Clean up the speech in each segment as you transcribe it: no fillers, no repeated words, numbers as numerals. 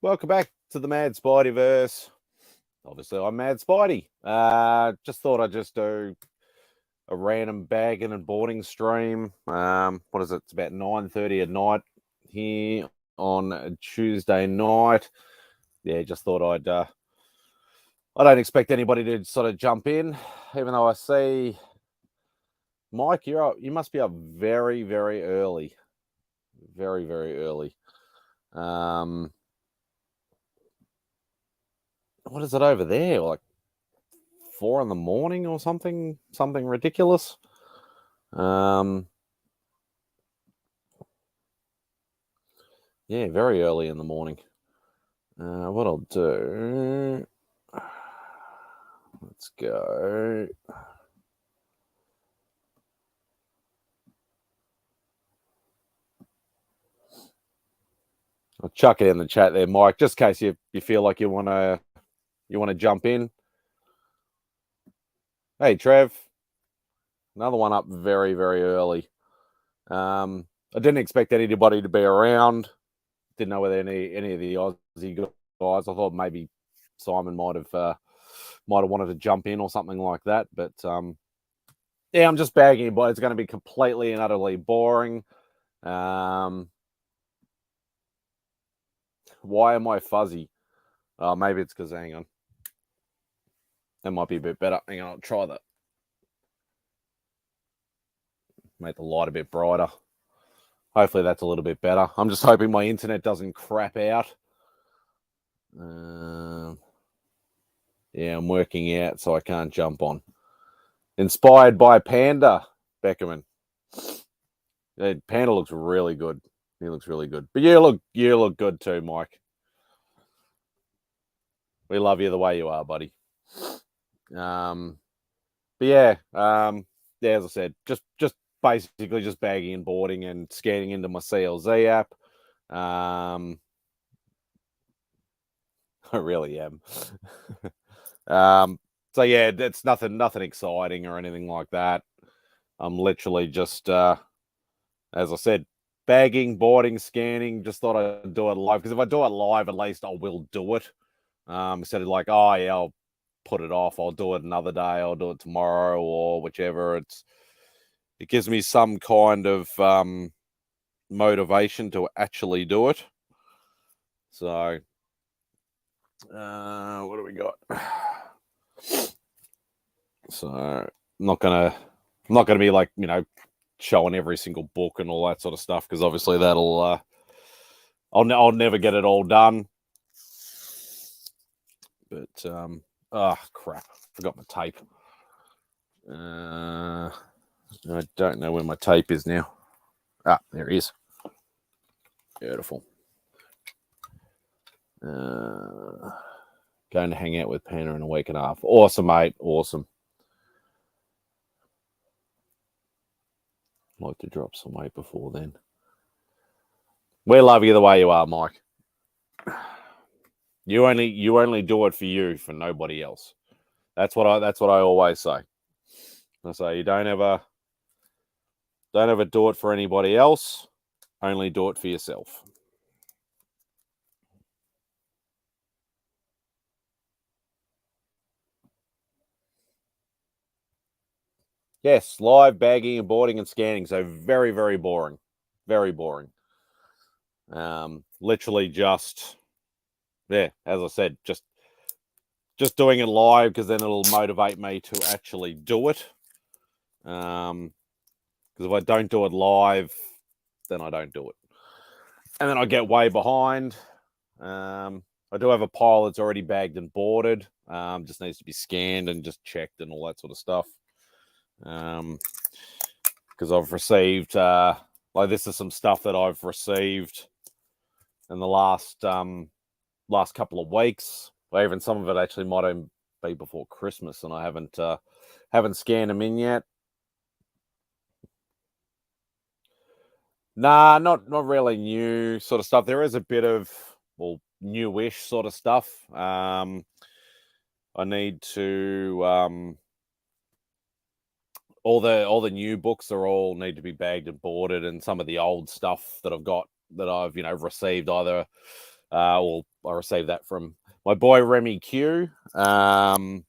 Welcome back to the Mad Spideyverse. Obviously, I'm Mad Spidey. Just thought I'd just do a random bagging and boarding stream. What is it? It's about 9:30 at night here on a Tuesday night. Yeah, just thought I don't expect anybody to sort of jump in, even though I see Mike. You must be up very, very early. Very, very early. What is it over there? Like 4 a.m. or something ridiculous. Yeah, very early in the morning. What I'll do, let's go. I'll chuck it in the chat there, Mike, just in case you feel like you want to jump in. Hey, Trev. Another one up very, very early. I didn't expect anybody to be around. Didn't know whether any of the Aussie guys. I thought maybe Simon might have wanted to jump in or something like that. But yeah, I'm just bagging, but it's going to be completely and utterly boring. Why am I fuzzy? Maybe it's because, hang on. That might be a bit better. Hang on, I'll try that. Make the light a bit brighter. Hopefully that's a little bit better. I'm just hoping my internet doesn't crap out. Yeah, I'm working out, so I can't jump on. Inspired by Panda, Beckerman. Yeah, Panda looks really good. He looks really good. But you look good too, Mike. We love you the way you are, buddy. But yeah, as I said, just basically just bagging and boarding and scanning into my CLZ app. I really am. So yeah, it's nothing exciting or anything like that. I'm literally just, as I said, bagging, boarding, scanning. Just thought I'd do it live, because if I do it live, at least I will do it. Instead of like, oh yeah, I'll put it off. I'll do it another day. I'll do it tomorrow or whichever. It gives me some kind of motivation to actually do it. So, what do we got? So, I'm not gonna be like, showing every single book and all that sort of stuff, because obviously that'll I'll never get it all done. But crap, forgot my tape. I don't know where my tape is now. There he is. Beautiful. Going to hang out with Panda in a week and a half. Awesome, mate. Awesome. I'd like to drop some weight before then. We love you the way you are, Mike. You only do it for you, for nobody else. That's what I always say. I say, you don't ever do it for anybody else. Only do it for yourself. Yes, live bagging and boarding and scanning. So very, very boring. Very boring. Literally just, yeah, as I said, just doing it live, because then it'll motivate me to actually do it. Because if I don't do it live, then I don't do it. And then I get way behind. I do have a pile that's already bagged and boarded. Just needs to be scanned and just checked and all that sort of stuff. Because I've received, like, this is some stuff that I've received in the last couple of weeks. Or even some of it actually might even be before Christmas, and I haven't scanned them in yet. Nah, not really new sort of stuff. There is a bit of, well, newish sort of stuff. I need to all the new books all need to be bagged and boarded, and some of the old stuff that I've got that I've received either or received that from my boy Remy Q. But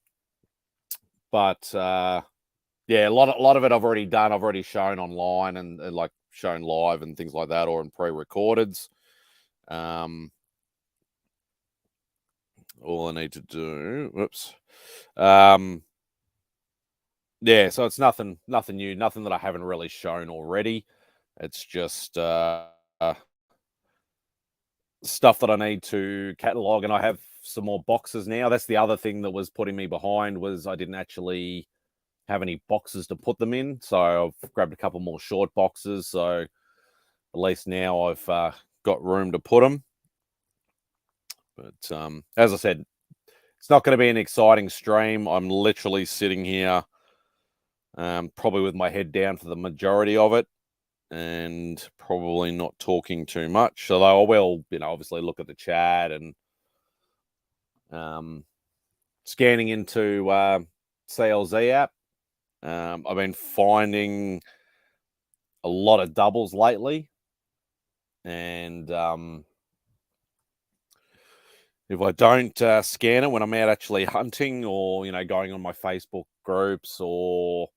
yeah, a lot of it I've already done. I've already shown online and like shown live and things like that, or in pre-recordeds. All I need to do, whoops. Yeah, so it's nothing new, nothing that I haven't really shown already. It's just stuff that I need to catalog, and I have some more boxes now. That's the other thing that was putting me behind, was I didn't actually have any boxes to put them in. So I've grabbed a couple more short boxes. So at least now I've got room to put them. But as I said, it's not going to be an exciting stream. I'm literally sitting here probably with my head down for the majority of it, and probably not talking too much. Although I will, obviously look at the chat and scanning into CLZ app. I've been finding a lot of doubles lately, and if I don't scan it when I'm out actually hunting, or going on my Facebook groups, or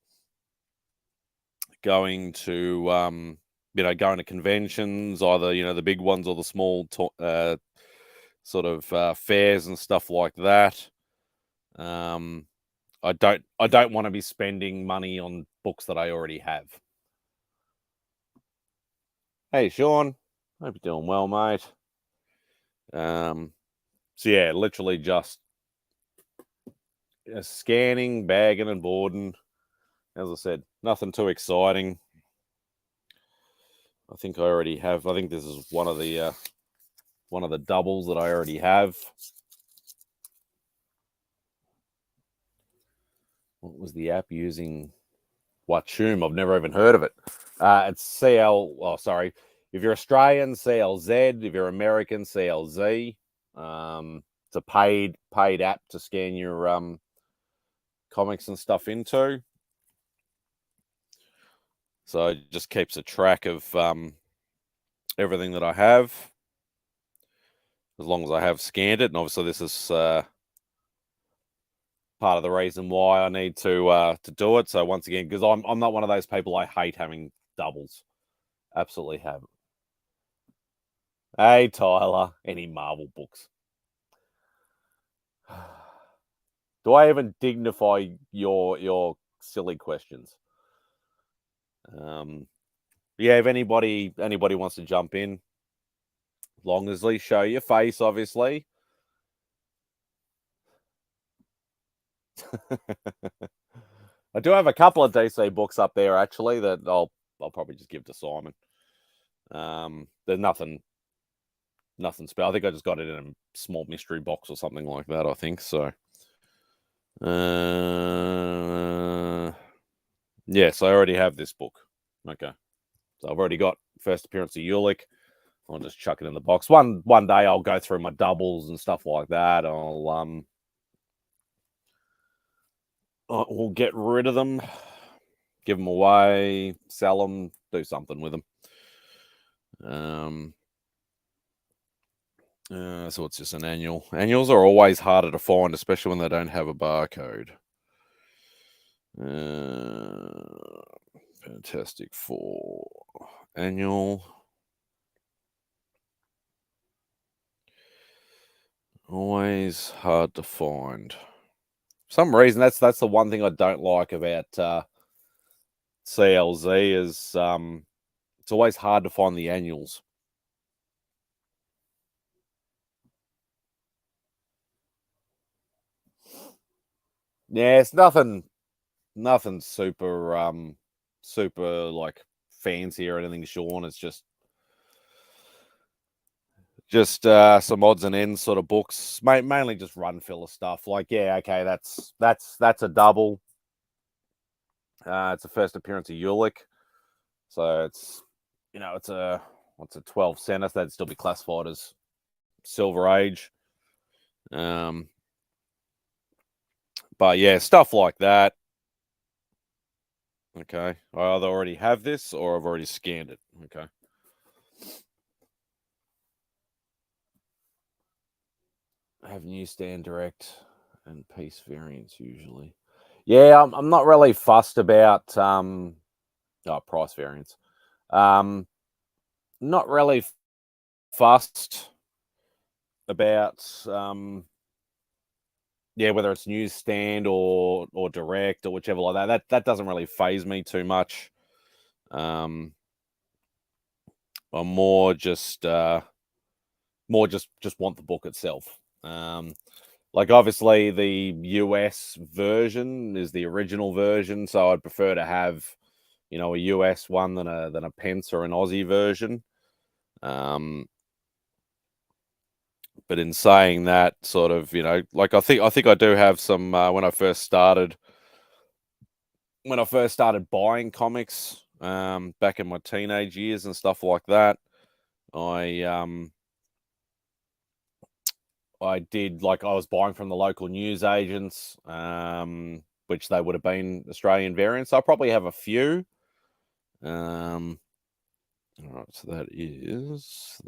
going to going to conventions, either the big ones or the small sort of fairs and stuff like that, I don't want to be spending money on books that I already have. Hey Sean, hope you're doing well, mate. So yeah, literally just scanning, bagging, and boarding. As I said, nothing too exciting. I think I already have. I think this is one of the doubles that I already have. What was the app using? Watchoom. I've never even heard of it. It's CL. Oh, sorry. If you're Australian, CLZ. If you're American, CLZ. It's a paid app to scan your comics and stuff into. So it just keeps a track of everything that I have, as long as I have scanned it. And obviously this is part of the reason why I need to do it. So once again, because I'm not one of those people, I hate having doubles. Absolutely have. Hey Tyler, any Marvel books? Do I even dignify your silly questions? Yeah, if anybody wants to jump in, long as they show your face, obviously. I do have a couple of DC books up there actually that I'll probably just give to Simon. There's nothing special. I think I just got it in a small mystery box or something like that, I think so. Yes, I already have this book. Okay. So I've already got first appearance of Ulick. I'll just chuck it in the box. One day I'll go through my doubles and stuff like that. We'll get rid of them, give them away, sell them, do something with them. So it's just an annual. Annuals are always harder to find, especially when they don't have a barcode. Fantastic Four annual. Always hard to find. For some reason, that's the one thing I don't like about CLZ is it's always hard to find the annuals. Yeah, it's nothing super like fancy or anything, Sean. It's just some odds and ends sort of books, mainly just run filler stuff. Like, yeah, okay, that's a double. It's a first appearance of Ulick, so it's it's a 12 center. So that'd still be classified as Silver Age. But yeah, stuff like that. Okay, I either already have this or I've already scanned it. Okay. have newsstand direct and piece variants usually. Yeah, I'm not really fussed about price variants. Not really fussed about whether it's newsstand or direct or whichever like that. That doesn't really phase me too much. I'm more just want the book itself. Like obviously the US version is the original version, so I'd prefer to have, a US one than a pence or an Aussie version. But in saying that, sort of, like I think I do have some when I first started buying comics back in my teenage years and stuff like that. I did, like, I was buying from the local news agents, which they would have been Australian variants. I probably have a few. All right, so that is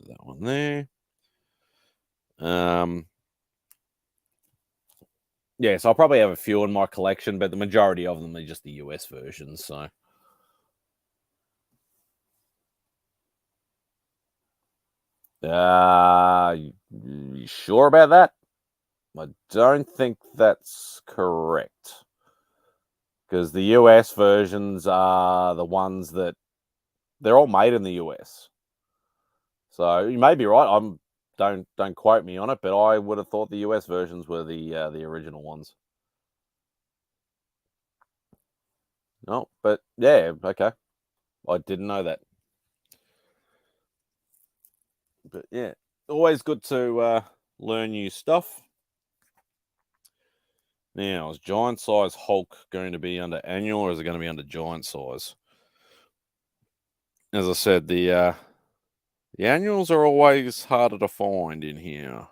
that one there. Yeah, so I'll probably have a few in my collection, but the majority of them are just the US versions. So, you sure about that? I don't think that's correct, because the US versions are the ones that they're all made in the US. So you may be right. Don't quote me on it, but I would have thought the US versions were the original ones. No, but yeah, okay. I didn't know that. But yeah, always good to learn new stuff. Now, is giant size Hulk going to be under annual, or is it going to be under giant size? As I said, the annuals are always harder to find in here.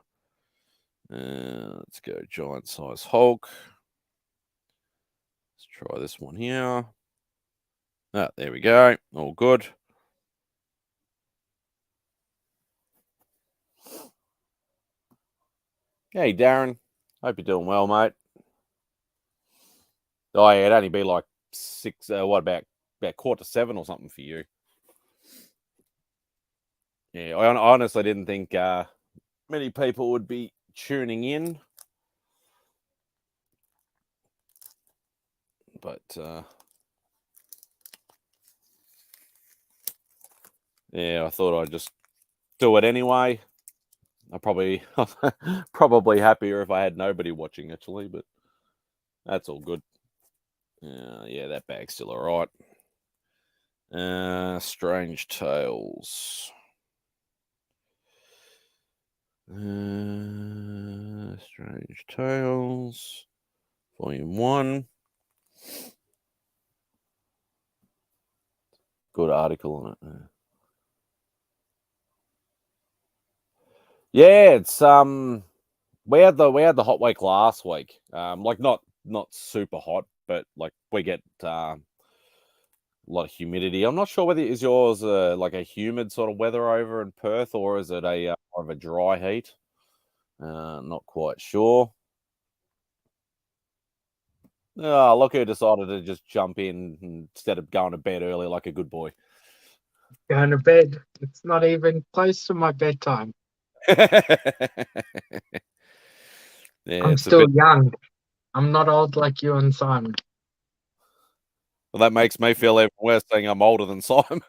Let's go giant size Hulk. Let's try this one here. Ah, there we go. All good. Hey, Darren. Hope you're doing well, mate. Oh, yeah, it'd only be like 6, what about 6:45 or something for you? Yeah, I honestly didn't think many people would be tuning in. But, yeah, I thought I'd just do it anyway. I probably happier if I had nobody watching, actually, but that's all good. Yeah, that bag's still all right. Strange Tales. Strange Tales, Volume 1. Good article on it. Yeah, it's we had the hot week last week. Like not super hot, but like we get a lot of humidity. I'm not sure whether is yours like a humid sort of weather over in Perth, or is it a more of a dry heat? Not quite sure. Oh, look who decided to just jump in instead of going to bed early like a good boy. Going to bed. It's not even close to my bedtime. Yeah, I'm it's a still bit. young. I'm not old like you and Simon. Well, that makes me feel even worse saying I'm older than Simon.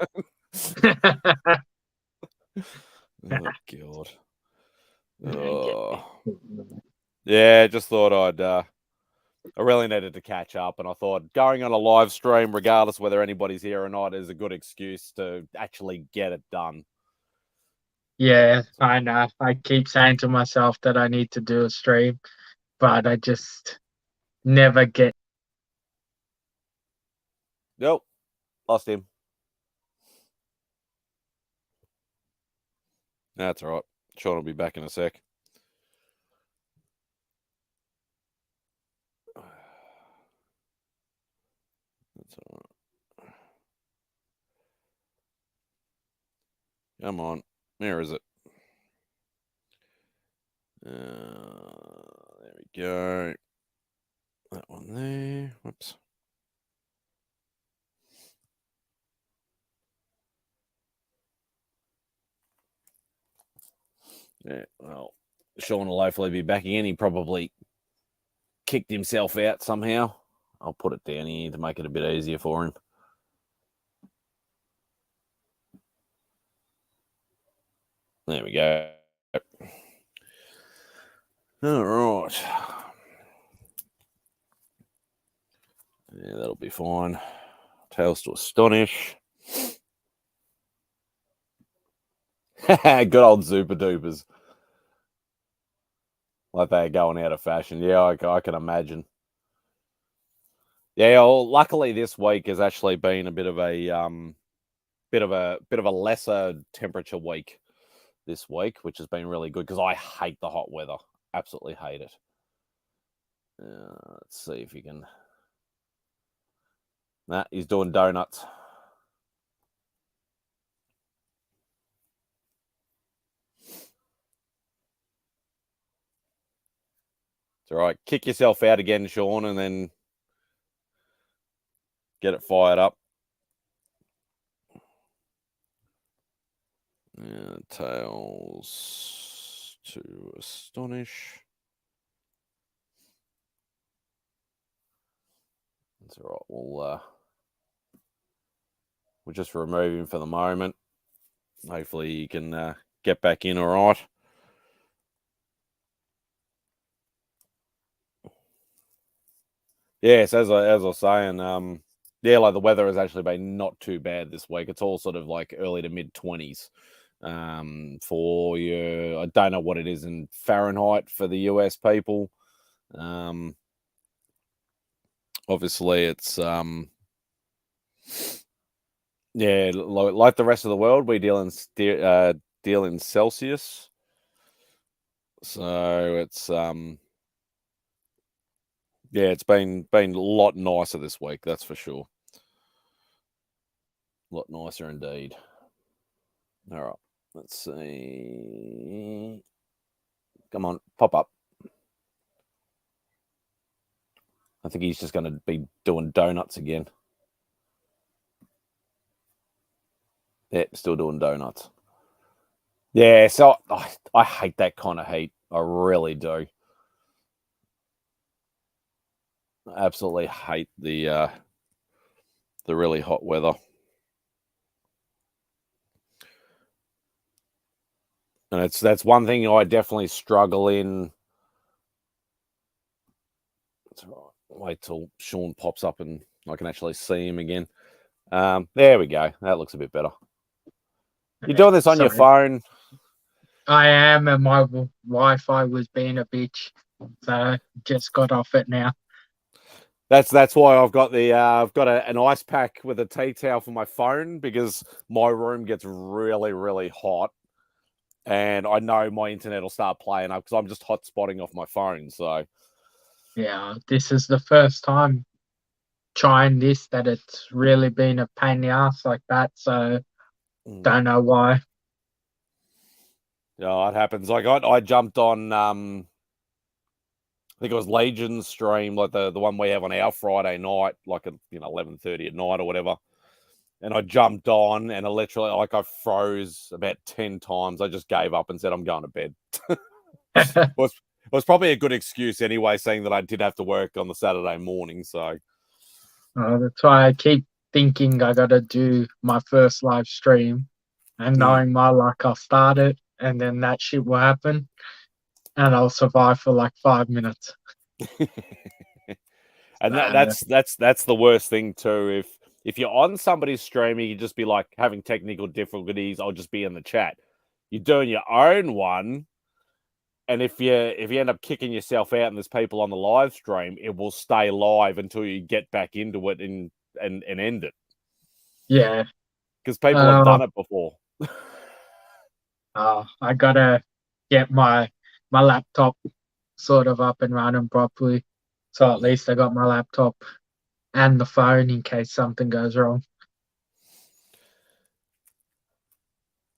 Oh, God. Oh. Yeah, just thought I really needed to catch up, and I thought going on a live stream, regardless whether anybody's here or not, is a good excuse to actually get it done. Yeah, I know. I keep saying to myself that I need to do a stream, but I just never get. Nope, lost him. That's all right. Sean will be back in a sec. That's all right. Come on. Where is it? There we go. That one there. Whoops. Yeah, well, Sean will hopefully be back again. He probably kicked himself out somehow. I'll put it down here to make it a bit easier for him. There we go. All right. Yeah, that'll be fine. Tails to astonish. Good old Super Dupers. Like they're going out of fashion. Yeah, I can imagine. Yeah, well, luckily this week has actually been a bit of a lesser temperature week this week, which has been really good because I hate the hot weather. Absolutely hate it. Let's see if you can. Nah, he's doing donuts. It's all right. Kick yourself out again, Sean, and then get it fired up. Tails to astonish. That's all right. We'll just remove him for the moment. Hopefully he can get back in all right. Yes, as I was saying, yeah, like the weather has actually been not too bad this week. It's all sort of like early to mid 20s. For you, I don't know what it is in Fahrenheit for the US people. Obviously, it's yeah, like the rest of the world, we deal in Celsius. So it's yeah, it's been a lot nicer this week, that's for sure. A lot nicer indeed. All right, let's see. Come on, pop up. I think he's just going to be doing donuts again. Yeah, still doing donuts. Yeah, so I hate that kind of heat. I really do. I absolutely hate the really hot weather. And that's one thing I definitely struggle in. That's all right. Wait till Sean pops up and I can actually see him again. There we go. That looks a bit better. You're doing this on your phone? I am, and my Wi-Fi was being a bitch, so just got off it now. That's why I've got an ice pack with a tea towel for my phone because my room gets really, really hot. And I know my internet will start playing up because I'm just hotspotting off my phone. So, yeah, this is the first time trying this that it's really been a pain in the ass like that. So, don't know why. Yeah, it happens. Like I jumped on, I think it was Legion's stream, like the one we have on our Friday night, like at 11:30 at night or whatever. And I jumped on and I literally, like, I froze about 10 times. I just gave up and said, I'm going to bed. It was probably a good excuse anyway, saying that I did have to work on the Saturday morning. So that's why I keep thinking I got to do my first live stream and knowing my luck, I'll start it and then that shit will happen and I'll survive for like 5 minutes. And that's the worst thing too. If you're on somebody's stream, you can just be like having technical difficulties. I'll just be in the chat. You're doing your own one, and if you end up kicking yourself out and there's people on the live stream, it will stay live until you get back into it and end it. Yeah, because people have done it before. I gotta get my laptop sort of up and running properly. So at least I got my laptop and the phone in case something goes wrong.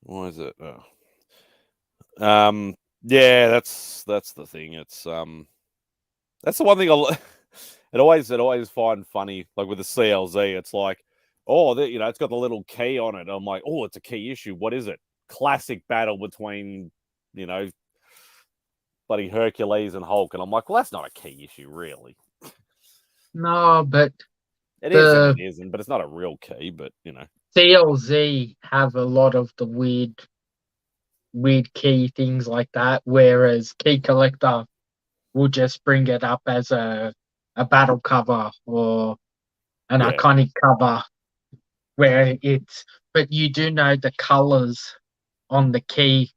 Why is it? Yeah, that's the thing. It's that's the one thing it always find funny, like with the CLZ. It's like, oh, it's got the little key on it. I'm like, oh, it's a key issue. What is it? Classic battle between, you know, bloody Hercules and Hulk, and I'm like, well, that's not a key issue, really. No, but It is and the it isn't, but it's not a real key. But CLZ have a lot of the weird key things like that, whereas Key Collector will just bring it up as a battle cover or an yeah, iconic cover where but you do know the colors on the key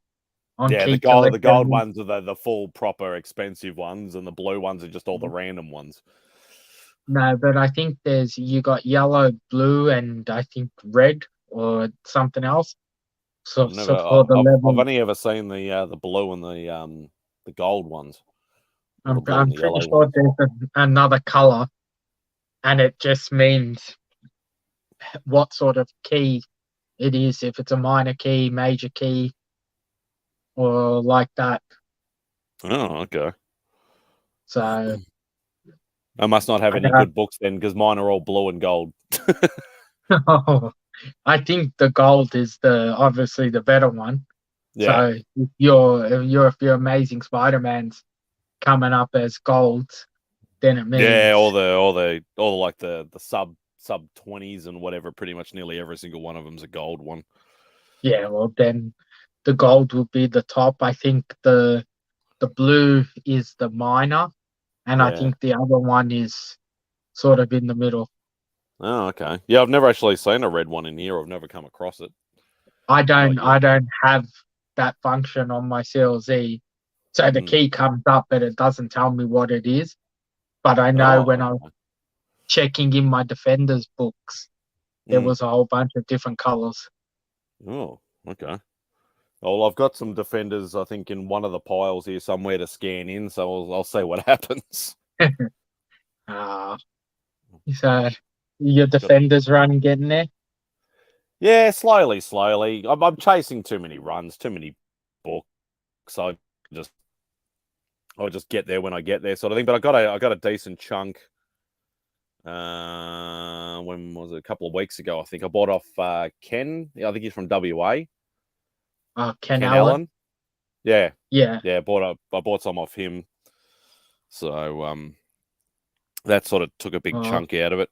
on yeah. The Key gold, Collector. ones are the full proper expensive ones, and the blue ones are just all the random ones. No, but I think you got yellow, blue, and I think red or something else. So for the I've level, only ever seen the blue and the gold ones, or the blue I'm and the pretty yellow sure ones. there's another color, and it just means what sort of key it is. If it's a minor key, major key, or like that. Oh, okay. So I must not have I any good books then, because mine are all blue and gold. don't. I think the gold is obviously the better one. Yeah, So if your Amazing Spider-Man's coming up as gold, then it yeah. means All like the sub 20s and whatever. Pretty much nearly every single one of them's a gold one. yeah. Well, then the gold will be the top. I think the blue is the minor, and I Yeah. think the other one is sort of in the middle. Oh, okay. Yeah, I've never actually seen a red one in here. I've never come across it. I Not don't yet. I don't have that function on my CLZ. So the Mm. key comes up, but it doesn't tell me what it is. But I know when Oh, I'm okay. checking in my Defenders books, there Mm. was a whole bunch of different colors. Oh, okay. Well, I've got some defenders, I think, in one of the piles here somewhere to scan in, so I'll see what happens. uh, so your Got to, Defenders run getting there? yeah, slowly. I'm chasing too many runs, too many books. So just I'll just get there when I get there, sort of thing. But I got a decent chunk. When was it? A couple of weeks ago, I think I bought off Ken. Yeah, I think he's from WA. Ken Ken Allen? Allen. Yeah, Yeah. I bought some off him. So that sort of took a big Uh, chunk out of it.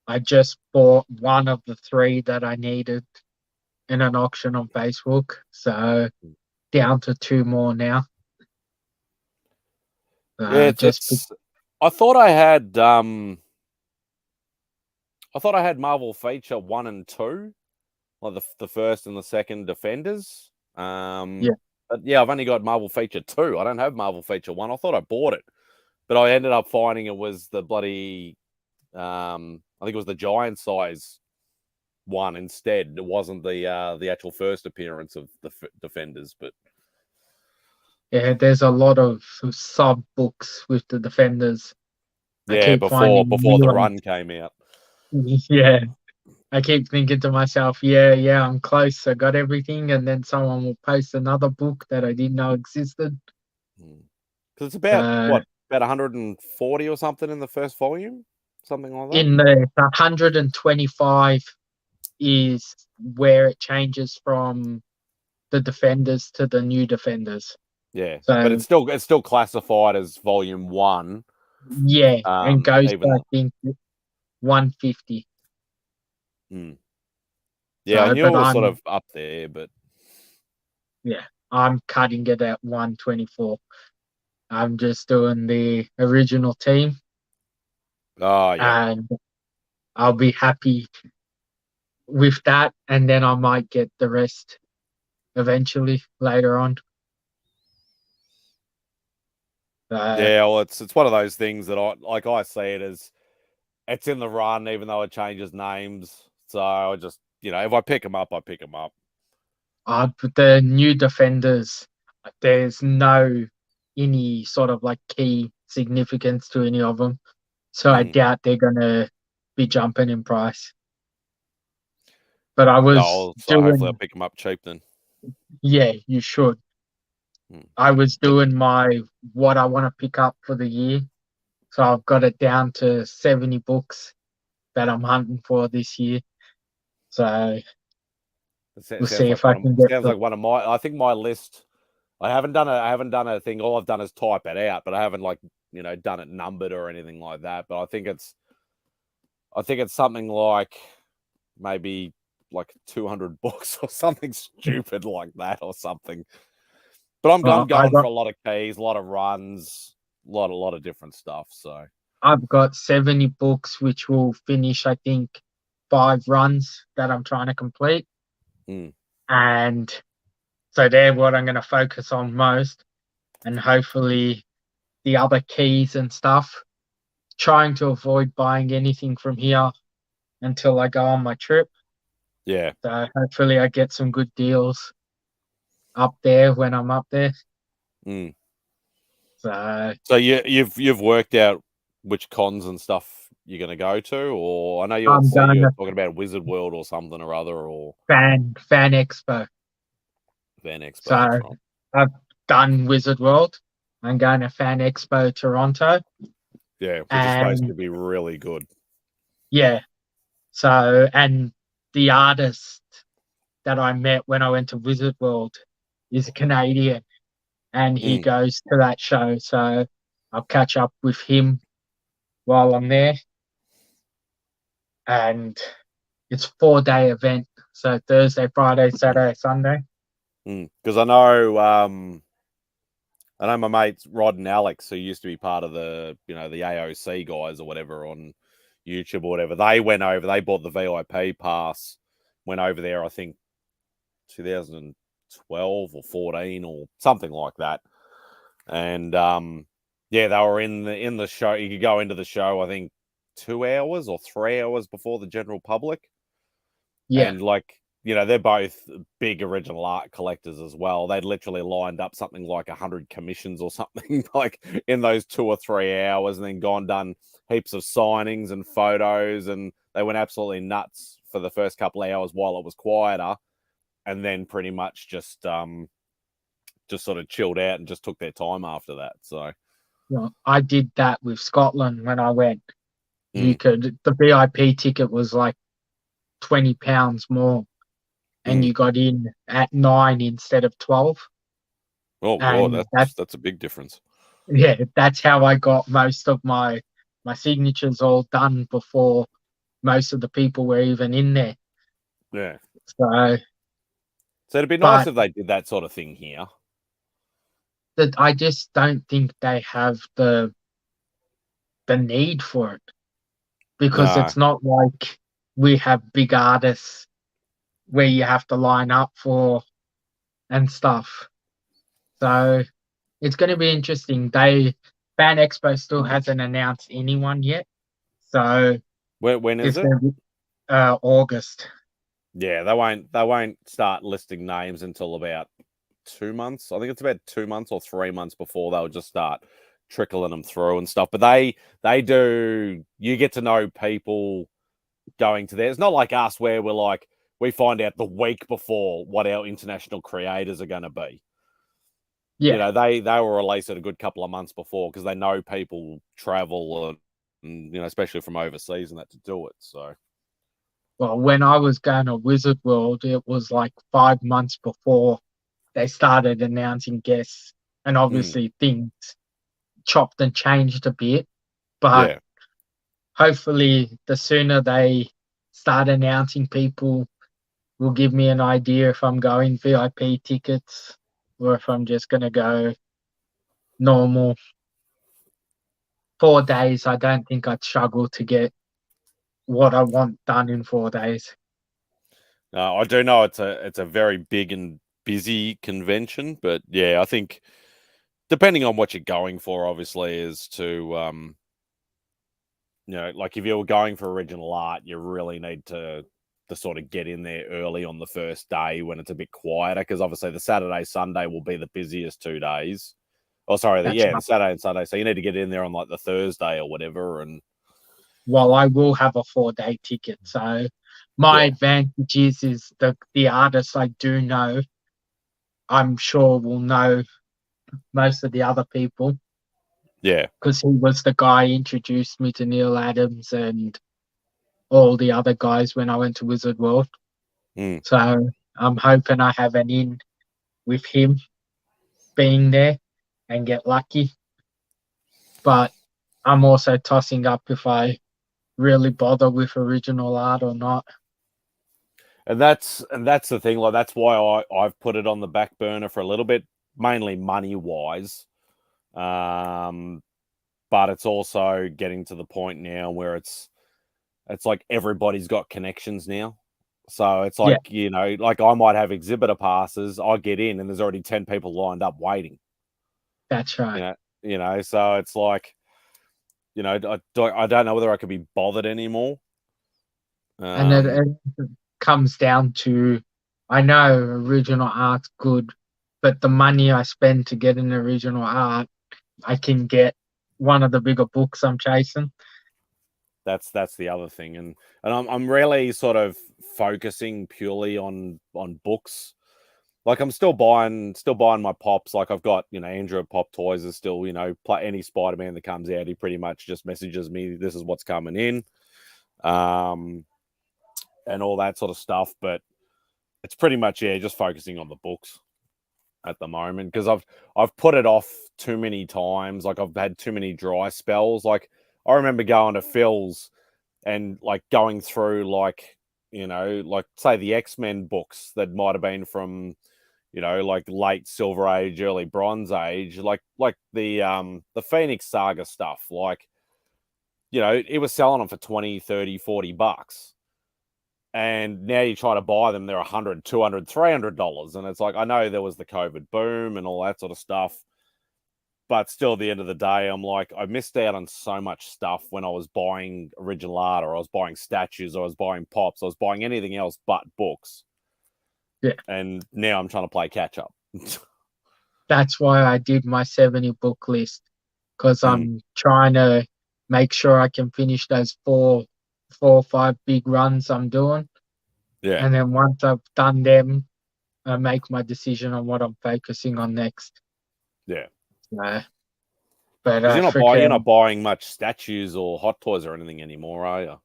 I just bought one of the three that I needed in an auction on Facebook. So down to two more now. Yeah, Just I thought I had Marvel Feature 1 and 2, like the first and the second Defenders. yeah. But yeah, I've only got Marvel Feature 2. I don't have Marvel Feature 1. I thought I bought it, but I ended up finding it was the bloody I think it was the giant size one instead. It wasn't the actual first appearance of the Defenders, but Yeah, there's a lot of sub books with the Defenders. I yeah, keep finding before new the ones. run came out. Yeah. I keep thinking to myself, yeah, I'm close. I got everything. And then someone will post another book that I didn't know existed. Because it's about Uh, about 140 or something in the first volume, something like that. in the 125 is where it changes from the Defenders to the new Defenders. Yeah, but So, it's still classified as volume 1. yeah, and goes to, Even I think, 150. Yeah, I So, knew it but was sort of up there, but yeah, I'm cutting it at 124. I'm just doing the original team, oh yeah, and I'll be happy with that. And then I might get the rest eventually later on. yeah. Well, it's one of those things that I see it as it's in the run, even though it changes names. So I just if I pick them up, I pick them up. But the new Defenders, there's no any sort of like key significance to any of them. So I doubt they're gonna be jumping in price. But I was Oh, so hopefully I'll doing, pick them up cheap then. yeah, you should. I was doing my what I want to pick up for the year. So I've got it down to 70 books that I'm hunting for this year. So we'll see if I can get sounds like one of my. I think my list. I haven't done a thing. All I've done is type it out, but I haven't done it numbered or anything like that. But I think it's something like maybe like 200 books or something stupid like that or something. But I'm going for a lot of keys, a lot of runs, a lot of different stuff. So I've got 70 books, which will finish, I think, 5 runs that I'm trying to complete. And so they're what I'm going to focus on most. And hopefully the other keys and stuff, trying to avoid buying anything from here until I go on my trip. Yeah. So hopefully I get some good deals up there when I'm up there. So you've worked out which cons and stuff you're going to go to, or I know you're talking about Wizard World or something or other, or Fan Expo. Fan Expo. So right. I've done Wizard World. I'm going to Fan Expo Toronto. Yeah, which is supposed to be really good. Yeah. So, and the artist that I met when I went to Wizard World is a Canadian, and he goes to that show. So I'll catch up with him while I'm there. And it's a 4-day event. So Thursday, Friday, Saturday, Sunday. Because I know my mates Rod and Alex, who used to be part of the the AOC guys or whatever on YouTube or whatever. They went over. They bought the VIP pass. Went over there, I think, 2012 or 14 or something like that. And they were in the show. You could go into the show, I think, 2 hours or 3 hours before the general public. Yeah. And they're both big original art collectors as well. They'd literally lined up something like 100 commissions or something like in those 2 or 3 hours, and then done heaps of signings and photos, and they went absolutely nuts for the first couple of hours while it was quieter, and then pretty much just sort of chilled out and just took their time after that. So I did that with Scotland when I went. The VIP ticket was like £20 more, and you got in at 9 instead of 12. Oh god, that's a big difference. Yeah, that's how I got most of my signatures all done before most of the people were even in there. Yeah. So it'd be nice if they did that sort of thing here. That I just don't think they have the need for it, because it's not like we have big artists where you have to line up for and stuff. So it's going to be interesting. Fan Expo still hasn't announced anyone yet. So when is it? August. Yeah, they won't start listing names until about 2 months. I think it's about 2 months or 3 months before they'll just start trickling them through and stuff. But they do. You get to know people going to there. It's not like us where we're like, we find out the week before what our international creators are going to be. Yeah, they will release it a good couple of months before, because they know people travel and especially from overseas and that to do it. So. Well, when I was going to Wizard World, it was like 5 months before they started announcing guests, and obviously things chopped and changed a bit. But hopefully, the sooner they start announcing people, will give me an idea if I'm going VIP tickets or if I'm just going to go normal. 4 days, I don't think I'd struggle to get what I want done in 4 days. I do know it's a very big and busy convention, but yeah, I think depending on what you're going for, obviously, is to like if you're going for original art, you really need to sort of get in there early on the first day when it's a bit quieter, because obviously the Saturday, Sunday will be the busiest 2 days. Oh, sorry, the Saturday and Sunday. So you need to get in there on like the Thursday or whatever. And well, I will have a 4-day ticket, so my advantage is the artists I do know, I'm sure will know most of the other people Yeah. because he was the guy who introduced me to Neil Adams and all the other guys when I went to Wizard World. Mm. So I'm hoping I have an in with him being there and get lucky. But I'm also tossing up if I really bother with original art or not. And that's the thing. Like that's why I've put it on the back burner for a little bit, mainly money wise. But it's also getting to the point now where it's like everybody's got connections now. So it's Yeah. like, you know, like I might have exhibitor passes, I get in and there's already 10 people lined up waiting. That's right. So it's like, you know, I don't know whether I could be bothered anymore. And it comes down to, I know original art's good, but the money I spend to get an original art, I can get one of the bigger books I'm chasing. That's the other thing, and I'm really sort of focusing purely on books. Like I'm still buying my pops. Like I've got, you know, Andrew at Pop Toys is still, you know, play any Spider-Man that comes out, he pretty much just messages me, this is what's coming in, and all that sort of stuff. But it's pretty much, yeah, just focusing on the books at the moment because I've put it off too many times. Like I've had too many dry spells. Like I remember going to Phil's and like going through, like, you know, like say the X-Men books that might have been from, you know, like late Silver Age, early Bronze Age, like the Phoenix Saga stuff. Like, you know, it was selling them for 20, 30, $40. And now you try to buy them, they're $100, $200, $300. And it's like, I know there was the COVID boom and all that sort of stuff. But still, at the end of the day, I'm like, I missed out on so much stuff when I was buying original art, or I was buying statues, or I was buying pops, I was buying anything else but books. Yeah. And now I'm trying to play catch up. That's why I did my 70 book list, because I'm trying to make sure I can finish those four or five big runs I'm doing. Yeah. And then once I've done them, I make my decision on what I'm focusing on next. Yeah. But Because you're freaking, not buying much statues or hot toys or anything anymore, are you?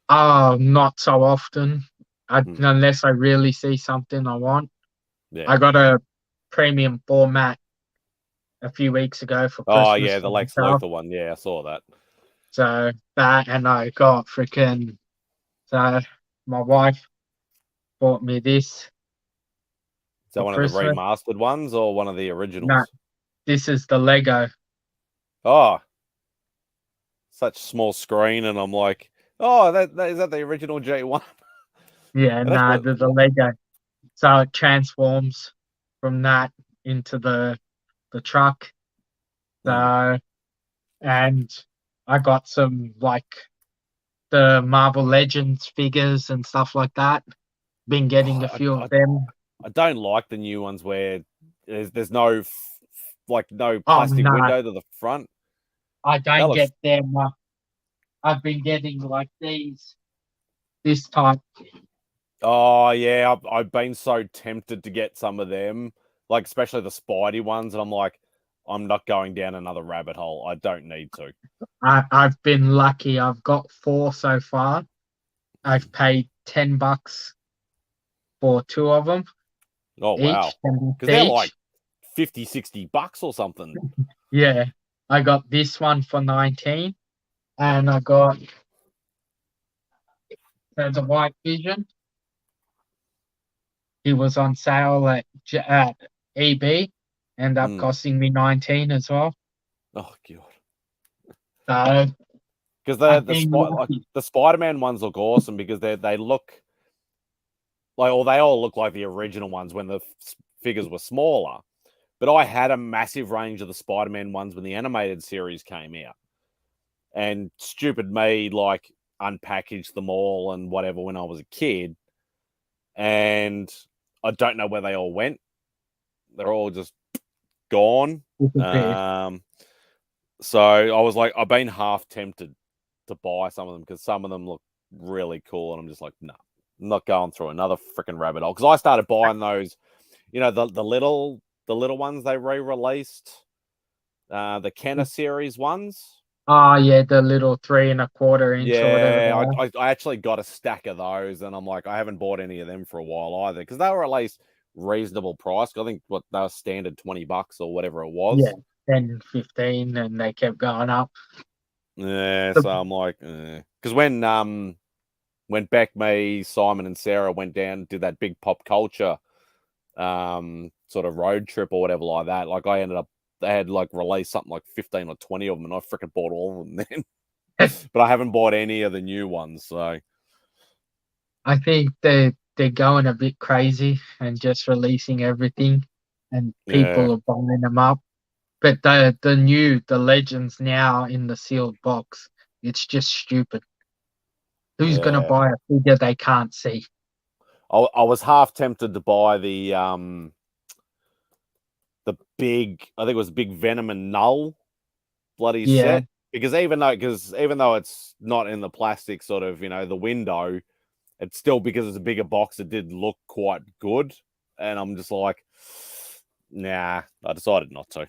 not so often. Unless I really see something I want. Yeah. I got a premium format a few weeks ago for Oh Christmas yeah, for the Lex myself. Luthor one. Yeah, I saw that. So that, and I got freaking. So my wife bought me this Is that for one of the Christmas. remastered ones or one of the No, originals? this is the Lego. Oh, such small screen, and I'm like, oh, that is that the original G1? Yeah, That's nah, the Lego. So it transforms from that into the truck. So, and I got some like the Marvel Legends figures and stuff like that. Been getting a few of them. I don't like the new ones where there's no no Oh plastic no, window to the front. I That don't looks get them. I've been getting like this type. Oh yeah, I've been so tempted to get some of them, like especially the Spidey ones, and I'm like, I'm not going down another rabbit hole. I don't need to. I've been lucky. I've got four so far. I've paid $10 for two of them Oh wow, each, 10 because they're like each. 50, $60 or something. Yeah, I got this one for 19, and I got the White Vision. He was on sale at EB, ended up costing me 19 as well. Oh god. So Because I've been lucky. the Spider-Man ones look awesome because they look like, or they all look like the original ones when the figures were smaller. But I had a massive range of the Spider-Man ones when the animated series came out, and stupid me like unpackaged them all and whatever when I was a kid, and I don't know where they all went. They're all just gone. So I was like, I've been half tempted to buy some of them because some of them look really cool, and I'm just like, no, I'm not going through another freaking rabbit hole. Because I started buying those, you know, the little little ones they re-released, the Kenner series ones. Oh yeah, the little 3 1/4 inch or whatever they Yeah, are. I actually got a stack of those, and I'm like, I haven't bought any of them for a while either because they were at least reasonable price. I think what they were standard $20 or whatever it was. Yeah, 10, 15, and they kept going up. Yeah, so I'm like, because when Beck, me, Simon, and Sarah went down, did that big pop culture sort of road trip or whatever like that. Like I ended up, they had like released something like 15 or 20 of them, and I freaking bought all of them then. But I haven't bought any of the new ones. So I think they're going a bit crazy and just releasing everything, and yeah, people are buying them up. But the legends now in the sealed box, it's just stupid. Who's gonna yeah. buy a figure they can't see? I was half tempted to buy the big, I think it was big Venom and Null bloody Yeah, set. Because even though it's not in the plastic sort of, the window, it's still, because it's a bigger box, it did look quite good. And I'm just like, nah, I decided not to.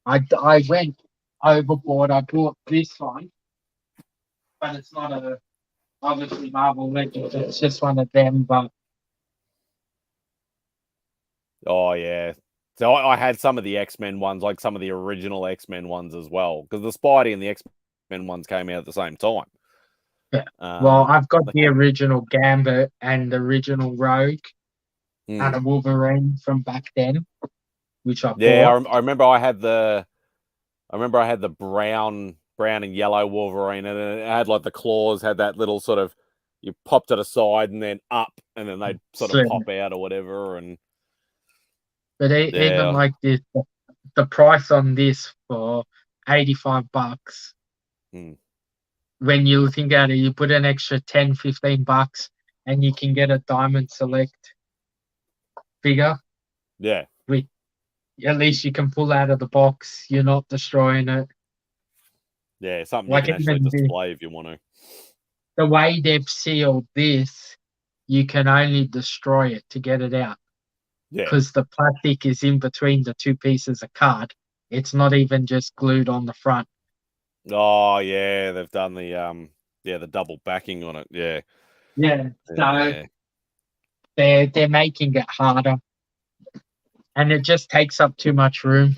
I went overboard. I bought this one, but it's not obviously Marvel Legends. It's just one of them. But Oh yeah. So I had some of the X-Men ones, like some of the original X-Men ones as well, because the Spidey and the X-Men ones came out at the same time. yeah, well, I've got the Okay. original Gambit and the original Rogue and a Wolverine from back then, which I Yeah, bought. I remember I had the brown and yellow Wolverine, and it had like the claws had that little sort of, you popped to the side and then up, and then they'd sort of So, pop out or whatever. And but even yeah, like this, the price on this for $85. hmm. When you think about it, you put an extra 10, $15 and you can get a Diamond Select figure. Yeah, With at least you can pull out of the box. You're not destroying it. yeah, something you Like can actually even display if you want to. the way they've sealed this, you can only destroy it to get it out Yeah. because the plastic is in between the two pieces of card. It's not even just glued on the front. Oh yeah, they've done the double backing on it. Yeah. Yeah, so Yeah. they're making it harder, and it just takes up too much room.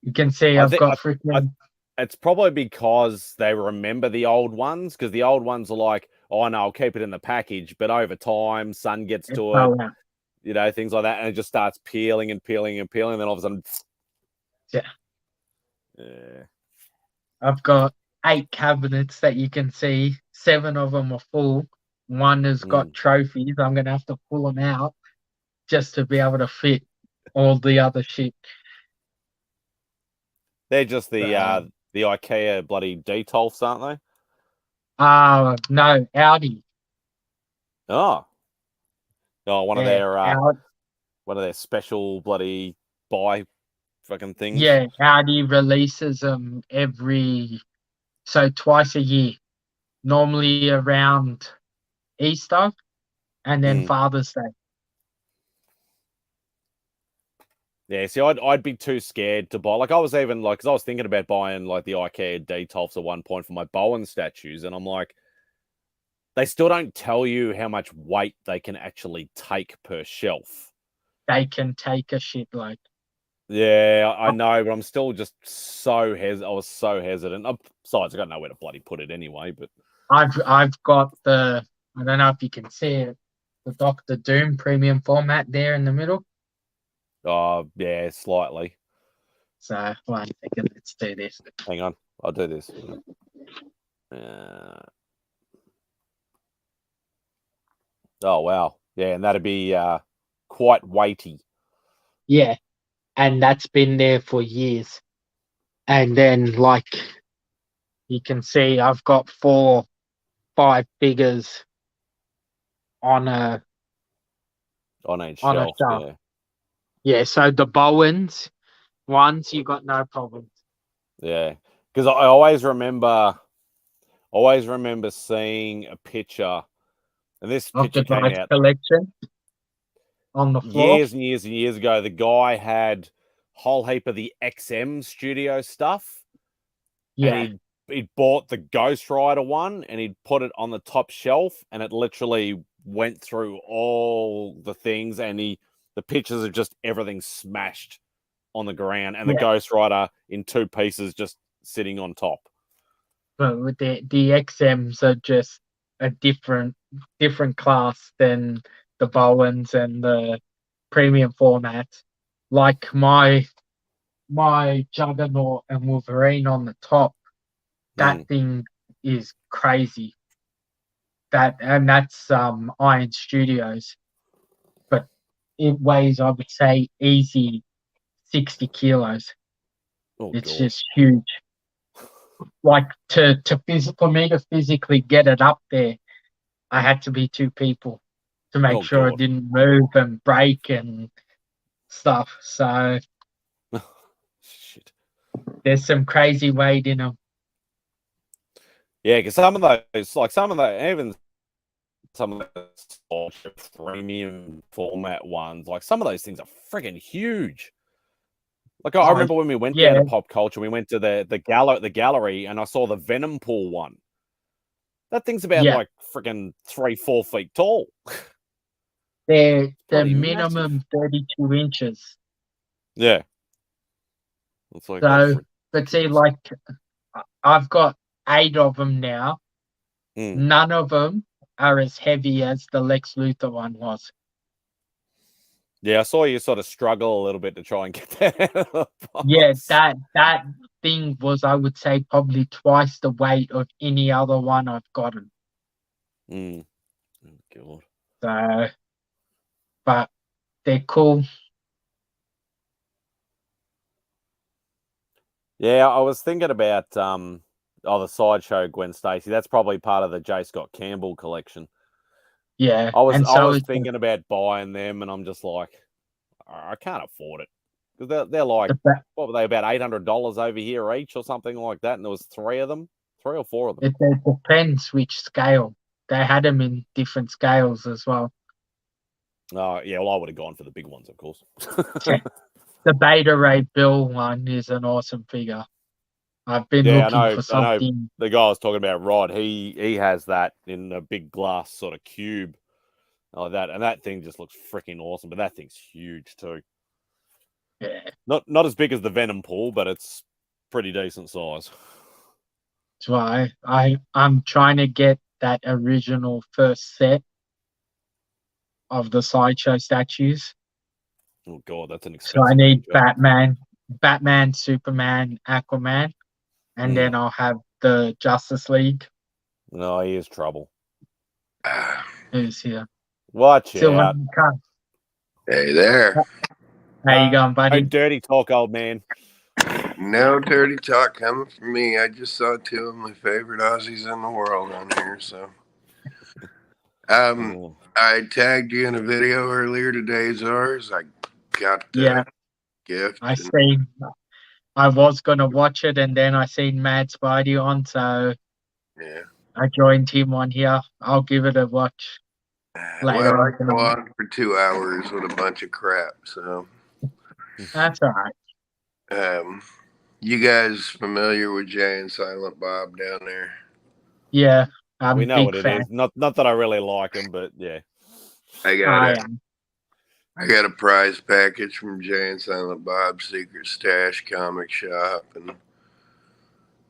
You can see I I've think got I freaking it's probably because they remember the old ones, because the old ones are like, oh no, I'll keep it in the package, but over time, sun gets it to it, fell out. things like that, and it just starts peeling and peeling and peeling, and then all of a sudden, Yeah, yeah, I've got 8 cabinets that you can see. 7 of them are full. One has got trophies. I'm gonna have to pull them out just to be able to fit all the other shit. they're just the So, IKEA bloody detolfs, aren't no, Audi. they? Oh, Yeah, one of their special bloody buy fucking things. yeah, Audi releases them twice a year. Normally around Easter and then Mm. Father's Day. Yeah, see, I'd be too scared to buy. Like, I was even like, because I was thinking about buying like the IKEA detolfs at one point for my Bowen statues, and I'm like, they still don't tell you how much weight they can actually take per shelf. They can take a shitload. Yeah, I know, but I'm still just I was so hesitant. Besides, I got nowhere to bloody put it anyway. But I've got I don't know if you can see it, the Doctor Doom premium format there in the middle. yeah, slightly. So 1 second, let's do this. Hang on, I'll do this. Oh wow, yeah, and that'd be quite weighty. Yeah, and that's been there for years. And then like you can see I've got 5 figures on a On each on a shelf. shelf. Yeah, Yeah, so the Bowens ones you got no problems. yeah, because I always remember seeing a picture, and this Of picture the came Drive out. collection. on the floor. years and years and years ago, the guy had a whole heap of the XM studio stuff, Yeah, and he'd bought the Ghost Rider one, and he'd put it on the top shelf, and it literally went through all the things, and the pictures of just everything smashed on the ground, and the yeah. Ghost Rider in 2 pieces just sitting on top. But with the XMs are just a different class than the Bowens and the premium formats. Like my Juggernaut and Wolverine on the top, that thing is crazy. That's Iron Studios, but it weighs, I would say, easy 60 kilos. Oh, It's God. just huge. Like for me to physically get it up there, I had to be 2 people to make sure it God. didn't move and break and stuff. So Shit. there's some crazy weight in them. Yeah, because some of those, even some of the premium format ones, like some of those things are friggin' huge. Like I remember when we went down to Pop Culture, we went to the gallery, and I saw the Venom Pool one. That thing's about like friggin' 3-4 feet tall. They're minimum massive. 32 inches. Yeah. It's like, so, but see, like, I've got 8 of them now. None of them are as heavy as the Lex Luthor one was. Yeah, I saw you sort of struggle a little bit to try and get that out of the box. Yeah, that thing was, I would say, probably twice the weight of any other one I've gotten. Oh, God. So, but they're cool. Yeah, I was thinking about the Sideshow Gwen Stacy. That's probably part of the J. Scott Campbell collection. Yeah, I was thinking about buying them, and I'm just like, I can't afford it, because they're like, what were they, about $800 over here each or something like that, and there was 3 of them, 3 or 4 of them. It depends which scale. They had them in different scales as well. Oh, yeah, well, I would have gone for the big ones, of course. The Beta Ray Bill one is an awesome figure. I've been looking for something. I know the guy I was talking about, Rod, he has that in a big glass sort of cube like that, and that thing just looks freaking awesome, but that thing's huge too. Yeah. Not as big as the Venom Pool, but it's pretty decent size. That's why I'm trying to get that original first set of the Sideshow statues. Oh, God, that's an expensive So I need picture. Batman, Superman, Aquaman, and then I'll have the Justice League. No, he is trouble. Who's here? Watch out. Hey there. How you going, buddy? No dirty talk, old man. No dirty talk coming from me. I just saw 2 of my favorite Aussies in the world on here, so. I tagged you in a video earlier today, Zars. I got the gift. I was going to watch it, and then I seen MadSpidey on, so yeah, I joined him on here. I'll give it a watch later. Well, I go on for 2 hours with a bunch of crap, so. That's all right. You guys familiar with Jay and Silent Bob down there? Yeah, we know what it is. Not that I really like him, but yeah. I got a prize package from Jay and Silent Bob's Secret Stash comic shop, and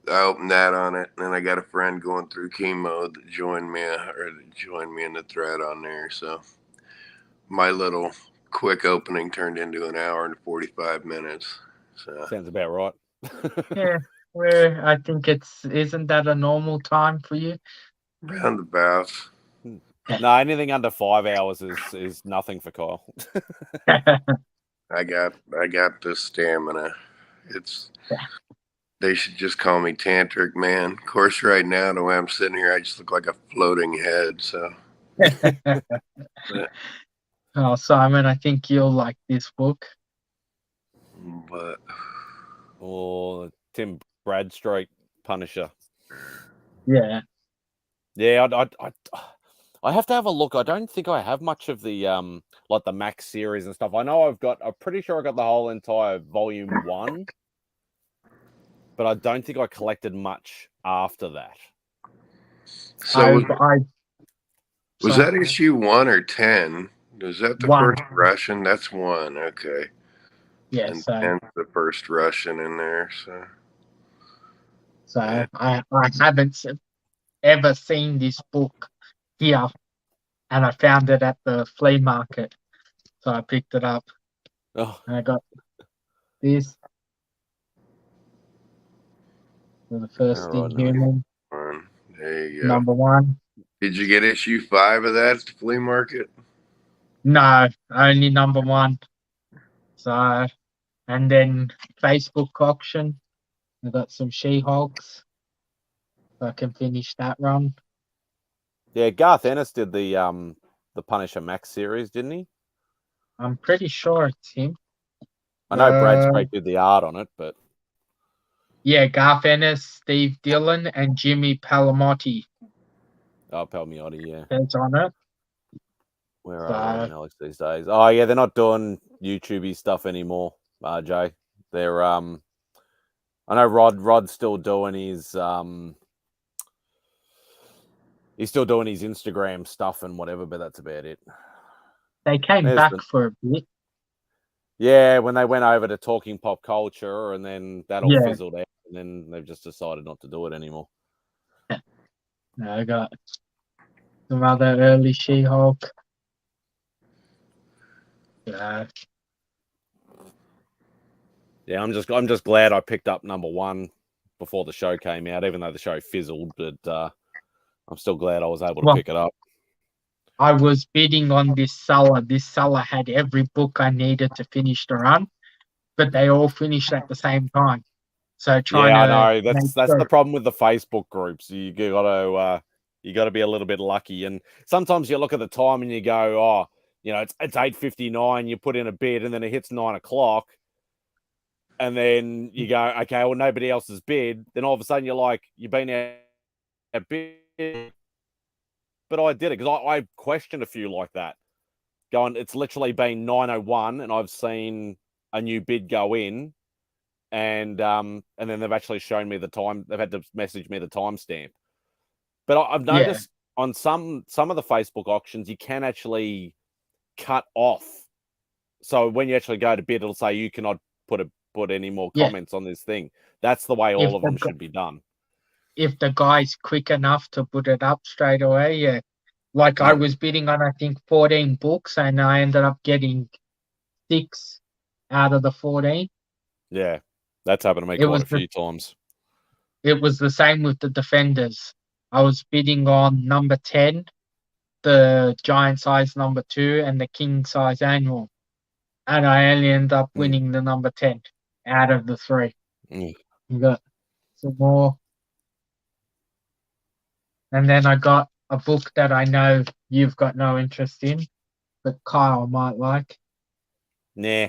I opened that on it, and then I got a friend going through chemo that joined me in the thread on there. So my little quick opening turned into an hour and 45 minutes. So sounds about right. Yeah, I think isn't that a normal time for you? Round about. No, anything under 5 hours is nothing for Kyle. I got the stamina. They should just call me Tantric Man. Of course, right now, the way I'm sitting here, I just look like a floating head. So, oh, Simon, I think you'll like this book. But Tim Bradstreet Punisher. Yeah. Yeah, I have to have a look. I don't think I have much of the like the Max series and stuff. I know I'm pretty sure I got the whole entire volume 1, but I don't think I collected much after that. So I was so that issue 1 or 10? Was that the 1. first Russian? That's 1, okay. Yeah, And so 10's the first Russian in there, so yeah. I haven't ever seen this book here, and I found it at the flea market, so I picked it up, Oh, and I got this for the first all right, no. Inhuman There you go. number 1. Did you get issue 5 of that at the flea market? No, only number 1. So, and then Facebook auction, I got some She-Hulks, so I can finish that run. Yeah, Garth Ennis did the Punisher Max series, didn't he? I'm pretty sure it's him. I know Brad Sprake did the art on it, but Yeah, Garth Ennis, Steve Dillon, and Jimmy Palamotti Palmiotti, yeah. is on it. Where are they, Alex, these days? Oh yeah, they're not doing YouTubey stuff anymore, Jay. They're I know Rod's still doing his he's still doing his Instagram stuff and whatever, but that's about it. They came back for a bit. Yeah, when they went over to talking pop culture, and then that all Yeah. fizzled out, and then they've just decided not to do it anymore. I got some other early She-Hulk. Yeah, I'm just glad I picked up number 1 before the show came out, even though the show fizzled. But I'm still glad I was able to pick it up. I was bidding on this seller. This seller had every book I needed to finish the run, but they all finished at the same time. So I know that's the problem with the Facebook groups. You gotta be a little bit lucky, and sometimes you look at the time and you go, oh, you know, it's 8:59. You put in a bid, and then it hits 9 o'clock, and then you go, okay, well nobody else has bid. Then all of a sudden you're like, you've been out bid, but I did it because I questioned a few like that. Going, it's literally been 9:01, and I've seen a new bid go in. And then they've actually shown me the time. They've had to message me the timestamp. But I've noticed on some of the Facebook auctions, you can actually cut off. So when you actually go to bid, it'll say you cannot put any more comments on this thing. That's the way all of them should be done. If the guy's quick enough to put it up straight away, yeah. Like I was bidding on, I think, 14 books, and I ended up getting 6 out of the 14. Yeah. That's happened to me quite a few times. It was the same with the Defenders. I was bidding on number 10, the giant size number 2, and the king size annual. And I only ended up winning the number 10 out of the 3. You got some more. And then I got a book that I know you've got no interest in, but Kyle might like. Nah.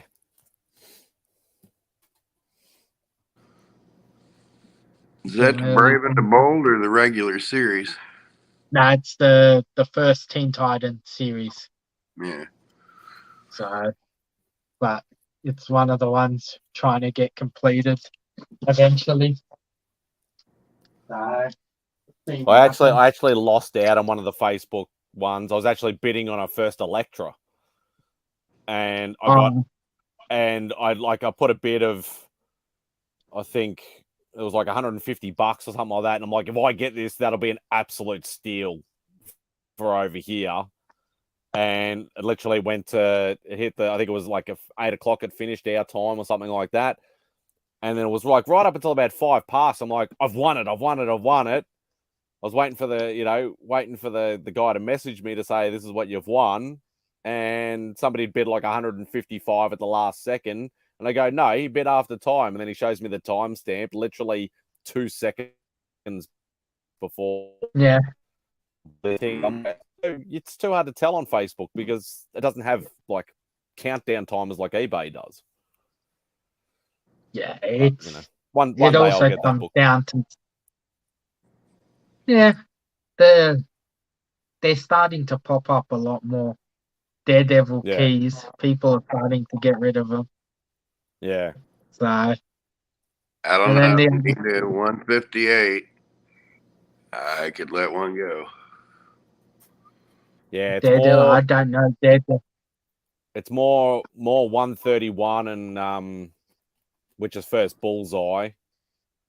Is that Brave and the Bold or the regular series? No, it's the first Teen Titan series. Yeah. So, but it's one of the ones trying to get completed eventually. I actually lost out on one of the Facebook ones. I was actually bidding on a first Electra, and I put a bid of, I think it was like $150 or something like that. And I'm like, if I get this, that'll be an absolute steal for over here. And it literally went to hit I think it was like 8 o'clock. It finished our time or something like that. And then it was like right up until about 5 past. I'm like, I've won it. I was waiting for the guy to message me to say, this is what you've won. And somebody bid like 155 at the last second. And I go, no, he bid after time. And then he shows me the timestamp, literally 2 seconds before. Yeah. The thing. It's too hard to tell on Facebook because it doesn't have like countdown timers like eBay does. Yeah, it's but, one day I'll get that book down to the they're starting to pop up a lot more. Daredevil Yeah. keys, people are starting to get rid of them. Yeah. So, I don't and then know. the If you do 158, I could let one go. Yeah, it's Daredevil, I more don't know. Daredevil, it's more 131 and which is first Bullseye,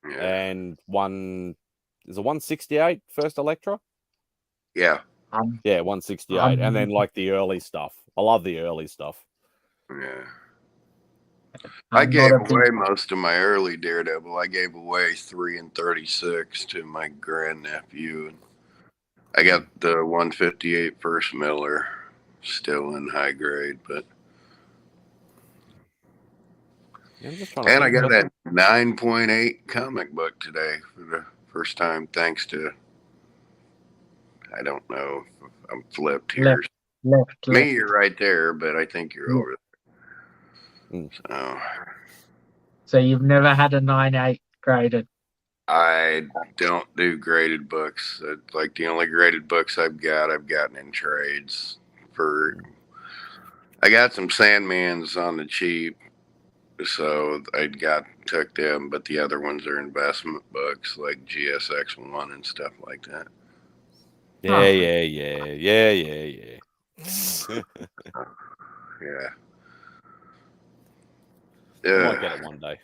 Yeah. and one is a 168 first Electra? Yeah. Yeah, 168. And then like the early stuff. I love the early stuff. Yeah. I I'm gave not a big away most of my early Daredevil. I gave away 3 and 36 to my grandnephew. And I got the 158 First Miller still in high grade, but Yeah, I'm just trying to and I think. got that 9.8 comic book today for the first time, thanks to I don't know if I'm flipped here. left. Me, you're right there, but I think you're over there. Mm. So So you've never had a 9.8 graded? I don't do graded books. Like the only graded books I've gotten in trades. I got some Sandmans on the cheap, so I took them, but the other ones are investment books like GSX1 and stuff like that. Yeah, Oh. yeah. Yeah. I might get it one day.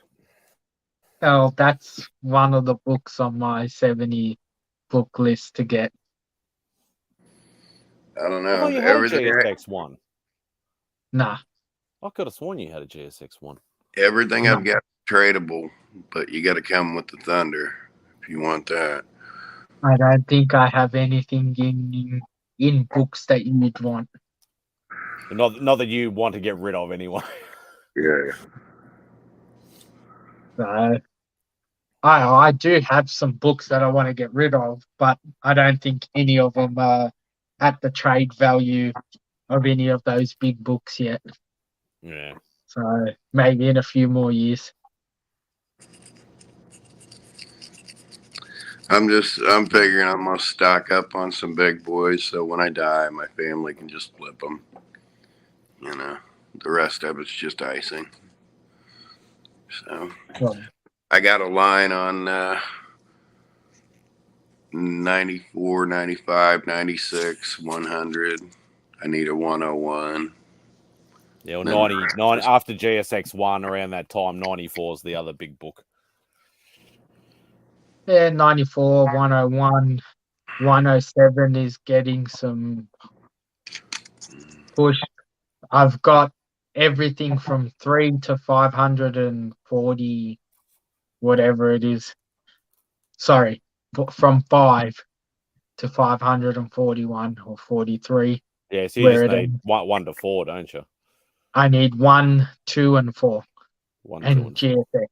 Oh, that's one of the books on my 70 book list to get. I don't I know. thought you had a GSX one. Nah. I could have sworn you had a GSX one. Everything I've got is tradable, but you got to come with the Thunder if you want that. I don't think I have anything in books that you'd want. Not that you want to get rid of anyway. Yeah. So I do have some books that I want to get rid of, but I don't think any of them are at the trade value of any of those big books yet. Yeah. So maybe in a few more years. I'm figuring I'm going to stock up on some big boys so when I die, my family can just flip them. You know, the rest of it's just icing. So I got a line on 94, 95, 96, 100. I need a 101. Yeah, well, 90 after GSX one around that time, 94 is the other big book. Yeah, 94, 101, 107 is getting some push. I've got everything from 3 to 540, whatever it is. Sorry, from 5 to 541 or 43. Yeah, so you just need 1 to 4, don't you? I need 1, 2, and 4. 1, and 2, and 4. GSX.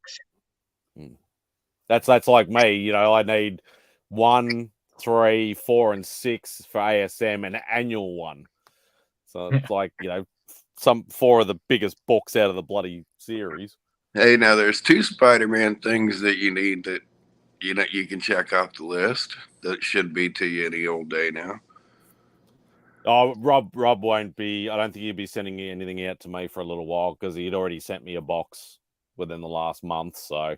That's like me. You know, I need 1, 3, 4, and 6 for ASM, an annual one. So it's like, you know, some 4 of the biggest books out of the bloody series. Hey, now there's 2 Spider-Man things that you need that you can check off the list that should be to you any old day now. Oh, Rob won't be. I don't think he'll be sending anything out to me for a little while because he'd already sent me a box within the last month. So,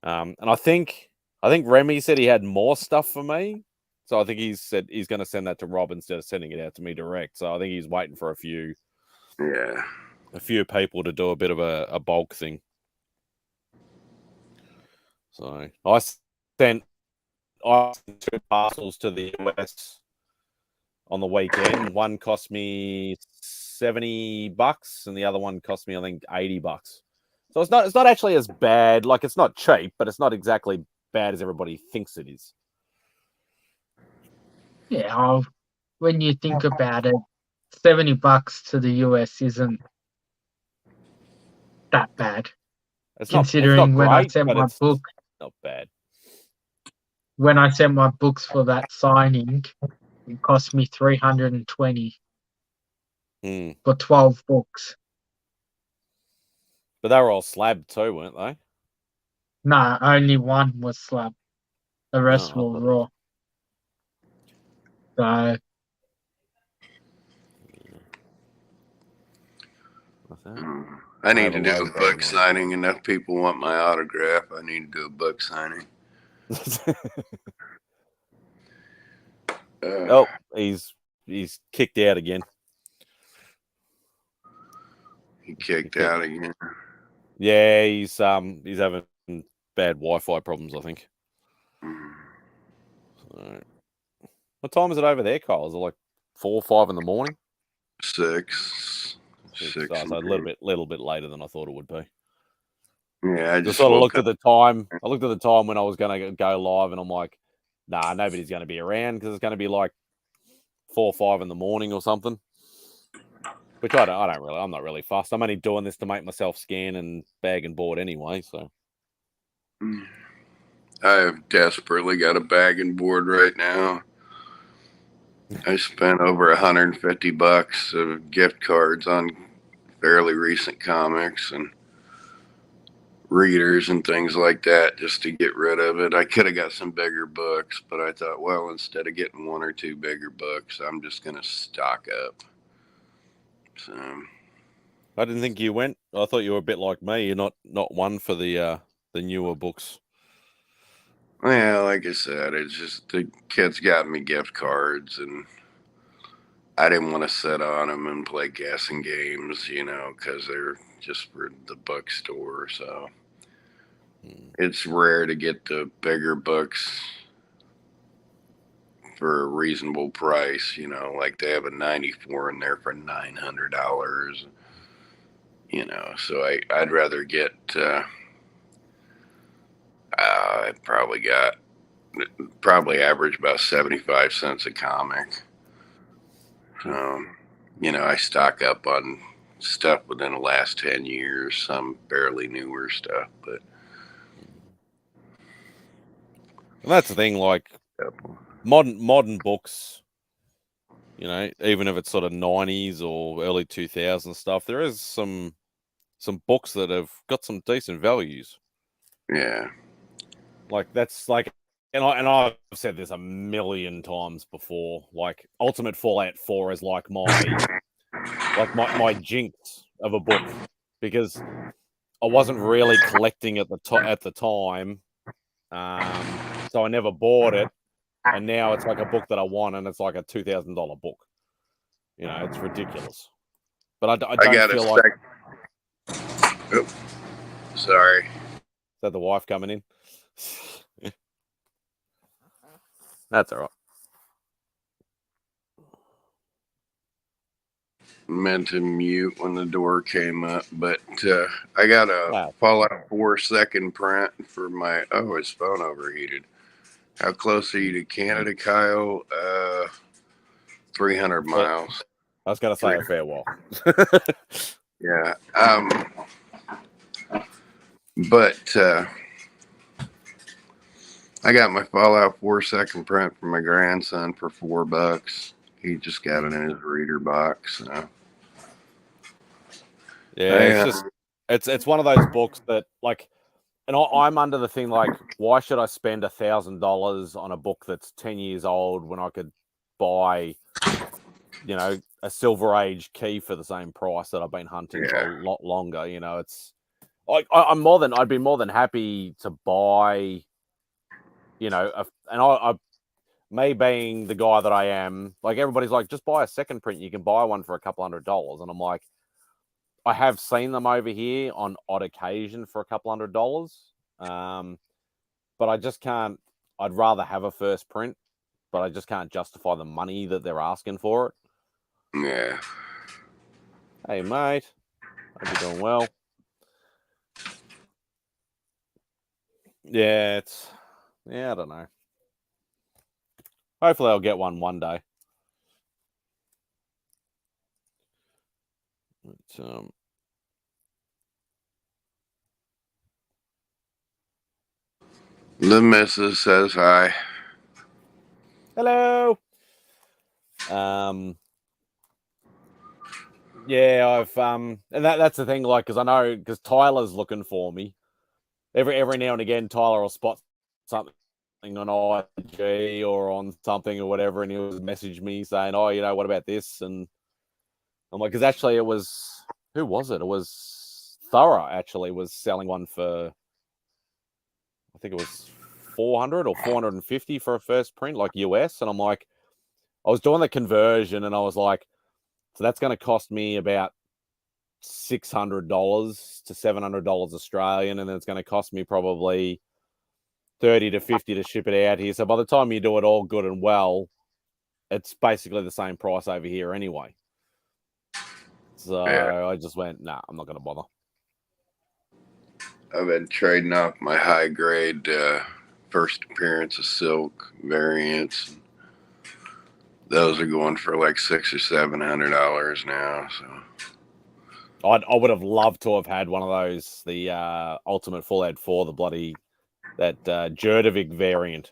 and I think Remy said he had more stuff for me. So I think he said he's going to send that to Rob instead of sending it out to me direct. So I think he's waiting for a few people to do a bit of a bulk thing. So I sent 2 parcels to the US on the weekend. One cost me $70 and the other one cost me, I think, $80. So it's not actually as bad. Like, it's not cheap, but it's not exactly bad as everybody thinks it is. Yeah, when you think about it, $70 to the US isn't that bad. Considering when I sent my book, not bad. When I sent my books for that signing, it cost me $320 for 12 books. But they were all slabbed too, weren't they? No, only one was slabbed. The rest were raw. So I need to do a book signing. Enough people want my autograph. I need to do a book signing. Oh, he's kicked out again. He kicked out again. Yeah, he's having bad Wi-Fi problems, I think. So, what time is it over there, Kyle? Is it like 4 or 5 in the morning? 6. So a little bit later than I thought it would be. Yeah, I just sort of looked at the time. I looked at the time when I was going to go live, and I'm like, nah, nobody's going to be around because it's going to be like 4 or 5 in the morning or something. Which I'm not really fussed. I'm only doing this to make myself scan and bag and board anyway. So I have desperately got a bag and board right now. I spent over $150 of gift cards on fairly recent comics and readers and things like that just to get rid of it. I could have got some bigger books, but I thought, well, instead of getting 1 or 2 bigger books, I'm just going to stock up. So I didn't think you went. I thought you were a bit like me. You're not one for the newer books. Yeah, like I said, it's just the kids got me gift cards, and I didn't want to sit on them and play guessing games, because they're just for the bookstore. So it's rare to get the bigger books for a reasonable price. Like they have a 94 in there for $900. So I'd rather get. I probably average about 75 cents a comic. So, I stock up on stuff within the last 10 years, some fairly newer stuff, but. And that's the thing, like modern books, even if it's sort of 90s or early 2000s stuff, there is some books that have got some decent values. Yeah. Like that's like, and I've said this a million times before. Like Ultimate Fallout 4 is like my jinx of a book because I wasn't really collecting at the time, so I never bought it, and now it's like a book that I want, and it's like a $2,000 book. It's ridiculous. But I don't feel like. Oh, sorry. Is that the wife coming in? That's all right. Meant to mute when the door came up, but I got a Fallout 4 second print for my. Oh, his phone overheated. How close are you to Canada, Kyle? 300 miles. I was gonna say a fair walk. Yeah. But I got my Fallout 4 second print for my grandson for $4. He just got it in his reader box. So. Yeah, it's one of those books that like, and I'm under the thing like, why should I spend $1,000 on a book that's 10 years old when I could buy, a Silver Age key for the same price that I've been hunting for a lot longer. It's like I'd be more than happy to buy, me being the guy that I am, like everybody's like, just buy a second print. You can buy one for a couple $100, and I'm like, I have seen them over here on odd occasion for a couple $100, but I just can't. I'd rather have a first print, but I just can't justify the money that they're asking for it. Yeah. Hey, mate. Hope you're doing well. Yeah, I don't know. Hopefully I'll get one day. But, the missus says hi. Hello. Yeah, I've and that's the thing, like, because Tyler's looking for me. Every now and again, Tyler will spot something on IG or on something or whatever, and he'll message me saying, "Oh, what about this?" And I'm like, because actually, it was who was it? It was Thorough, actually, was selling one for, I think it was 400 or 450 for a first print, like US. And I'm like, I was doing the conversion and I was like, so that's going to cost me about $600 to $700 Australian. And then it's going to cost me probably 30 to 50 to ship it out here. So by the time you do it all good and well, it's basically the same price over here anyway. So Yeah. I just went, nah, I'm not going to bother. I've been trading off my high grade first appearance of silk variants. Those are going for like $600 or $700 now. So I would have loved to have had one of those, the Ultimate Fallout 4, the bloody, that Jurdovic variant.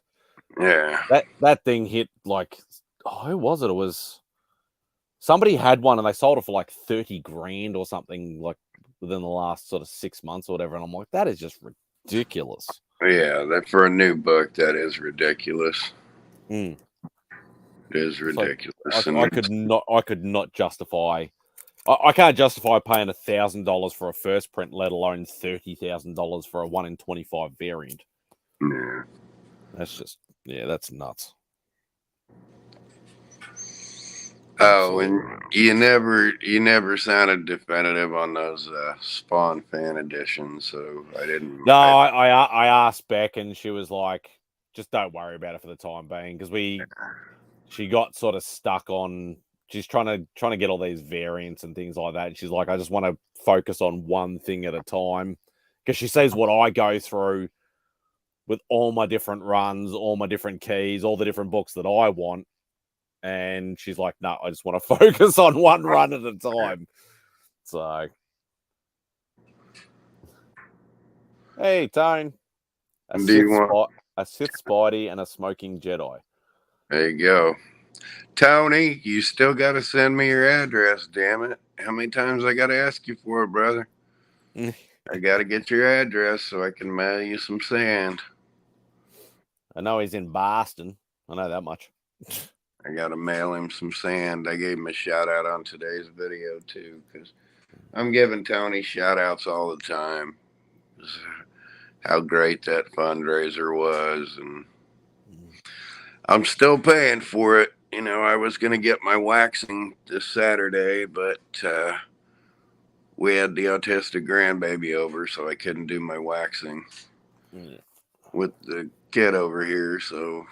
yeah, That thing hit like, who was it? It was, somebody had one and they sold it for like 30 grand or something, like within the last sort of 6 months or whatever. And I'm like, that is just ridiculous. yeah. That for a new book, that is ridiculous. Mm. It is ridiculous. Like, I could not justify. I can't justify paying $1,000 for a first print, let alone $30,000 for a 1 in 25 variant. Yeah. That's just, that's nuts. Oh, and you never sounded definitive on those Spawn fan editions, so I didn't. No, I asked Beck, and she was like, "Just don't worry about it for the time being," because she got sort of stuck on. She's trying to get all these variants and things like that. And she's like, "I just want to focus on one thing at a time," because she sees what I go through with all my different runs, all my different keys, all the different books that I want. And she's like, no, I just want to focus on one run at a time. So, hey, Tone. A Sith Spidey and a smoking Jedi. There you go. Tony, you still got to send me your address, damn it. How many times I got to ask you for it, brother? I got to get your address so I can mail you some sand. I know he's in Boston. I know that much. I got to mail him some sand. I gave him a shout out on today's video, too, because I'm giving Tony shout outs all the time. How great that fundraiser was. And I'm still paying for it. You know, I was going to get my waxing this Saturday, but we had the autistic grandbaby over, so I couldn't do my waxing with the kid over here. So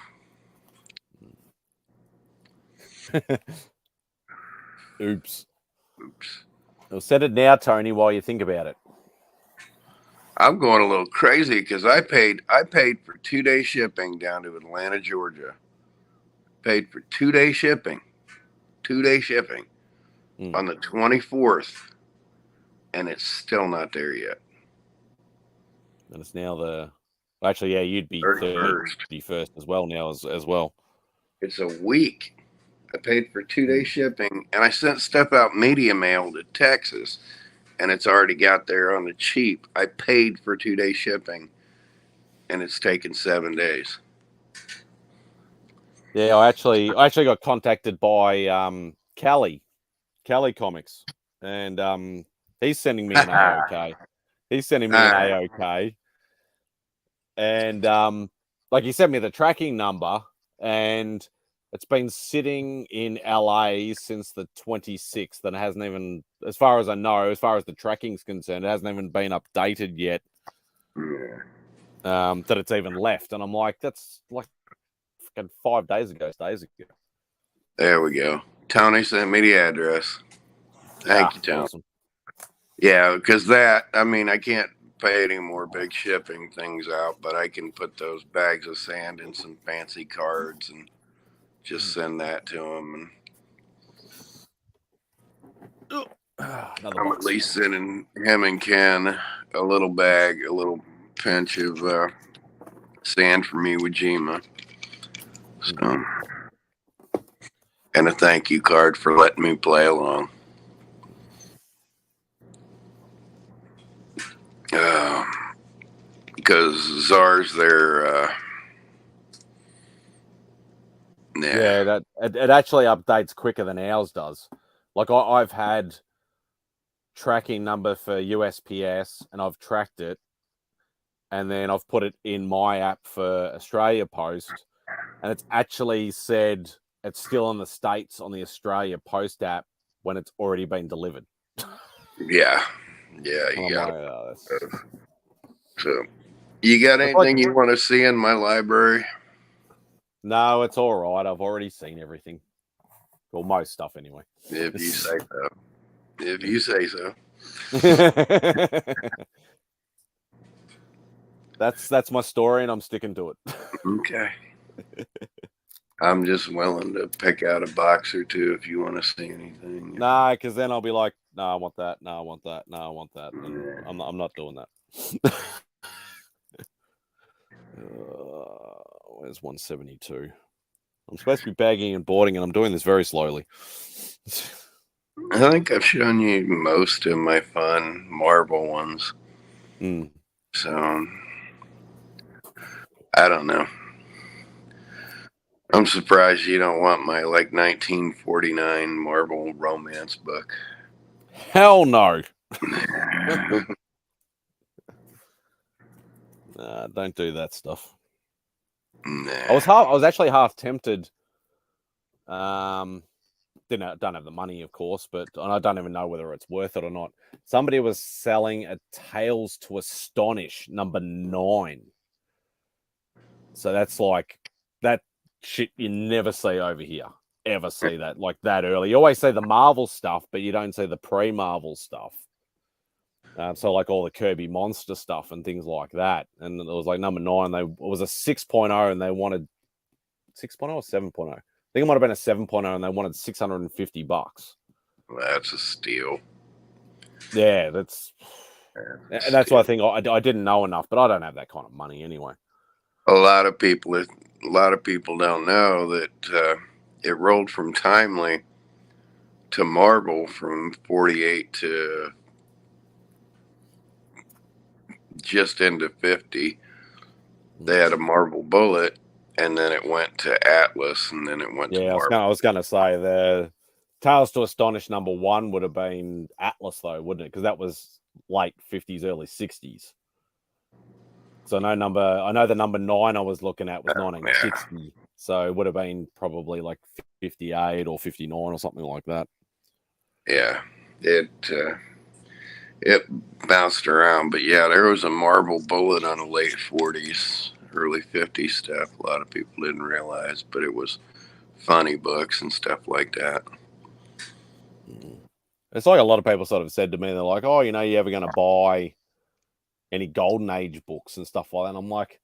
Oops. Well, set it now, Tony, while you think about it. I'm going a little crazy because I paid for 2-day shipping down to Atlanta, Georgia. Paid for 2-day shipping. 2-day shipping on the 24th, and it's still not there yet. And it's now actually, yeah, you'd be 31st as well now as well. It's a week. I paid for 2-day shipping, and I sent stuff out media mail to Texas, and it's already got there on the cheap. I paid for 2-day shipping, and it's taken 7 days. Yeah, I actually got contacted by Callie Comics, and he's sending me an AOK. He's sending me an AOK, and like he sent me the tracking number, and it's been sitting in LA since the 26th, and it hasn't even, as far as I know, as far as the tracking's concerned, it hasn't even been updated yet. That it's even left, and I'm like, that's like 5 days ago. There we go. Tony sent me the address. Thank you, Tony. Awesome. Yeah, because I can't pay any more big shipping things out, but I can put those bags of sand in some fancy cards and just send that to them. And I'm at least sending him and Ken a little bag, a little pinch of sand from Iwo Jima. So, and a thank you card for letting me play along. Because Czar's there. Yeah, that it actually updates quicker than ours does. Like I've had tracking number for USPS, and I've tracked it, and then I've put it in my app for Australia Post, and it's actually said it's still in the States on the Australia Post app when it's already been delivered. Yeah. Yeah, And you I'm got like, oh, that's... So, you got It's anything you want to see in my library? No, it's all right. I've already seen everything. Well, most stuff anyway. If you say so. If you say so. That's my story, and I'm sticking to it. Okay. I'm just willing to pick out a box or two if you want to see anything. Nah, because then I'll be like, no, I want that. No, I want that. No, I want that. And I'm not doing that. Where's 172? I'm supposed to be bagging and boarding, and I'm doing this very slowly. I think I've shown you most of my fun Marvel ones. So, I don't know. I'm surprised you don't want my 1949 Marvel romance book. Hell no. Don't do that stuff. Nah. I was actually half tempted. Don't have the money, of course, but and I don't even know whether it's worth it or not. Somebody was selling a Tales to Astonish number 9. So that's like that shit you never see over here. Ever see that like that early? You always say the Marvel stuff, but you don't see the pre-Marvel stuff. So like all the Kirby monster stuff and things like that. And it was like number 9. It was a 6.0, and they wanted 6.0 or 7.0. I think it might have been a 7.0, and they wanted $650. That's a steal. Yeah, that's what I think. I didn't know enough, but I don't have that kind of money anyway. A lot of people don't know that it rolled from Timely to Marvel from 48 to just into 50. They had a Marvel Bullet, and then it went to Atlas, and then it went to Marvel. I was going to say the Tales to Astonish number 1 would have been Atlas, though, wouldn't it? Because that was late 50s, early 60s. So I know the number 9 I was looking at was 1960. Yeah. So it would have been probably like 58 or 59 or something like that. Yeah, it bounced around, but yeah, there was a Marvel Bullet on the late 40s, early 50s stuff. A lot of people didn't realize, but it was funny books and stuff like that. It's like a lot of people sort of said to me, they're like, oh, you ever going to buy any Golden Age books and stuff like that? And I'm like,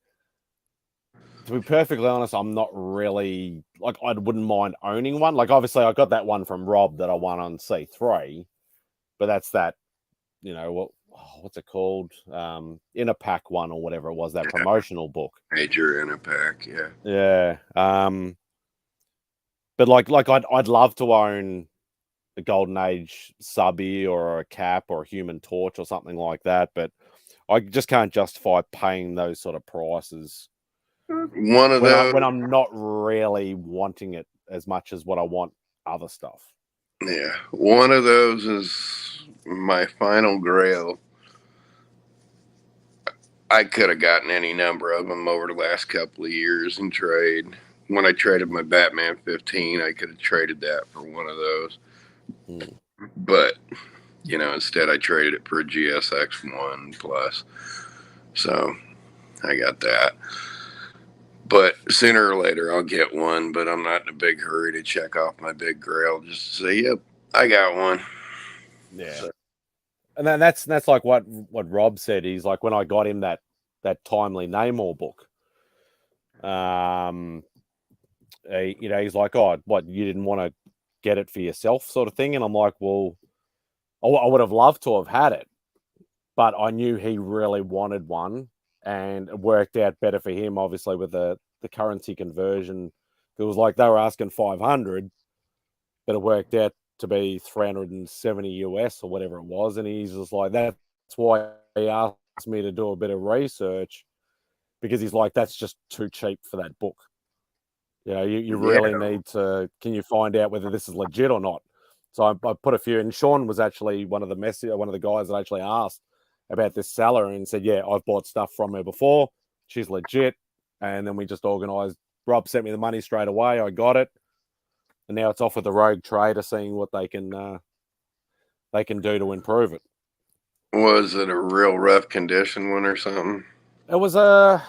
to be perfectly honest, I'm not really, like, I wouldn't mind owning one. Like, obviously, I got that one from Rob that I won on C3, but that's that, what's it called? Inner Pack one or whatever it was, that promotional book. Major Inner Pack, yeah. Yeah. But like I'd love to own a Golden Age subby or a Cap or a Human Torch or something like that, but I just can't justify paying those sort of prices. One of those when I'm not really wanting it as much as what I want other stuff. Yeah, one of those is my final grail. I could have gotten any number of them over the last couple of years in trade. When I traded my Batman 15, I could have traded that for one of those. But, instead I traded it for a GSX-1 Plus. So I got that. But sooner or later I'll get one, but I'm not in a big hurry to check off my big grail. Just to say, yep, I got one. Yeah. So. And then that's like what Rob said. He's like, when I got him that Timely Namor book, he's like, oh, what, you didn't want to get it for yourself sort of thing? And I'm like, well, I would have loved to have had it, but I knew he really wanted one, and it worked out better for him, obviously, with the currency conversion. It was like they were asking 500, but it worked out to be 370 US or whatever it was. And he's just like, that's why he asked me to do a bit of research, because he's like, that's just too cheap for that book. You really need to, can you find out whether this is legit or not? So I put a few, and Sean was actually one of the guys that actually asked about this seller and said, yeah, I've bought stuff from her before. She's legit. And then we just organized. Rob sent me the money straight away. I got it. And now it's off with the Rogue Trader, seeing what they can do to improve it. Was it a real rough condition one or something? It was a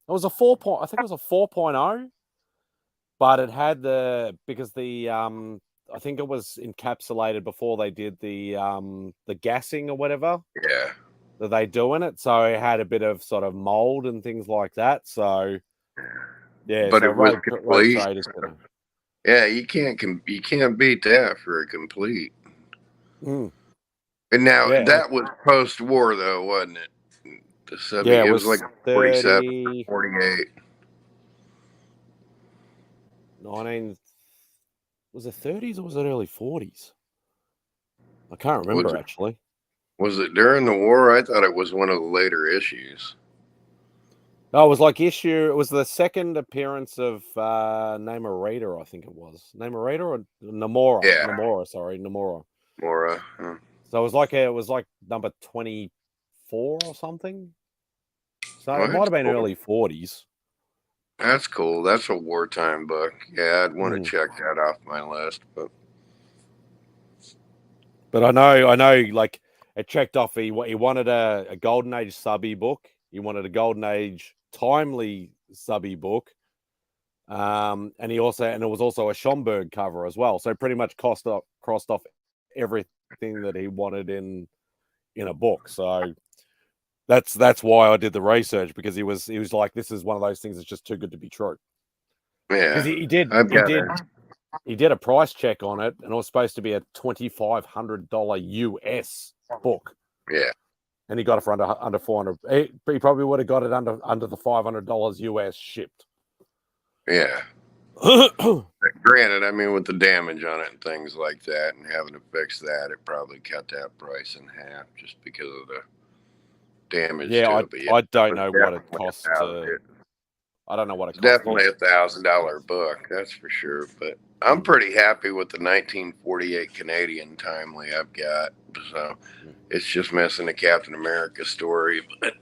4 point. I think it was a 4.0, but it had I think it was encapsulated before they did the gassing or whatever. Yeah. That they do in it, so it had a bit of sort of mold and things like that. So yeah, but so it was Rogue complete. Trader's gonna... Yeah, you can't beat that for a complete. Mm. And now Yeah. that was post-war, though, wasn't it? The subby, Yeah, it was like 47, 48. 19. Was it 30s or was it early 40s? I can't remember actually. Was it during the war? I thought it was one of the later issues. No, it was like it was the second appearance of Name a Raider, I think it was. Name a Raider or Namora? Yeah. Namora. Mora. Huh. So it was like number 24 or something. So it might have been early 40s. That's cool. That's a wartime book. Yeah, I'd want to check that off my list. But I know, like it checked off. He wanted a Golden Age subby book. He wanted a Golden Age timely subby book. And it was also a Schomburg cover as well. So pretty much crossed off everything that he wanted in a book. So that's why I did the research, because he was like, this is one of those things that's just too good to be true. Yeah, because he did a price check on it, and it was supposed to be a $2,500 US book. Yeah, and he got it for under 400. He probably would have got it under the $500 US shipped. Yeah. Granted, I mean, with the damage on it and things like that, and having to fix that, it probably cut that price in half just because of the damage. Yeah, to it. I don't know what it costs. I don't know what it costs. Definitely $1,000 book, that's for sure. But I'm pretty happy with the 1948 Canadian timely I've got. So it's just missing the Captain America story, but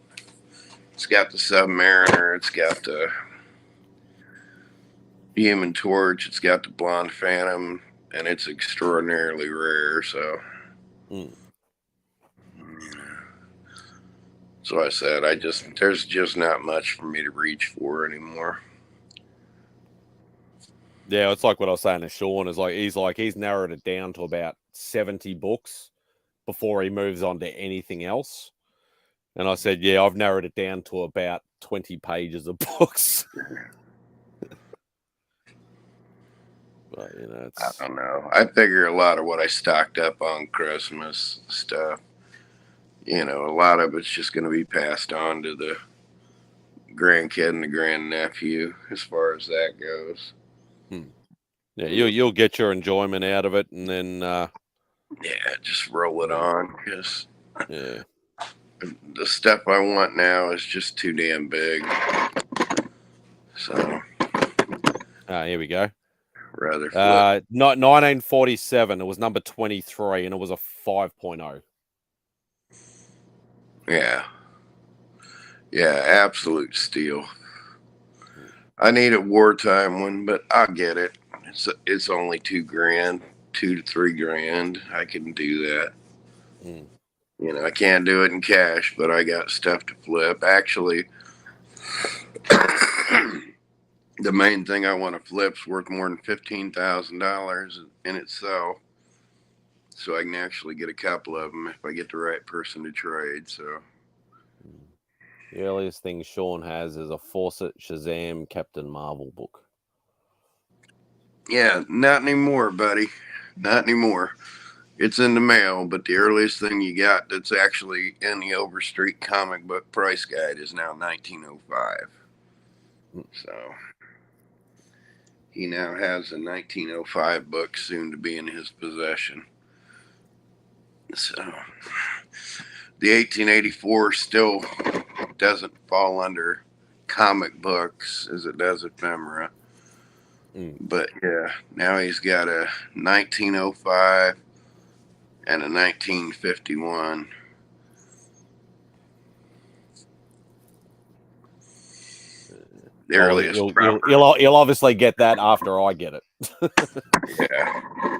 it's got the Submariner, it's got the Human Torch, it's got the Blonde Phantom, and it's extraordinarily rare. So, so I said, there's just not much for me to reach for anymore. Yeah, it's like what I was saying to Sean. He's narrowed it down to about 70 books before he moves on to anything else. And I said, yeah, I've narrowed it down to about 20 pages of books. But, I don't know. I figure a lot of what I stocked up on Christmas stuff, a lot of it's just going to be passed on to the grandkid and the grandnephew as far as that goes. Yeah, you'll get your enjoyment out of it, and then just roll it on. Because the stuff I want now is just too damn big. So here we go. Rather 1947. It was number 23, and it was a 5.0. Yeah, absolute steal. I need a wartime one, but I'll get it. It's only $2,000, $2 to $3,000. I can do that. I can't do it in cash, but I got stuff to flip. Actually, the main thing I want to flip's worth more than $15,000 in itself, so I can actually get a couple of them if I get the right person to trade. So the earliest thing Sean has is a Fawcett Shazam Captain Marvel book. Yeah, not anymore, buddy. Not anymore. It's in the mail, but the earliest thing you got that's actually in the Overstreet comic book price guide is now 1905. So he now has a 1905 book soon to be in his possession. So the 1884 still doesn't fall under comic books as it does ephemera. But yeah, now he's got a 1905 and a 1951. The earliest you'll obviously get that after I get it. Yeah.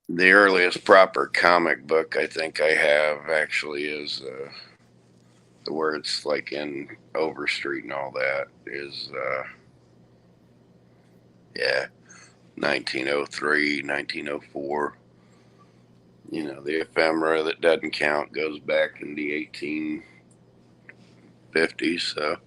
The earliest proper comic book I think I have actually is the where it's like in Overstreet and all that is 1903, 1904. You know, the ephemera that doesn't count goes back in the 1850s. So.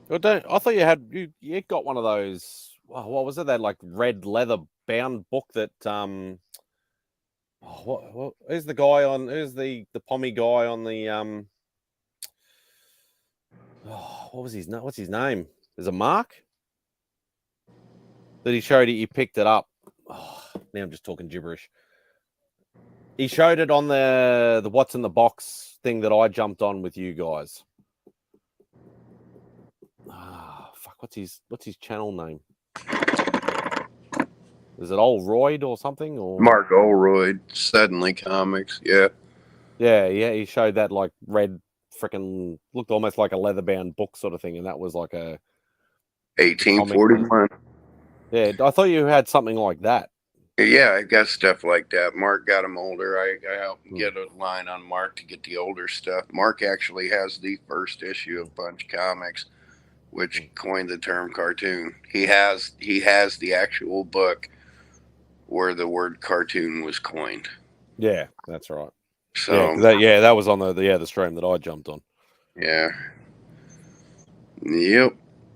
I thought you got one of those. What was it? That like red leather bound book that who's the guy on? Who's the pommy guy on the what was his name? What's his name? Is it Mark? That he showed it. You picked it up. Oh, now I'm just talking gibberish. He showed it on the what's in the box thing that I jumped on with you guys. Fuck, what's his channel name? Is it Olroyd or something? Or Mark Olroyd, Suddenly Comics, yeah. Yeah, he showed that like red freaking looked almost like a leather bound book sort of thing, and that was like a 1841. Yeah, I thought you had something like that. Yeah, I got stuff like that. Mark got him older. I helped get a line on Mark to get the older stuff. Mark actually has the first issue of Punch Comics, which coined the term cartoon. He has the actual book where the word cartoon was coined. Yeah, that's right. So that was on the stream that I jumped on. Yeah. Yep.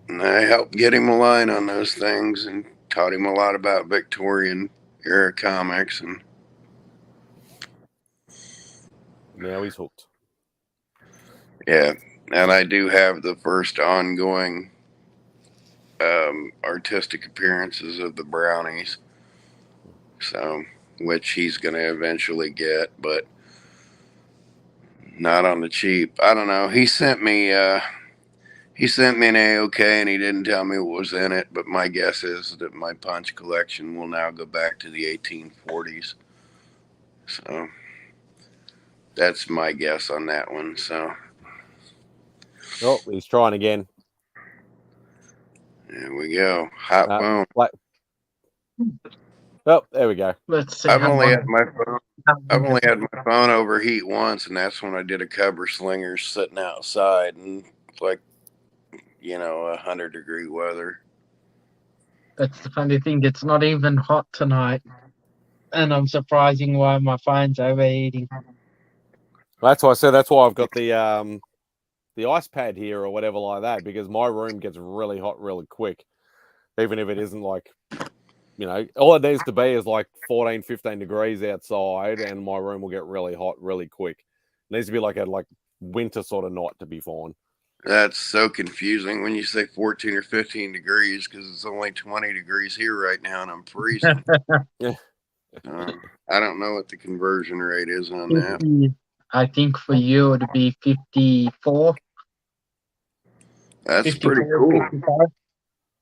And I helped get him a line on those things and taught him a lot about Victorian era comics, and now he's hooked. Yeah, and I do have the first ongoing artistic appearances of the Brownies, so which he's going to eventually get, but not on the cheap. I don't know. He sent me an AOK, and he didn't tell me what was in it, but my guess is that my Punch collection will now go back to the 1840s. So that's my guess on that one. So. Oh, he's trying again. There we go. Hot phone. Oh, there we go. Let's see. I've only had my phone overheat once, and that's when I did a cover slinger sitting outside and like 100-degree weather. That's the funny thing. It's not even hot tonight, and I'm surprising why my phone's overheating. That's why I said that's why I've got the ice pad here or whatever like that, because my room gets really hot really quick, even if it isn't like, all it needs to be is like 14, 15 degrees outside, and my room will get really hot really quick. It needs to be like a winter sort of night to be fine. That's so confusing when you say 14 or 15 degrees, because it's only 20 degrees here right now, and I'm freezing. Yeah. I don't know what the conversion rate is on that. I think for you it would be 54. That's 54, pretty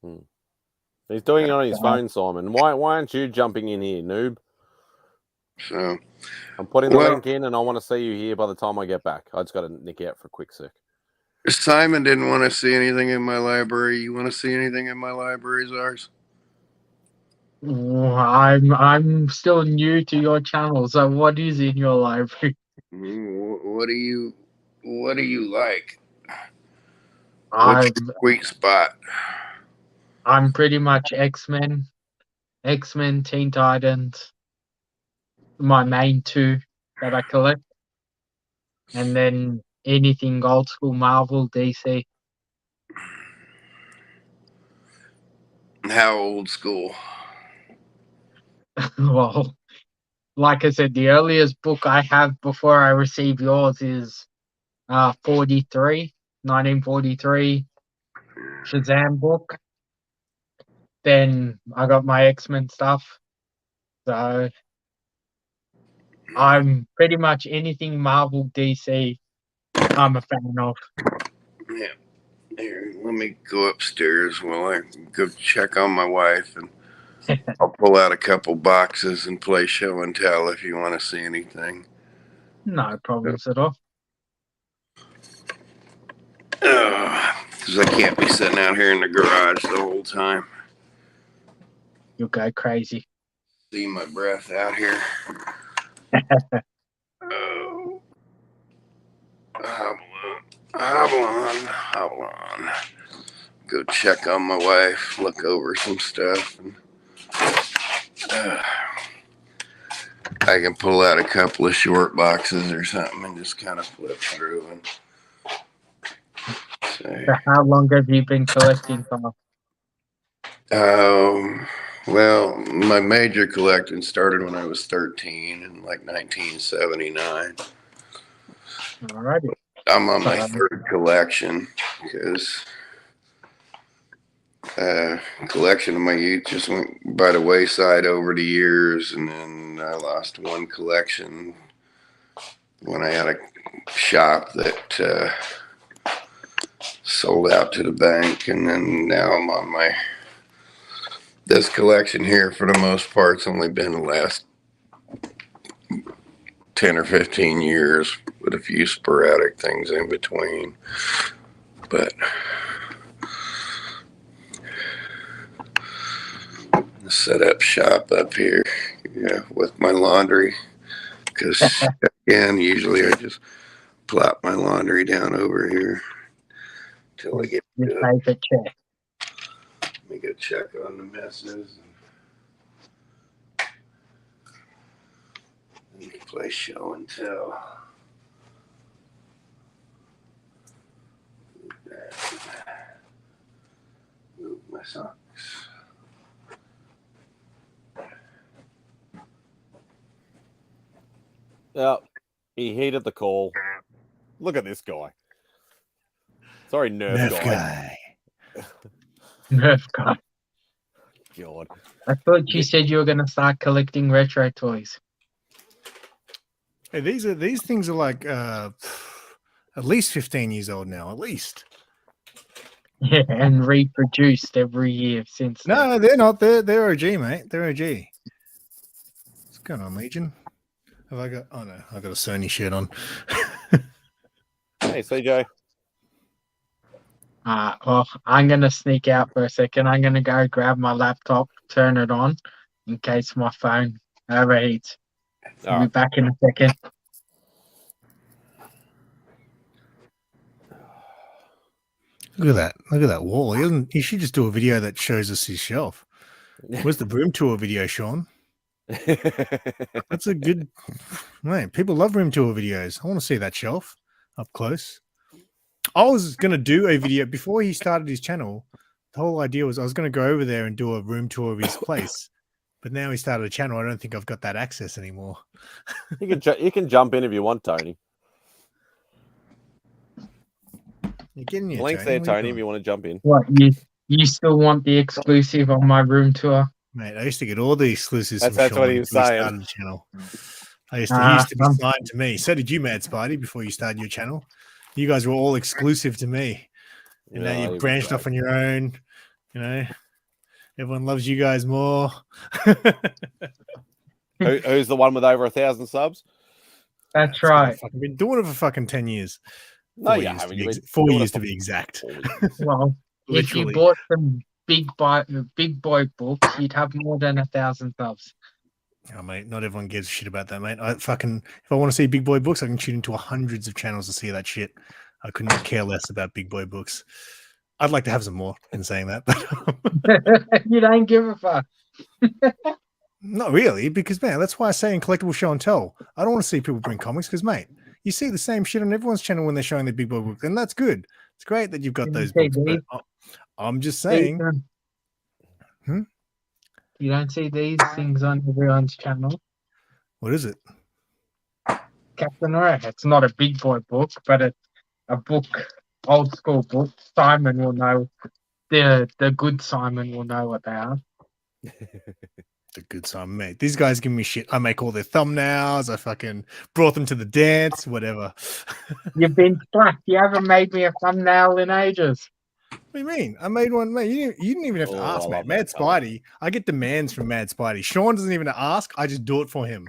cool. He's doing it on his phone, Simon. Why aren't you jumping in here, noob? So I'm putting the link in, and I want to see you here by the time I get back. I just got to nick out for a quick sec. Simon didn't want to see anything in my library. You want to see anything in my library, Zars? I'm still new to your channel, so what is in your library? What do you like? What's your sweet spot? I'm pretty much X-Men, Teen Titans, my main two that I collect, and then anything old school Marvel, DC. How old school? Well, like I said, the earliest book I have before I receive yours is 1943 Shazam book. Then I got my X-Men stuff. So I'm pretty much anything Marvel, DC, I'm a fan of. Yeah. let me go upstairs while I go check on my wife, and I'll pull out a couple boxes and play show and tell if you want to see anything. No problems at all. Because I can't be sitting out here in the garage the whole time. You'll go crazy. See my breath out here. Oh. Hobble on. Go check on my wife, look over some stuff. And, I can pull out a couple of short boxes or something and just kind of flip through. And say, So how long have you been collecting for? Well, my major collecting started when I was 13 in like 1979. Alrighty. I'm on my third collection because collection of my youth just went by the wayside over the years, and then I lost one collection when I had a shop that sold out to the bank, and then now I'm on this collection here. For the most part, it's only been the last 10 or 15 years with a few sporadic things in between. But set up shop up here, with my laundry, because again, usually I just plop my laundry down over here till I get Your to favorite chair. Let me go check on the messes and play show and tell. Move my socks. Yeah, he hated the call. Look at this guy. Sorry, Nerf guy. Nerf guy. God. I thought you said you were going to start collecting retro toys. Hey, these things are like at least 15 years old now, at least. Yeah, and reproduced every year since. No, they're not. They're OG, mate. They're OG. What's going on, Legion? Have I got? Oh no, I got a Sony shirt on. Hey, CJ. Well, I'm going to sneak out for a second. I'm going to go grab my laptop, turn it on, in case my phone overheats. I'll be back in a second. Look at that! Look at that wall. He should just do a video that shows us his shelf. Where's the room tour video, Sean? That's a good. Mate, people love room tour videos. I want to see that shelf up close. I was going to do a video before he started his channel. The whole idea was I was going to go over there and do a room tour of his place. But now he started a channel. I don't think I've got that access anymore. You can jump in if you want, Tony. You're getting your Link's there, Tony, if you want to jump in. What, you still want the exclusive on my room tour? Mate, I used to get all the exclusives. That's what he was saying. Started the channel. He used to be signed to me. So did you, MadSpidey, before you started your channel. You guys were all exclusive to me. And now you've branched off on your own. You know, everyone loves you guys more. Who's the one with over 1,000 subs? That's right. I've been doing it for fucking 10 years. No, you haven't. 4 years to be exact. Well, if you bought some big boy books, you'd have more than 1,000 subs. Oh, mate, not everyone gives a shit about that, mate. If I want to see big boy books, I can tune into hundreds of channels to see that shit. I could not care less about big boy books. I'd like to have some more in saying that. You don't give a fuck. Not really, because, man, that's why I say in collectible show and tell. I don't want to see people bring comics because, mate, you see the same shit on everyone's channel when they're showing their big boy books, and that's good. It's great that you've got those books, but I'm just saying. You don't see these things on everyone's channel. What is it? Captain Ray. It's not a big boy book, but it's a book, old school book. Simon will know. The good Simon will know what they are. The good Simon, mate. These guys give me shit. I make all their thumbnails. I fucking brought them to the dance, whatever. You've been slack. You haven't made me a thumbnail in ages. What do you mean? I made one, mate. You didn't even have to Oh, ask, I mate. love Mad that colour. Spidey. I get demands from Mad Spidey. Sean doesn't even ask. I just do it for him.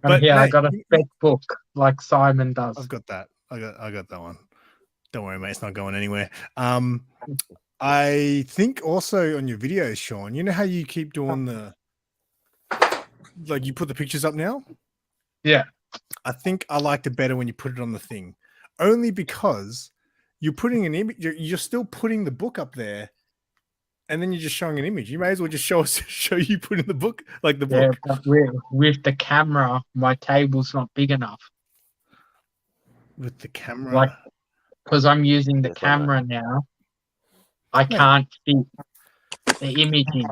And here I mate, got a spec book like Simon does. I've got that. I got that one. Don't worry, mate. It's not going anywhere. I think also on your videos, Sean, you know how you keep doing like you put the pictures up now? Yeah. I think I liked it better when you put it on the thing, only because you're putting an image. You're still putting the book up there, and then you're just showing an image. You may as well just show you putting the book, like the Yeah, book. but with the camera, my table's not big enough. With the camera, Like, because I'm using the Yes, I know. camera now, I Mate. can't fit the image in.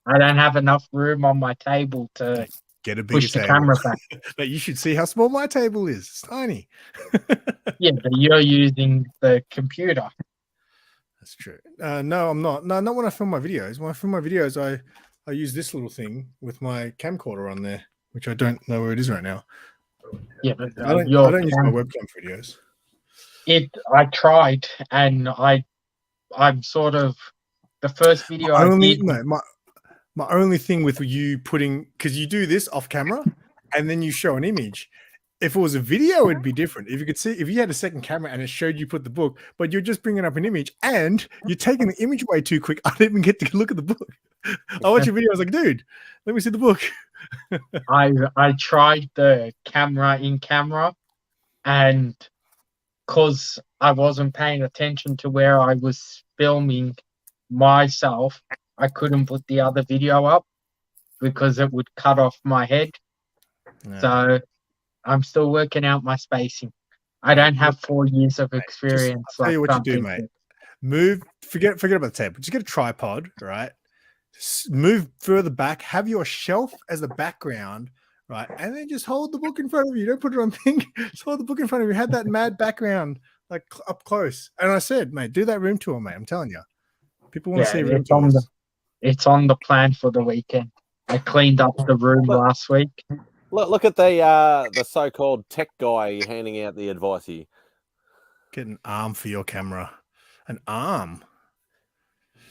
I don't have enough room on my table to get a bigger push the table. camera back. But you should see how small my table is. It's tiny. Yeah, but you're using the computer. That's true. No, I'm not. No, not when I film my videos. When I film my videos, I use this little thing with my camcorder on there, which I don't know where it is right now. Yeah, but I don't use my webcam for videos. I tried, and I'm sort of the first video I did. My only thing with you putting, because you do this off camera and then you show an image. If it was a video, it'd be different. If you could see, if you had a second camera and it showed you put the book, but you're just bringing up an image and you're taking the image way too quick. I didn't even get to look at the book. I watched your video. I was like, dude, let me see the book. I tried the camera in camera, and because I wasn't paying attention to where I was filming myself, I couldn't put the other video up because it would cut off my head. No. So I'm still working out my spacing. I don't have 4 years of experience. I'll tell you what you do, mate. Forget about the table. Just get a tripod, right? Move further back. Have your shelf as the background, right? And then just hold the book in front of you. Don't put it on thing. Just hold the book in front of you. Have that mad background like up close. And I said, mate, do that room tour, mate. I'm telling you, people want to see room tours. It's on the plan for the weekend. I cleaned up the room last week. Look at the so-called tech guy handing out the advice here. Get an arm for your camera. An arm.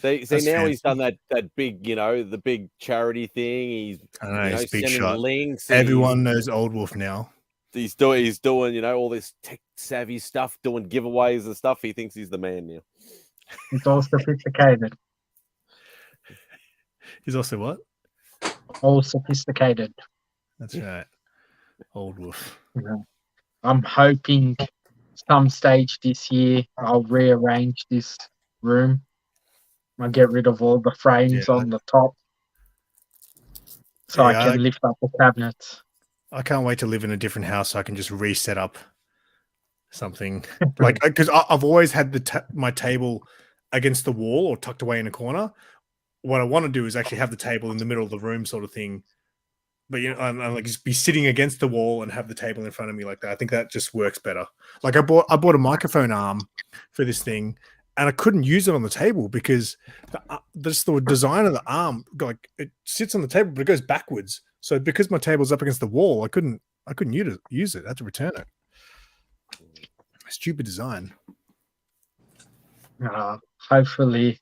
See now fancy. he's done that big, the big charity thing. He's he's big sending shot. links. Everyone knows Old Wolf now. He's doing all this tech savvy stuff, doing giveaways and stuff. He thinks he's the man now. It's all sophisticated. He's also what? All sophisticated. That's right. Old Wolf. Yeah. I'm hoping some stage this year I'll rearrange this room. I'll get rid of all the frames on the top so I can lift up the cabinets. I can't wait to live in a different house so I can just reset up something. Like, because I've always had my table against the wall or tucked away in a corner. What I want to do is actually have the table in the middle of the room sort of thing. But, I'm like just be sitting against the wall and have the table in front of me like that. I think that just works better. Like I bought a microphone arm for this thing, and I couldn't use it on the table because the design of the arm, like it sits on the table, but it goes backwards. So because my table's up against the wall, I couldn't use it. I had to return it. Stupid design. Hopefully,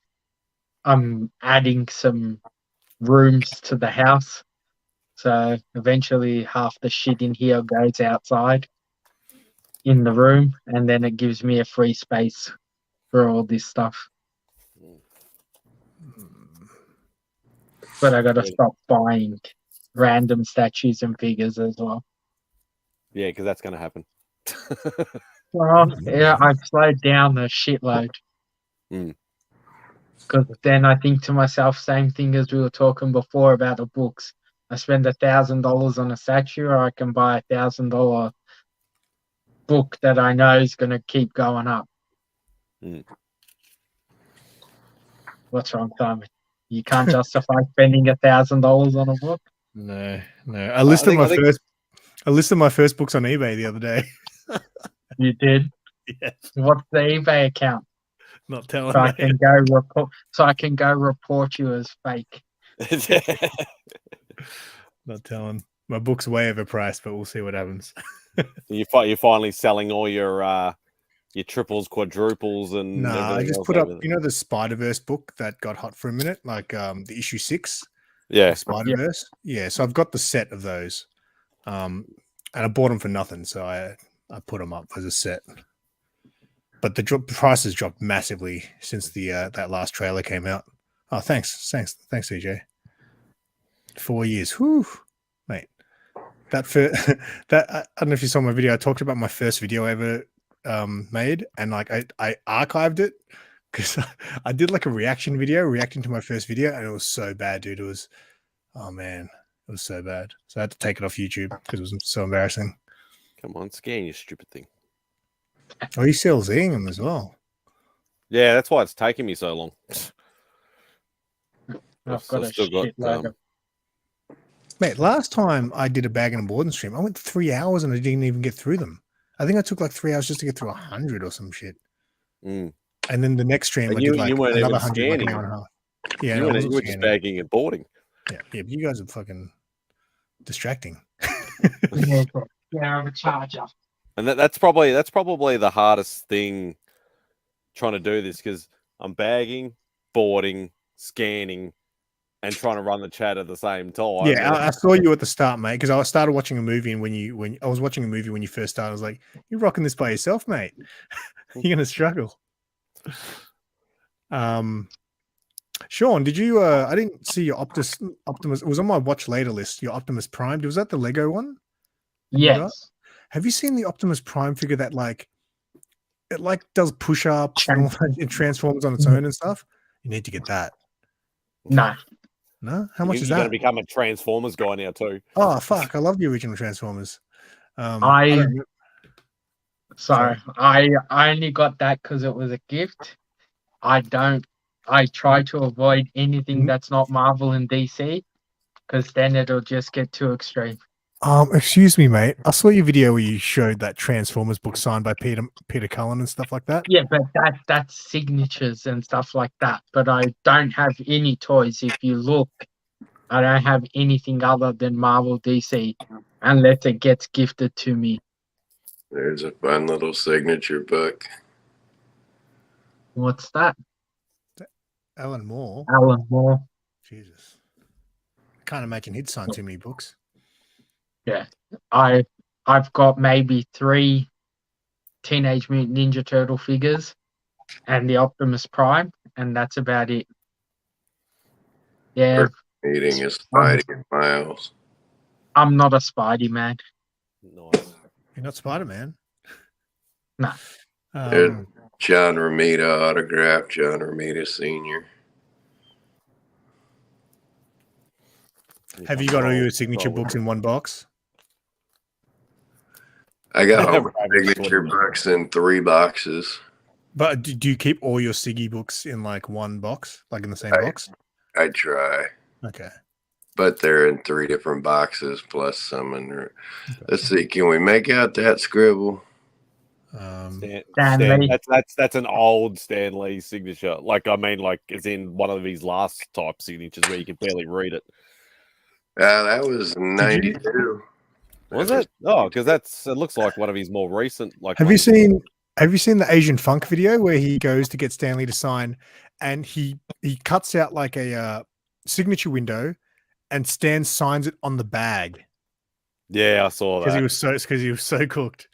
I'm adding some rooms to the house. So eventually half the shit in here goes outside in the room, and then it gives me a free space for all this stuff. But I got to stop buying random statues and figures as well. Yeah, because that's going to happen. Well, yeah, I've slowed down the shitload. Because then I think to myself, same thing as we were talking before about the books. I spend $1,000 on a statue, or I can buy $1,000 book that I know is going to keep going up. What's wrong, Simon? You can't justify spending $1,000 on a book. No. I listed my first books on eBay the other day. You did? Yes. What's the eBay account? Not telling. So I can go report you as fake. Not telling. My book's way overpriced, but we'll see what happens. You're finally selling all your triples, quadruples, and Nah, I everything just else put up, over there. you know, the Spider-Verse book that got hot for a minute, like the issue 6 Yeah, of Spider-Verse. Yeah, so I've got the set of those. And I bought them for nothing, so I put them up as a set. But the price has dropped massively since the that last trailer came out. Oh, thanks, CJ. 4 years, whew, mate. That that I don't know if you saw my video. I talked about my first video I ever made, and like I archived it because I did like a reaction video reacting to my first video, and it was so bad, dude. It was, oh man, it was so bad. So I had to take it off YouTube because it was so embarrassing. come on, scan you stupid thing. Oh, you still seeing them as well? Yeah, that's why it's taking me so long. I've got a shitload of. Mate, last time I did a bag and a board and stream, I went 3 hours and I didn't even get through them. I think I took like 3 hours just to get through 100 or some shit. Mm. And then the next stream, And I did like you weren't another even 100, like an scanning. hour and a half. Yeah, you no, were just bagging and boarding. Yeah, but you guys are fucking distracting. Yeah, I have a charger. And that's probably the hardest thing trying to do this, because I'm bagging, boarding, scanning, and trying to run the chat at the same time. Yeah, I saw you at the start, mate, because I started watching a movie, and when I was watching a movie when you first started, I was like, "You're rocking this by yourself, mate. You're gonna struggle." Sean, did you? I didn't see your Optimus. It was on my watch later list. Your Optimus Prime. Was that the Lego one? Yes. Have you seen the Optimus Prime figure that it does push-ups and all that, it transforms on its own and stuff? You need to get that. No. No? How much is You're that? going to become a Transformers guy now too. Oh, fuck. I love the original Transformers. I only got that because it was a gift. I try to avoid anything that's not Marvel and DC, because then it'll just get too extreme. Excuse me, mate. I saw your video where you showed that Transformers book signed by Peter Cullen and stuff like that. Yeah, but that's signatures and stuff like that. But I don't have any toys. If you look, I don't have anything other than Marvel, DC, unless it gets gifted to me. There's a fun little signature book. What's that? Alan Moore. Alan Moore. Jesus. I can't imagine he'd sign too many books. Yeah. I've got maybe 3 Teenage Mutant Ninja Turtle figures and the Optimus Prime, and that's about it. Yeah. Eating is Spidey and Miles. I'm not a Spidey man. Nice. You're not Spider-Man? No. John Romita autograph, John Romita Sr. Have you got all your signature books in one box? I got all my signature books in 3 boxes. But do you keep all your Siggy books in like one box, like in the same box? I try. Okay. But they're in 3 different boxes plus some in there. Okay. Let's see. Can we make out that scribble? Stan Lee. That's an old Stan Lee signature. Like, I mean, like, it's in one of his last type signatures where you can barely read it. That was 92. Was it? Oh, because it looks like one of his more recent. Like, have you seen the Asian Funk video where he goes to get Stan Lee to sign, and he cuts out like a signature window, and Stan signs it on the bag? Yeah, I saw that because he was so cooked.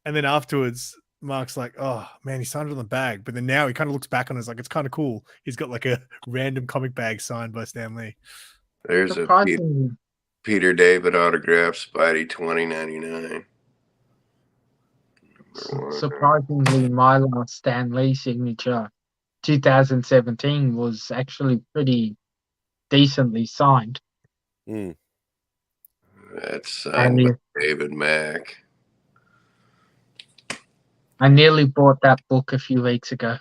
And then afterwards, Mark's like, "Oh man, he signed it on the bag." But then now he kind of looks back on it, it's kind of cool. He's got like a random comic bag signed by Stan Lee. There's a Peter David autograph, Spidey 2099. Surprisingly, my last Stan Lee signature, 2017, was actually pretty decently signed. That's signed by David Mack. I nearly bought that book a few weeks ago.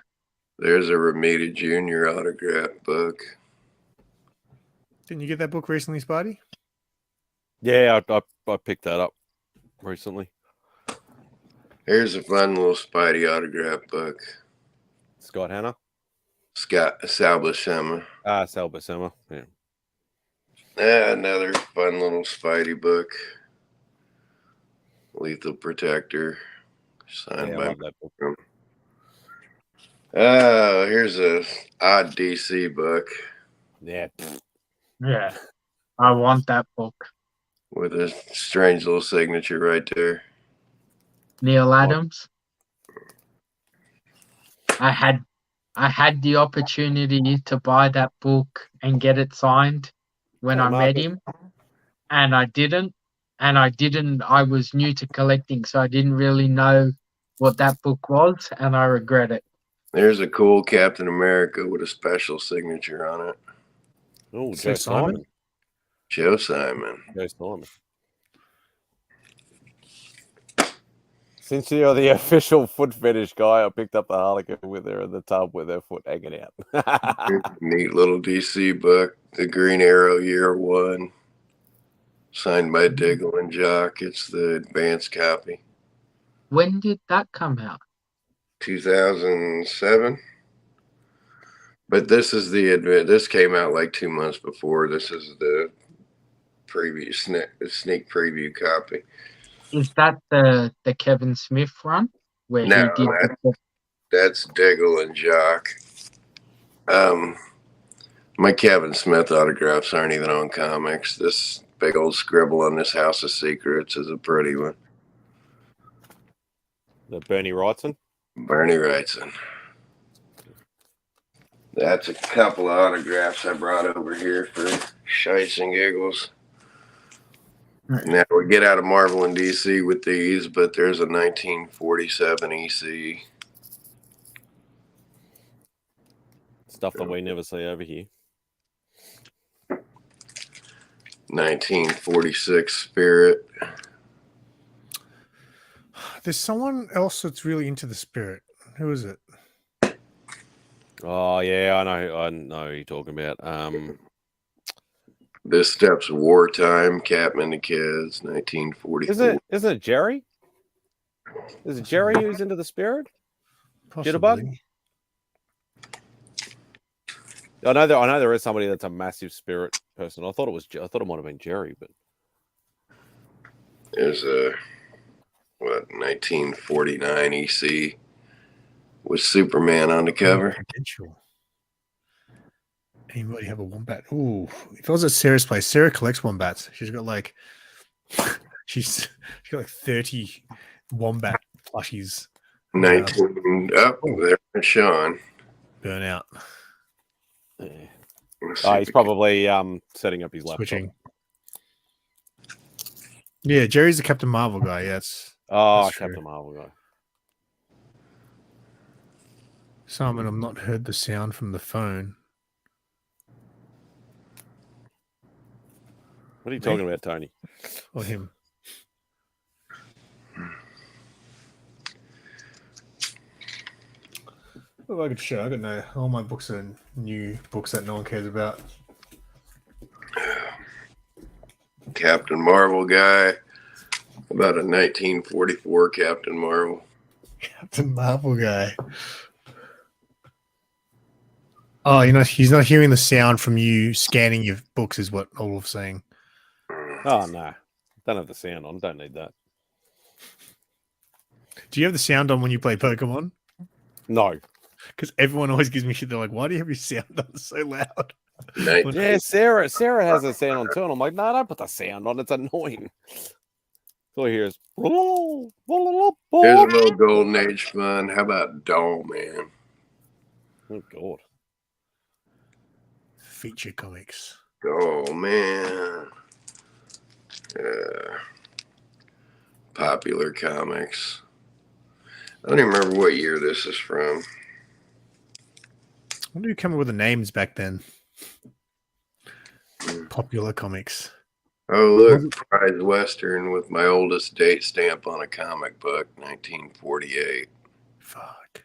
There's a Romita Jr. autograph book. Didn't you get that book recently, Spidey? Yeah, I picked that up recently. Here's a fun little Spidey autograph book. Scott Hanna? Sal Buscema. Sal Buscema, yeah. Another fun little Spidey book. Lethal Protector. Signed Yeah, I by love that book. here's a odd DC book Yeah. Yeah, I want that book. with a strange little signature right there. Neil Adams. I had the opportunity to buy that book and get it signed when Hey, I met Marcus. him, and I didn't. I was new to collecting, so I didn't really know what that book was, and I regret it. There's a cool Captain America with a special signature on it. Oh, So Joe Simon. Joe Simon. Joe Simon. Since you're the official foot fetish guy, I picked up the Harlequin with her in the tub with her foot hanging out. Neat little DC book. The Green Arrow Year One. Signed by Diggle and Jock. It's the advanced copy. When did that come out? 2007. But this is this came out like 2 months before. This is the preview sneak preview copy. Is that the Kevin Smith run where No, he did? that's Diggle and Jock. My Kevin Smith autographs aren't even on comics. This big old scribble on this House of Secrets is a pretty one. The Bernie Wrightson. Bernie Wrightson. That's a couple of autographs I brought over here for shites and giggles. Now we get out of Marvel and DC with these, but there's a 1947 EC. Stuff that we never see over here. 1946 Spirit. There's someone else that's really into the Spirit. Who is it? Oh yeah, I know who you're talking about. This stuff's wartime. Captain the Kids, 1944. Isn't it Jerry? Is it Jerry who's into the Spirit? Jitterbug? I know there is somebody that's a massive Spirit person. I thought it might have been Jerry, but There's a 1949 EC with Superman on the cover. Potential. Anybody have a wombat? Ooh, if I was at Sarah's place, Sarah collects wombats. She's got like she's got like 30 wombat plushies. 19. There's Sean. Burnout. Yeah. He's probably setting up his laptop. Switching. Yeah, Jerry's the Captain Marvel guy. Yes. Oh, Captain Marvel guy. Simon, I've not heard the sound from the phone. What are you talking about, Tony? Or him? Well, I could show. I don't know. All my books are new books that no one cares about. Captain Marvel guy. About a 1944 Captain Marvel. Captain Marvel guy. Oh, he's not hearing the sound from you scanning your books, is what Olaf's saying. Oh no, don't have the sound on. Don't need that. Do you have the sound on when you play Pokemon? No. Because everyone always gives me shit. They're like, "Why do you have your sound on so loud?" Yeah, Sarah has a sound on too, and I'm like, no, don't put the sound on. It's annoying. So here's Here's a little Golden Age fun. How about Doll Man? Oh God. Feature comics. Oh man. Popular Comics. I don't even remember what year this is from. When did you come up with the names back then? Popular Comics. Oh, look, Prize Western with my oldest date stamp on a comic book, 1948. Fuck.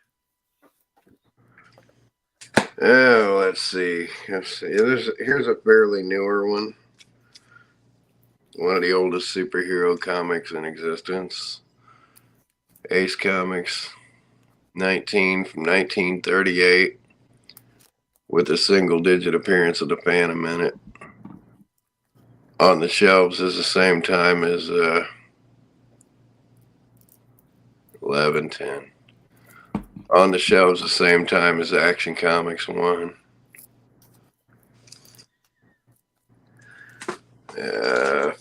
Oh, let's see. Here's a fairly newer one. One of the oldest superhero comics in existence. Ace Comics, from 1938, with a single-digit appearance of the Phantom in it. On the shelves is the same time as 11:10. On the shelves the same time as Action Comics 1.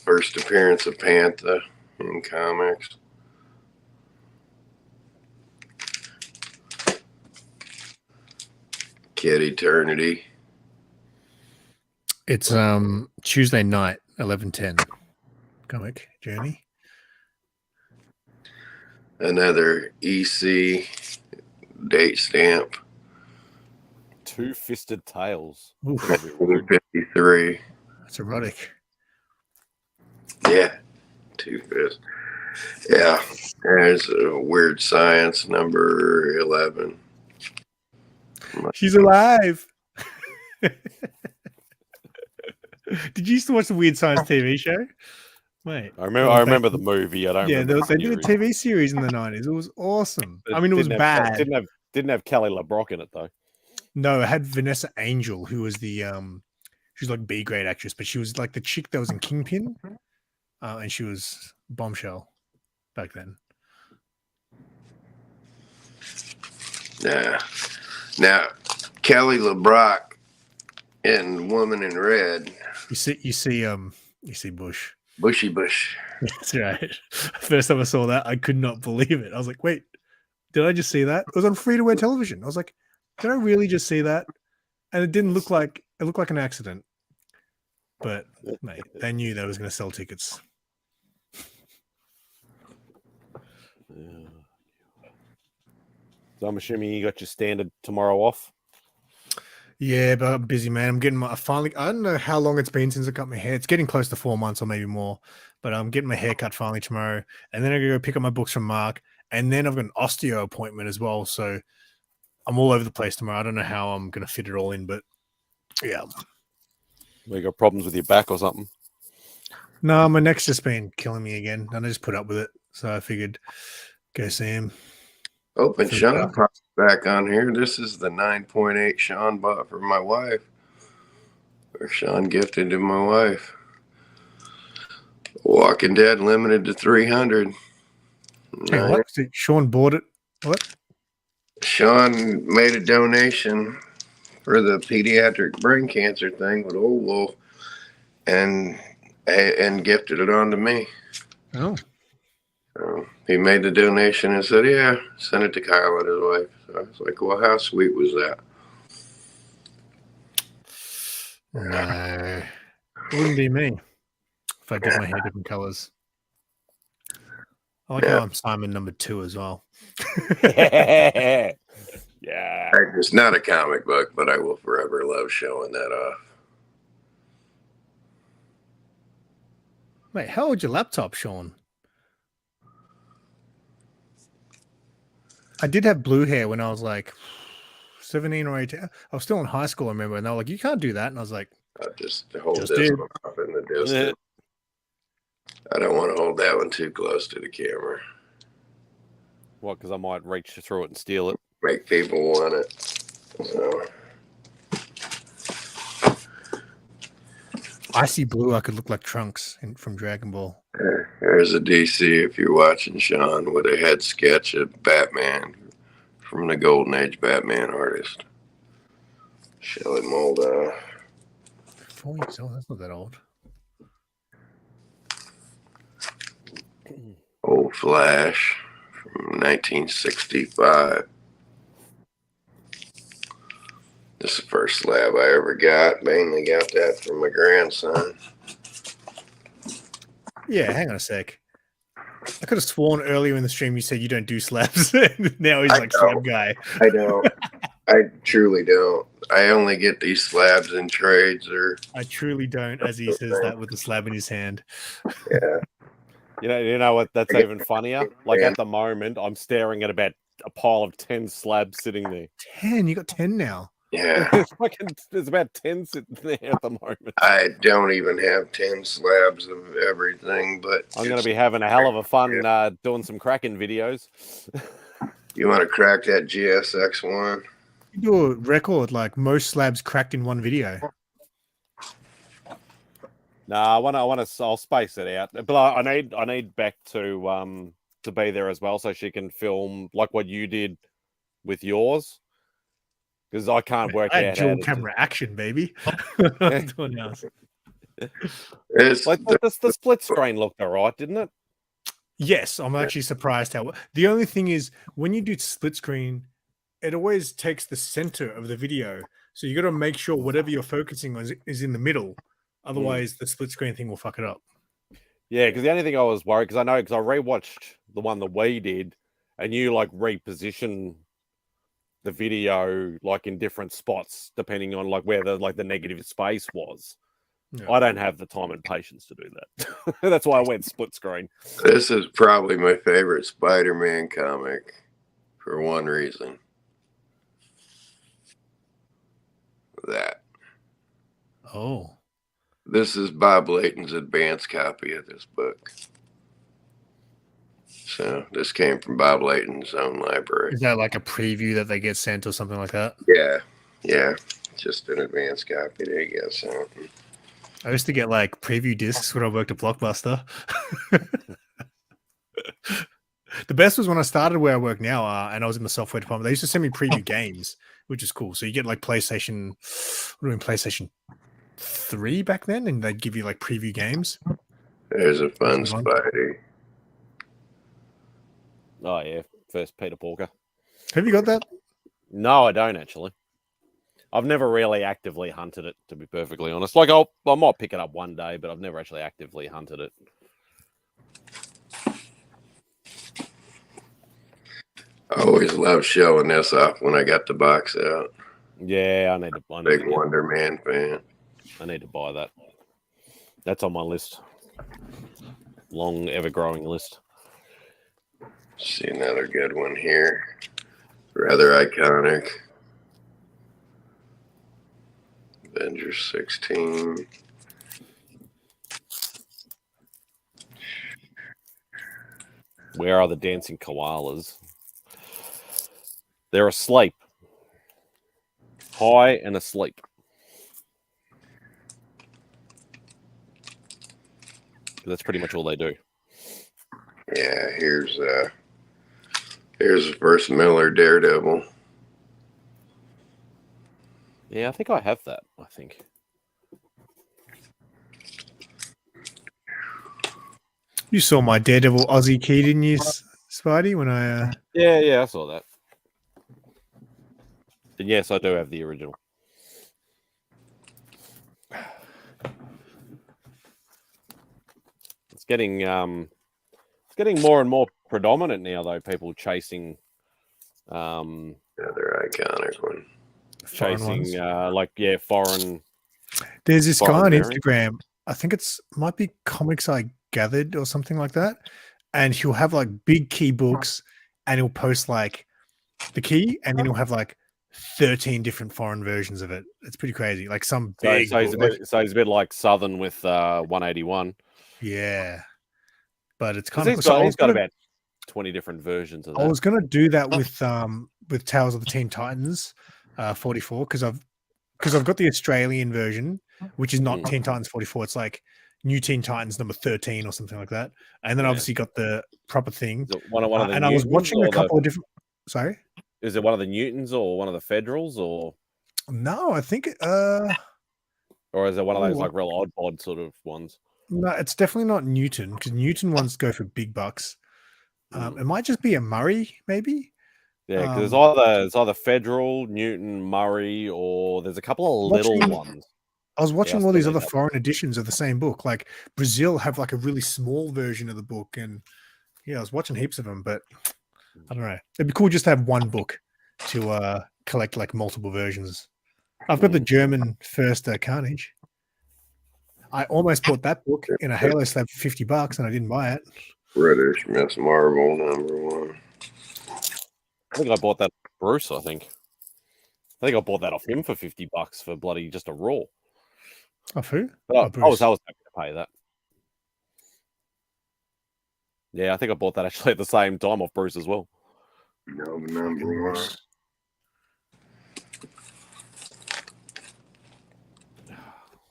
First appearance of Panther in comics. Kid Eternity. It's Tuesday night, 11:10. Comic Journey. Another EC date stamp. Two-fisted tails. Oof, 53. that's erotic. Yeah. Two fists. Yeah. There's a Weird Science number 11. She's alive. Did you used to watch the Weird Science TV show? Mate, I remember the movie. I don't yeah, remember they the did a series. TV series in the 90s. It was awesome. But I mean, it was didn't have- bad. Didn't have Kelly LeBrock in it though. No, it had Vanessa Angel, who was the she was like B grade actress, but she was like the chick that was in Kingpin, and she was Bombshell back then. Yeah. Now, Kelly LeBrock in Woman in Red. You see Bush. Bushy Bush. That's right. First time I saw that, I could not believe it. I was like, wait, did I just see that? It was on free to air television. I was like, did I really just see that? And it didn't look like it looked like an accident. But mate, they knew they was going to sell tickets. So I'm assuming you got your standard tomorrow off. Yeah, but I'm busy, man. I'm getting I don't know how long it's been since I cut my hair. It's getting close to 4 months or maybe more. But I'm getting my hair cut finally tomorrow. And then I'm going to go pick up my books from Mark. And then I've got an osteo appointment as well. So I'm all over the place tomorrow. I don't know how I'm going to fit it all in, but yeah. You got problems with your back or something? No, my neck's just been killing me again. And I just put up with it. So I figured go see him. Open Sean pops back on here. This is the 9.8 Sean bought for my wife. Or Sean gifted to my wife. Walking Dead limited to 300. Hey, what? Sean bought it. What? Sean made a donation for the pediatric brain cancer thing with Old Wolf and gifted it on to me. Oh. So he made the donation and said, yeah, send it to Kyle and his wife. So I was like, well, how sweet was that? No. It wouldn't be me if I did my hair different colors. I like how I'm Simon number 2 as well. Yeah. It's not a comic book, but I will forever love showing that off. Mate, how old's your laptop, Sean? I did have blue hair when I was like 17 or 18. I was still in high school, I remember, and they were like, you can't do that. And I was like, I'll just hold Just this did. one up in the distance. I don't want to hold that one too close to the camera. What? Because I might reach through it and steal it. Make people want it. So icy blue, I could look like Trunks from Dragon Ball. there's a DC, if you're watching, Sean, with a head sketch of Batman from the Golden Age Batman artist. Shelley Moldau. 4 years old, that's not that old. Old Flash from 1965. This is the first slab I ever got. Mainly got that from my grandson. Yeah, hang on a sec. I could have sworn earlier in the stream you said you don't do slabs. Now he's I like know. slab guy. I don't. I truly don't. I only get these slabs in trades or. I truly don't, as he says that with the slab in his hand. Yeah. You know what? That's even funnier. Like at the moment, I'm staring at about a pile of 10 slabs sitting there. 10? You got 10 now. Yeah. There's about 10 sitting there at the moment. I don't even have 10 slabs of everything, but I'm going to be having a hell of a fun doing some cracking videos. You want to crack that GSX one? You do a record like most slabs cracked in one video. No, I'll space it out. But I need back to to be there as well, so she can film like what you did with yours. Because I can't work I out had how dual to camera action, baby. Doing else. It's like the split screen looked alright, didn't it? Yes, I'm actually surprised how. The only thing is, when you do split screen, it always takes the center of the video. So you got to make sure whatever you're focusing on is in the middle. Otherwise, the split screen thing will fuck it up. Yeah, because the only thing I was worried, because I rewatched the one that we did, and you like reposition the video like in different spots depending on like where the negative space was. Yeah. I don't have the time and patience to do that. That's why I went split screen. This is probably my favorite Spider-Man comic for one reason. That. Oh. This is Bob Layton's advance copy of this book. So this came from Bob Layton's own library. Is that like a preview that they get sent or something like that? Yeah. Just an advance copy they get sent. I used to get like preview discs when I worked at Blockbuster. The best was when I started where I work now, and I was in the software department. They used to send me preview games, which is cool. So you get like PlayStation 3 back then, and they'd give you like preview games. There's a fun Spidey. Oh yeah, first Peter Porker. Have you got that? No, I don't actually. I've never really actively hunted it, to be perfectly honest. Like I might pick it up one day, but I've never actually actively hunted it. I always love showing this off when I got the box out. Yeah, I need to. Big Wonder Man fan. I need to buy that. That's on my list. Long, ever-growing list. See another good one here. Rather iconic. Avengers 16. Where are the dancing koalas? They're asleep. High and asleep. That's pretty much all they do. Yeah, here's the first Miller Daredevil. Yeah, I think I have that. I think. You saw my Daredevil Aussie key, didn't you, Spidey? When I Yeah, I saw that. And yes, I do have the original. It's getting more and more predominant now, though. People chasing, Another iconic one. chasing foreign. There's this foreign guy on variant. Instagram. I think might be Comics I Gathered or something like that, and he'll have like big key books, and he'll post like the key, and then he'll have like 13 different foreign versions of it. It's pretty crazy. Like some big. So he's a bit like Southern with 181. Yeah, but it's kind of. He's got about 20 different versions of that. I was gonna do that with Tales of the Teen Titans 44 because I've got the Australian version, which is not Teen Titans 44. It's like New Teen Titans number 13 or something like that. And then obviously got the proper thing. One of the and I was watching a couple of different. Sorry, is it one of the Newtons or one of the Federals or? No, I think or is it one of those like real odd sort of ones? No, it's definitely not Newton because Newton ones go for big bucks. It might just be a Murray, maybe. Yeah, because it's either Federal, Newton, Murray, or there's a couple of little ones. I was watching all these other foreign editions of the same book. Like Brazil have like a really small version of the book, and I was watching heaps of them. But I don't know. It'd be cool just to have one book to collect like multiple versions. I've got the German first Carnage. I almost bought that book in a Halo slab for $50, and I didn't buy it. British Miss Marvel #1. I think I bought that off Bruce. I think I bought that off him for $50 for bloody just a raw. Off who? But I was happy to pay that. Yeah, I think I bought that actually at the same time off Bruce as well. No, #1.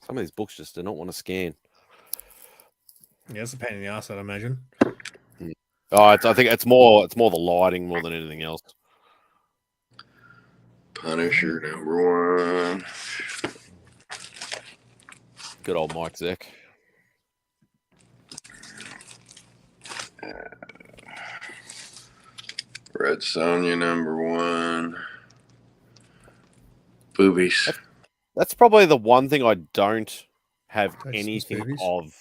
Some of these books just do not want to scan. Yeah, it's a pain in the ass, I'd imagine. Oh, I think it's more the lighting more than anything else. Punisher #1. Good old Mike Zeck. Red Sonja #1. Boobies. That's probably the one thing I don't have That's anything boobies. of.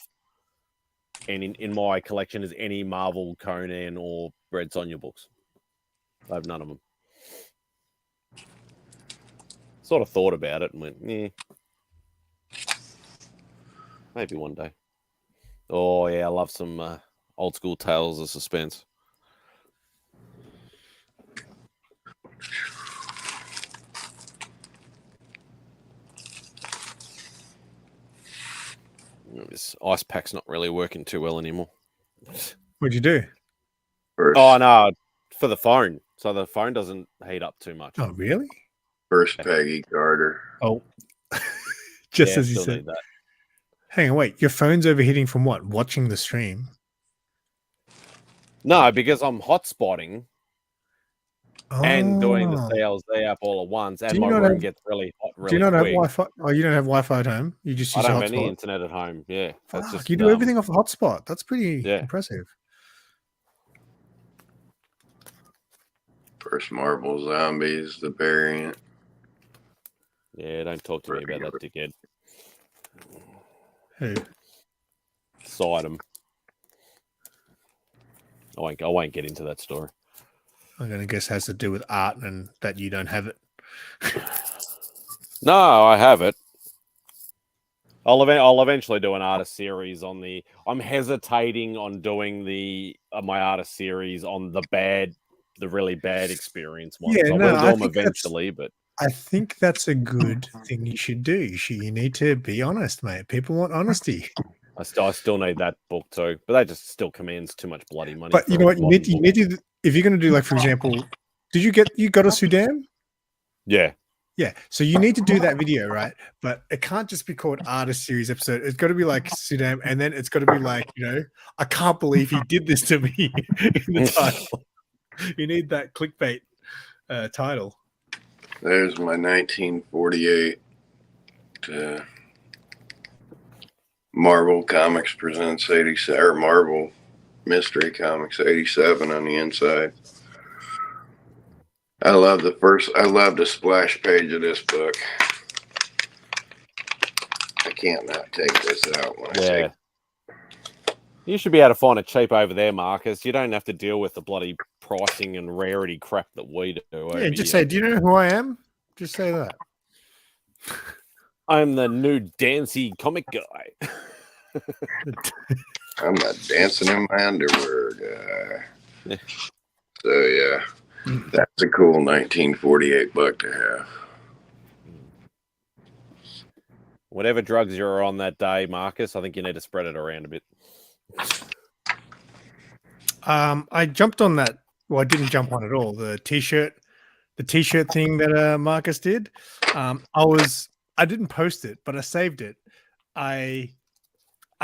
And in my collection is any Marvel, Conan, or Red Sonja books. I have none of them. Sort of thought about it and went, maybe one day. Oh yeah, I love some old school Tales of Suspense. This ice pack's not really working too well anymore. What'd you do? First, Oh no, for the phone, so the phone doesn't heat up too much. Oh, really? first Peggy Carter. Oh, just Yeah, as you still said. need that. Hang on, wait. Your phone's overheating from what? Watching the stream. No, because I'm hotspotting Oh. and doing the CLZ app all at once, and Do you my not room have- gets really hot Do really you not have quick. Wi-Fi? Oh, you don't have Wi-Fi at home. You just I use a don't have any hotspot. internet at home. Yeah, that's Fuck, just you do everything off a hotspot. That's pretty Yeah. impressive. First Marvel Zombies, the variant. Yeah, don't talk to me about that dickhead. Who? Side him. I won't get into that story. I'm going to guess has to do with art and that you don't have it. No, I have it. I'll eventually do an artist series on the. I'm hesitating on doing the my artist series on the really bad experience ones. Yeah, I no, will I do them think that's- eventually, but I think that's a good thing you should do. You need to be honest, mate. People want honesty. I still need that book too. But that just still commands too much bloody money. But you for know a what? You modern need book. to, if you're going to do, like, for example, you got a Sudan? Yeah. Yeah. So you need to do that video, right? But it can't just be called artist series episode. It's got to be like Sudan, and then it's got to be like, I can't believe he did this to me in the title. You need that clickbait title. There's my 1948 Marvel Comics Presents 87, or Marvel Mystery Comics 87 on the inside. I love the splash page of this book. I can't not take this out when I take. You should be able to find it cheap over there, Marcus. You don't have to deal with the bloody pricing and rarity crap that we do. Yeah, just say, do you know who I am? Just say that. I'm the new Dancy comic guy. I'm not dancing in my underwear guy. So yeah, that's a cool 1948 book to have. Whatever drugs you're on that day, Marcus, I think you need to spread it around a bit. I jumped on that. Well, I didn't jump on at all. The t-shirt thing that Marcus did. I didn't post it, but I saved it. I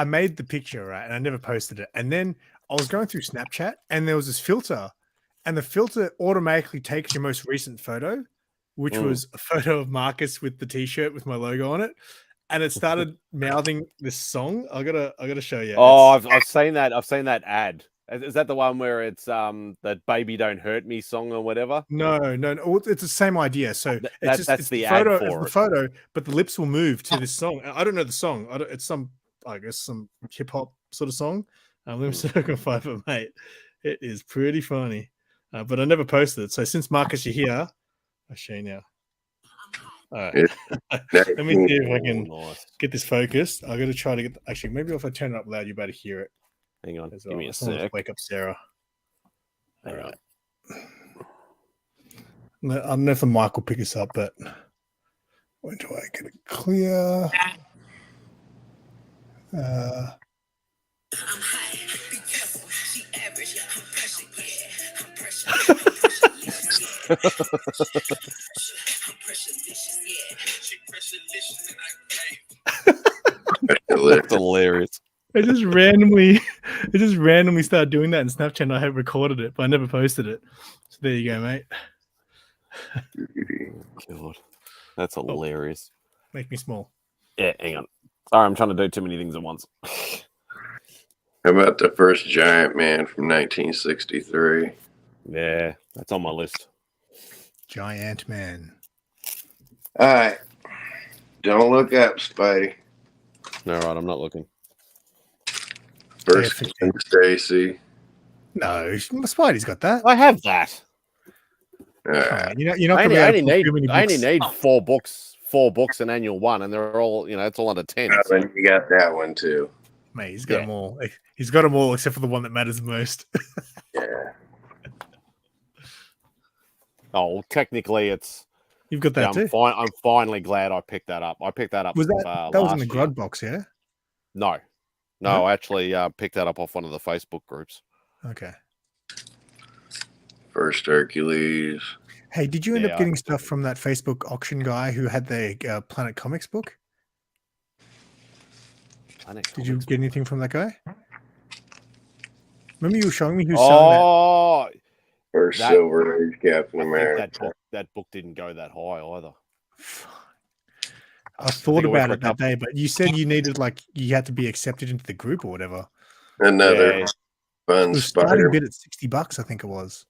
made the picture, right, and I never posted it. And then I was going through Snapchat, and there was this filter, and the filter automatically takes your most recent photo, which was a photo of Marcus with the t-shirt with my logo on it. And it started mouthing this song. I gotta show you. Oh, I've seen that. I've seen that ad. Is that the one where it's that "Baby Don't Hurt Me" song or whatever? No. It's the same idea. So it's the photo, ad for the photo, but the lips will move to this song. I don't know the song. It's some hip hop sort of song. Let me see if I can find it, mate. It is pretty funny, but I never posted it. So since Marcus, you're here, I'll show you now. All right. Let me see if I can get this focused. I got to try to get. Actually, maybe if I turn it up loud, you better hear it. Hang on, Give me a sec. Wake up, Sarah. All right. I don't know if the mic will pick us up, but when do I get it clear? That's hilarious. I just randomly It just randomly started doing that in Snapchat, and I had recorded it, but I never posted it. So there you go, mate. God, that's hilarious. Make me small. Yeah, hang on. Sorry, I'm trying to do too many things at once. How about the first Giant Man from 1963? Yeah, that's on my list. Giant Man. All right. Don't look up, Spidey. All right, I'm not looking. First Yeah, Stacy. No, Spidey's got that. I have that. All right. You're not going to be able to pull too many books. I only need 4 books an annual one, and they're all, it's all under 10. Oh, So. then you got that one too. Mate, he's got them all. He's got them all except for the one that matters the most. Yeah. Oh, technically, it's. You've got that too. I'm finally glad I picked that up. I picked that up. Was that was in the Grud box? Yeah. No, I actually picked that up off one of the Facebook groups. Okay. First Hercules. Hey, did you end up getting stuff from that Facebook auction guy who had the Planet Comics book? Did you get anything from that guy? Remember you were showing me who's selling that? First Silver Age Captain America. That book didn't go that high either. I thought about it that day, but you said you needed you had to be accepted into the group or whatever. Another fun starting bid at $60, I think it was.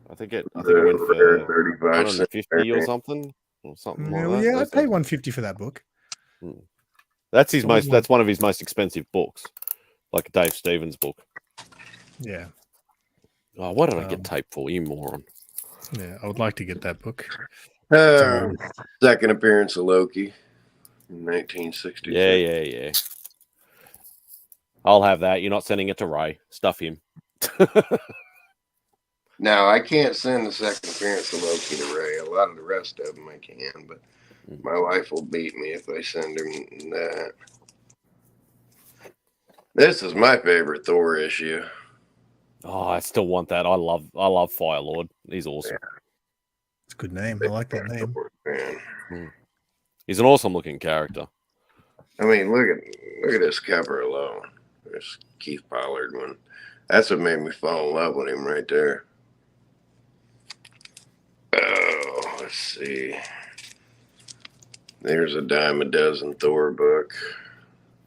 I think it went for 35 150 or something like that. Yeah, I'd pay $150 for that book. That's That's one of his most expensive books, like Dave Stevens' book. Yeah. Oh, what did I get tape for? You moron. Yeah, I would like to get that book. Second appearance of Loki in 1966. Yeah. I'll have that. You're not sending it to Ray. Stuff him. No, I can't send the second appearance of Loki to Ray. A lot of the rest of them I can, but my wife will beat me if I send him that. This is my favorite Thor issue. Oh, I still want that. I love Fire Lord. He's awesome. Yeah. It's a good name. I like that name. He's an awesome looking character. I mean, look at this cover alone. There's Keith Pollard one. That's what made me fall in love with him right there. Oh, let's see. There's a dime a dozen Thor book,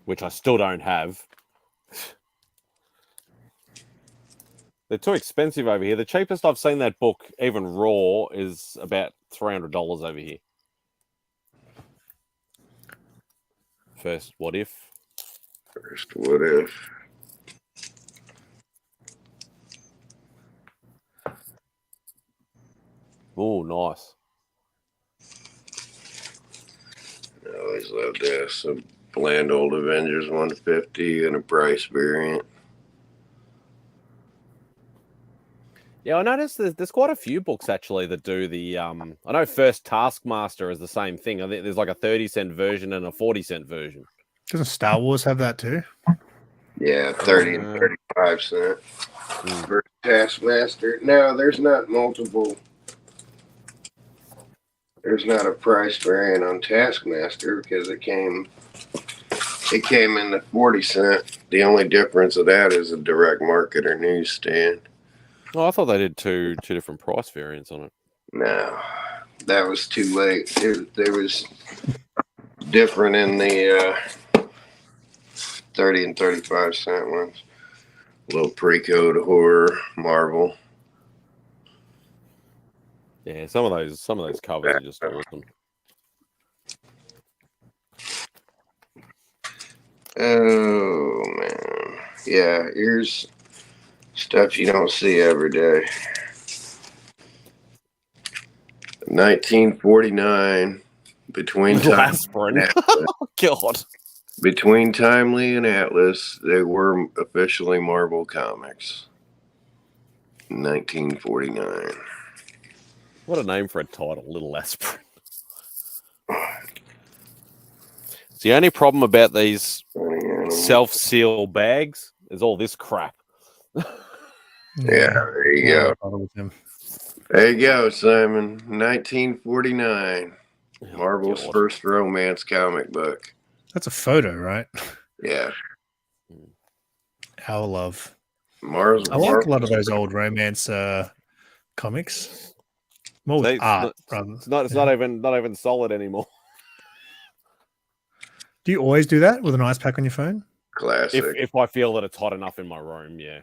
which I still don't have. They're too expensive over here. The cheapest I've seen that book, even raw, is about $300 over here. First What If. Oh, nice. I always loved this. A bland old Avengers 150 and a price variant. Yeah, I noticed there's quite a few books actually that do the. I know First Taskmaster is the same thing. I think there's like a 30-cent version and a 40-cent version. Doesn't Star Wars have that too? Yeah, 30 and 35 cent. First Taskmaster. No, there's not multiple. There's not a price variant on Taskmaster because it came in the 40 cent. The only difference of that is a direct market or newsstand. Oh, I thought they did two different price variants on it. No, that was too late. There was different in the 30 and 35 cent ones. A little pre-code horror, Marvel. Yeah, some of those covers are just awesome. Oh man, yeah. Here's stuff you don't see every day. 1949, between Aspirin. God. Between Timely and Atlas, they were officially Marvel Comics. 1949. What a name for a title, Little Aspirin. The only problem about these self-seal bags is all this crap. Yeah, there you go. There you go, Simon. 1949. Marvel's first romance comic book. That's a photo, right? Yeah. Our Love. Mars. I like a lot of those old romance comics. More with art, rather. It's not even solid anymore. Do you always do that with an ice pack on your phone? Classic. If I feel that it's hot enough in my room, yeah.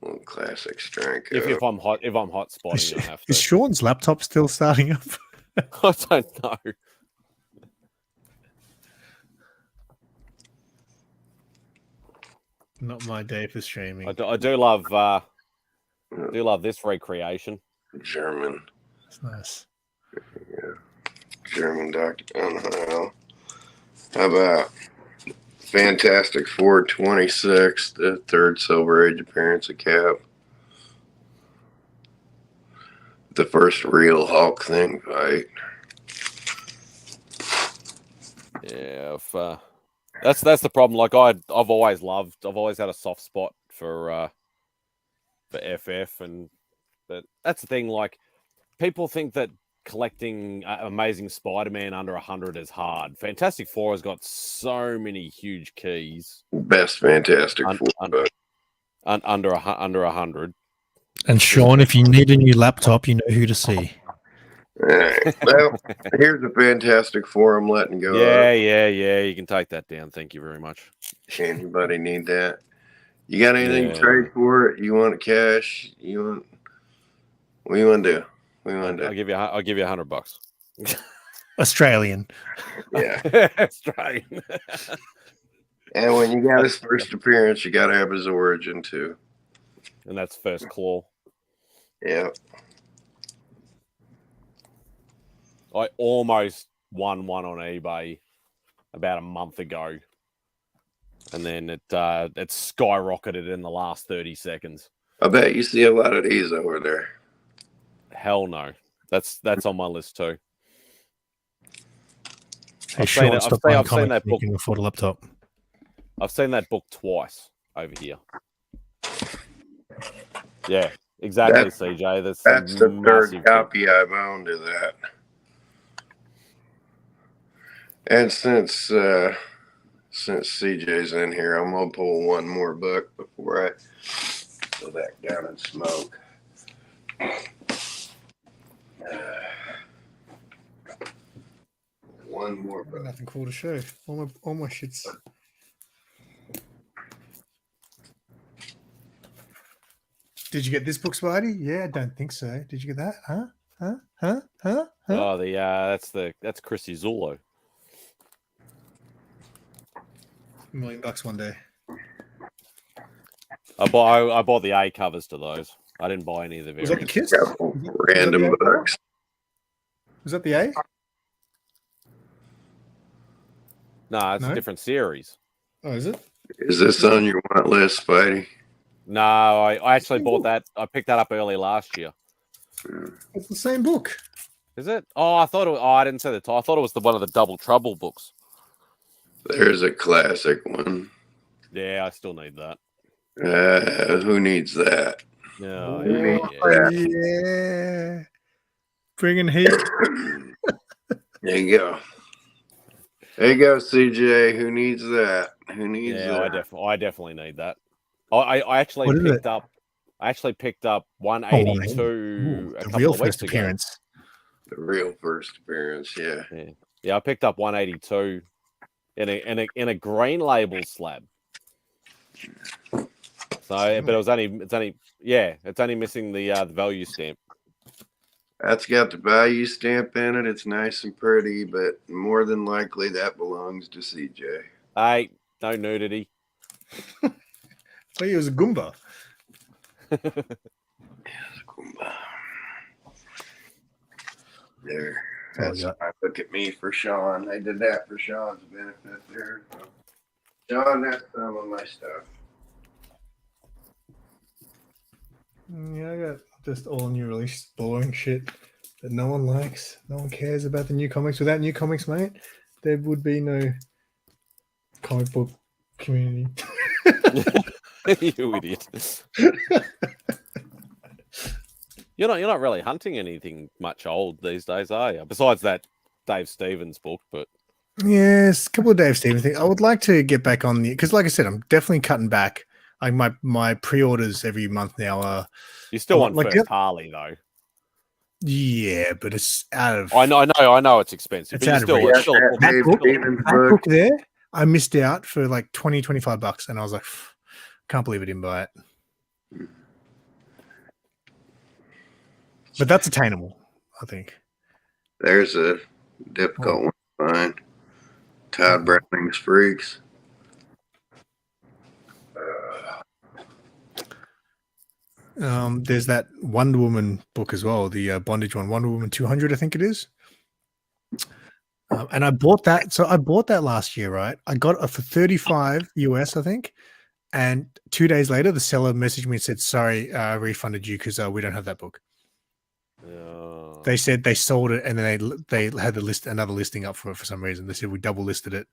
Well, classic strength. If I'm hot spotting, I have to. Is Sean's laptop still starting up? I don't know. Not my day for streaming. I do love this recreation. German. It's nice. Yeah. German Dr. Unheil. How about Fantastic Four 26, the third Silver Age appearance of Cap? The first real Hulk thing fight. Yeah, that's the problem. Like I've always had a soft spot for FF, and that's the thing. Like people think that collecting Amazing Spider-Man under 100 is hard. Fantastic Four has got so many huge keys. Best Fantastic Four. Under 100. And Sean, if you need a new laptop, you know who to see. All right. Well, here's a Fantastic Four I'm letting go. Yeah. You can take that down. Thank you very much. Anybody need that? You got anything to trade for it? You want cash? What do you want to do? I'll give you $100. Australian. Yeah. Australian. And when you got his first appearance, you got to have his origin too. And that's First Claw. Yeah. I almost won one on eBay about a month ago, and then it skyrocketed in the last 30 seconds. I bet you see a lot of these over there. Hell no, that's on my list too. Hey, I've Sean, seen that book. You can afford a laptop. I've seen that book twice over here. Yeah, exactly, CJ. That's the third copy I've owned of that. And since CJ's in here, I'm gonna pull one more book before I go back down and smoke. One more book. Nothing cool to show. All my shits. Did you get this book, Spidey? Yeah, I don't think so. Did you get that? Huh? Oh, that's Chrissy Zullo. $1 million one day. I bought the A covers to those. I didn't buy any of the Was variants. that the Kiss? Random books. Was that the A? No, it's a different series. Oh, is it? Is this on your want list, Spidey? No, I actually bought that. I picked that up early last year. It's the same book. Is it? Oh, I thought it was, I didn't say the title. I thought it was one of the Double Trouble books. There's a classic one. Yeah, I still need that. Who needs that? No, Yeah. Bringing heat. There you go. There you go, CJ. Who needs that? Who needs that? I definitely need that. I actually picked up. I actually picked up 182 a couple of weeks ago. The real first appearance, yeah. Yeah, I picked up 182 in a green label slab. So, but it's only missing the value stamp. That's got the value stamp in it. It's nice and pretty, but more than likely that belongs to CJ. Hey, no nudity. So he was a Goomba. Goomba. There. That's I look at me for Sean. I did that for Sean's benefit there. Sean, that's some of my stuff. Yeah, I got just all new release boring shit that no one likes. No one cares about the new comics. Without new comics, mate, there would be no comic book community. You idiot. You're not really hunting anything much old these days, are you? Besides that Dave Stevens book, but Yes, a couple of Dave Stevens things. I would like to get back on the because, like I said, I'm definitely cutting back. Like my pre-orders every month now are. You still want like first Harley though. Yeah, but it's out of. I know it's expensive. It's but out you of still, reach. it's still a book. Dave Stevens That book there, I missed out for like 20, 25 bucks, and I was like, can't believe I didn't buy it. But that's attainable, I think. There's a difficult one to find. Todd Browning's Freaks. There's that Wonder Woman book as well, the bondage one, Wonder Woman 200, I think it is. And I bought that. So I bought that last year, right? I got it for 35 US, I think. And 2 days later, the seller messaged me and said, sorry, I refunded you because we don't have that book. They said they sold it and then they had another listing up for it for some reason. They said we double listed it.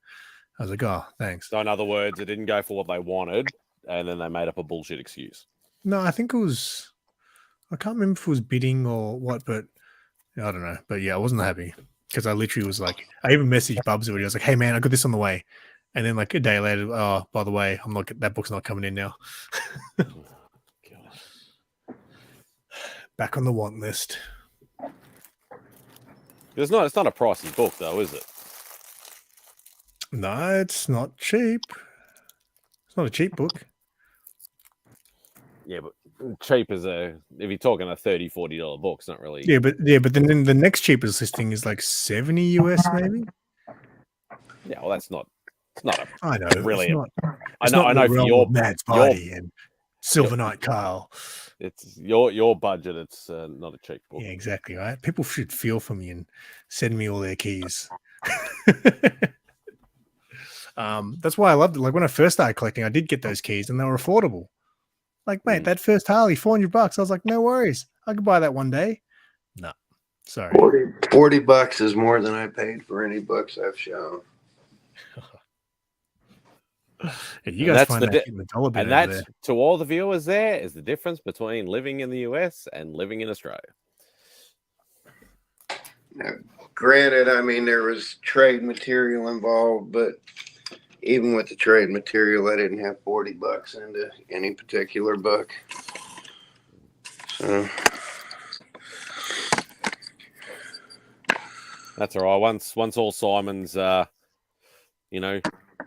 I was like, oh, thanks. So in other words, it didn't go for what they wanted, and then they made up a bullshit excuse. No, I think it was. I can't remember if it was bidding or what, but I don't know. But yeah, I wasn't happy because I literally was like, I even messaged Bubs already. I was like, hey man, I got this on the way, and then like a day later, oh, by the way, that book's not coming in now. Back on the want list. It's not a pricey book though, is it? No, it's not cheap. It's not a cheap book. Yeah, but cheap is if you're talking a $30, $40 book, it's not really. Yeah, but then the next cheapest listing is like 70 US maybe. Yeah, well, it's not a. I know. Really, I know for your MadSpidey and Silver Knight Kyle. It's your budget. It's not a cheap book. Yeah, exactly right. People should feel for me and send me all their keys. That's why I loved it. Like when I first started collecting, I did get those keys and they were affordable. Like, mate, that first Harley, $400. I was like, no worries. I could buy that one day. No, sorry. 40 bucks is more than I paid for any books I've shown. Yeah, you guys find that in the dollar bin. And that's to all the viewers there is the difference between living in the US and living in Australia. Now, granted, I mean, there was trade material involved, but even with the trade material, I didn't have 40 bucks into any particular book. So that's all right. Once all Simon's,